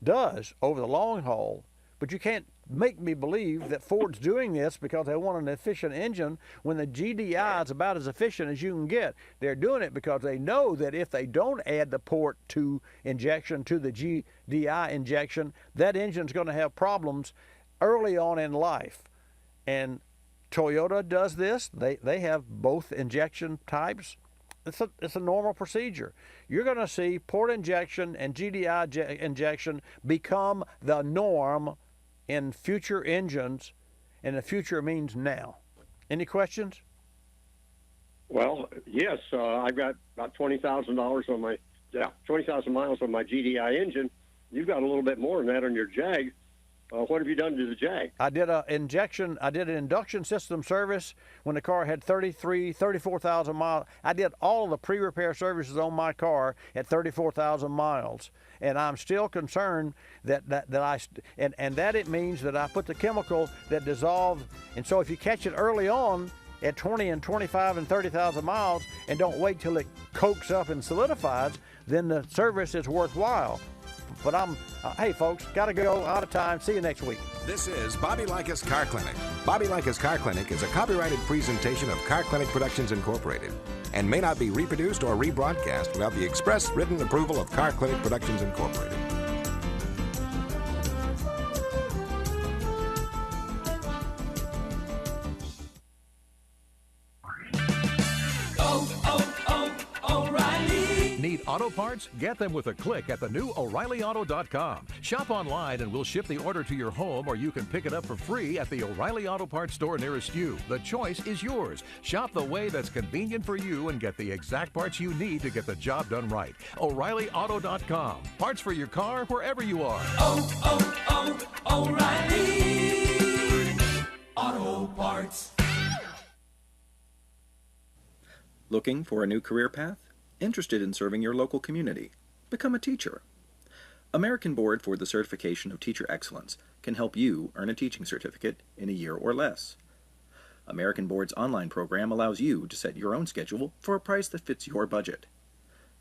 Does over the long haul, but you can't make me believe that Ford's doing this because they want an efficient engine when the GDI is about as efficient as you can get. They're doing it because they know that if they don't add the port to injection to the GDI injection, that engine's going to have problems early on in life. And Toyota does this. They have both injection types. It's a normal procedure. You're going to see port injection and GDI injection become the norm in future engines, and the future means now. Any questions? Well, yes. I've got about $20,000 on my 20,000 miles on my GDI engine. You've got a little bit more than that on your Jag. What have you done to the Jag? I did an induction system service when the car had 34,000 miles. I did all of the pre-repair services on my car at 34,000 miles. And I'm still concerned that it means that I put the chemical that dissolved. And so if you catch it early on at 20 and 25 and 30,000 miles and don't wait till it cokes up and solidifies, then the service is worthwhile. But hey folks, gotta go, out of time. See you next week. This is Bobby Likis Car Clinic. Bobby Likis Car Clinic is a copyrighted presentation of Car Clinic Productions Incorporated and may not be reproduced or rebroadcast without the express written approval of Car Clinic Productions Incorporated. Need auto parts? Get them with a click at the new O'ReillyAuto.com. Shop online and we'll ship the order to your home, or you can pick it up for free at the O'Reilly Auto Parts store nearest you. The choice is yours. Shop the way that's convenient for you and get the exact parts you need to get the job done right. O'ReillyAuto.com. Parts for your car wherever you are. O'Reilly Auto Parts. Looking for a new career path? Interested in serving your local community? Become a teacher. American Board for the Certification of Teacher Excellence can help you earn a teaching certificate in a year or less. American Board's online program allows you to set your own schedule for a price that fits your budget.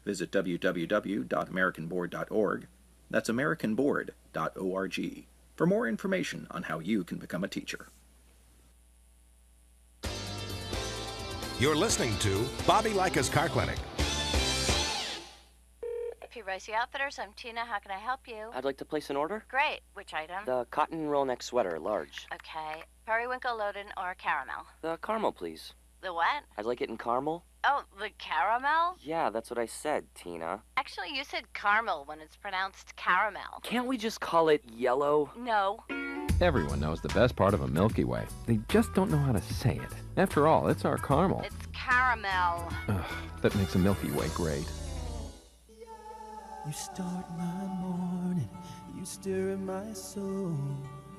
Visit www.americanboard.org. That's americanboard.org for more information on how you can become a teacher. You're listening to Bobby Likis Car Clinic. P. Ricey Outfitters, I'm Tina. How can I help you? I'd like to place an order. Great. Which item? The cotton roll neck sweater, large. Okay. Periwinkle, loaded, or caramel? The caramel, please. The what? I'd like it in caramel. Oh, the caramel? Yeah, that's what I said, Tina. Actually, you said caramel when it's pronounced caramel. Can't we just call it yellow? No. Everyone knows the best part of a Milky Way. They just don't know how to say it. After all, it's our caramel. It's caramel. Ugh, that makes a Milky Way great. You start my morning, you stir in my soul,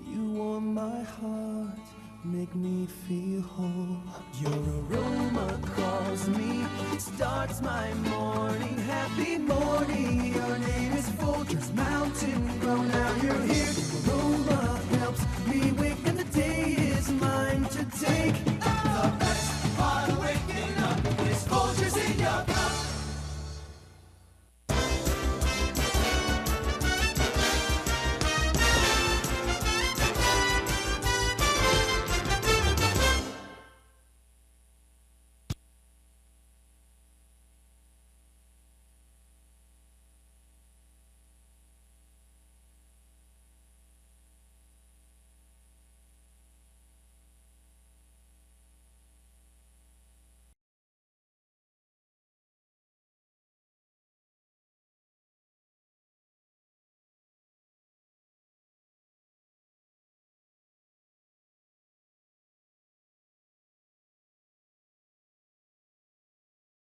you warm my heart, make me feel whole. Your aroma calls me, starts my morning, happy morning. Your name is Folgers Mountain Grown, now you're here. Your aroma helps me wake up.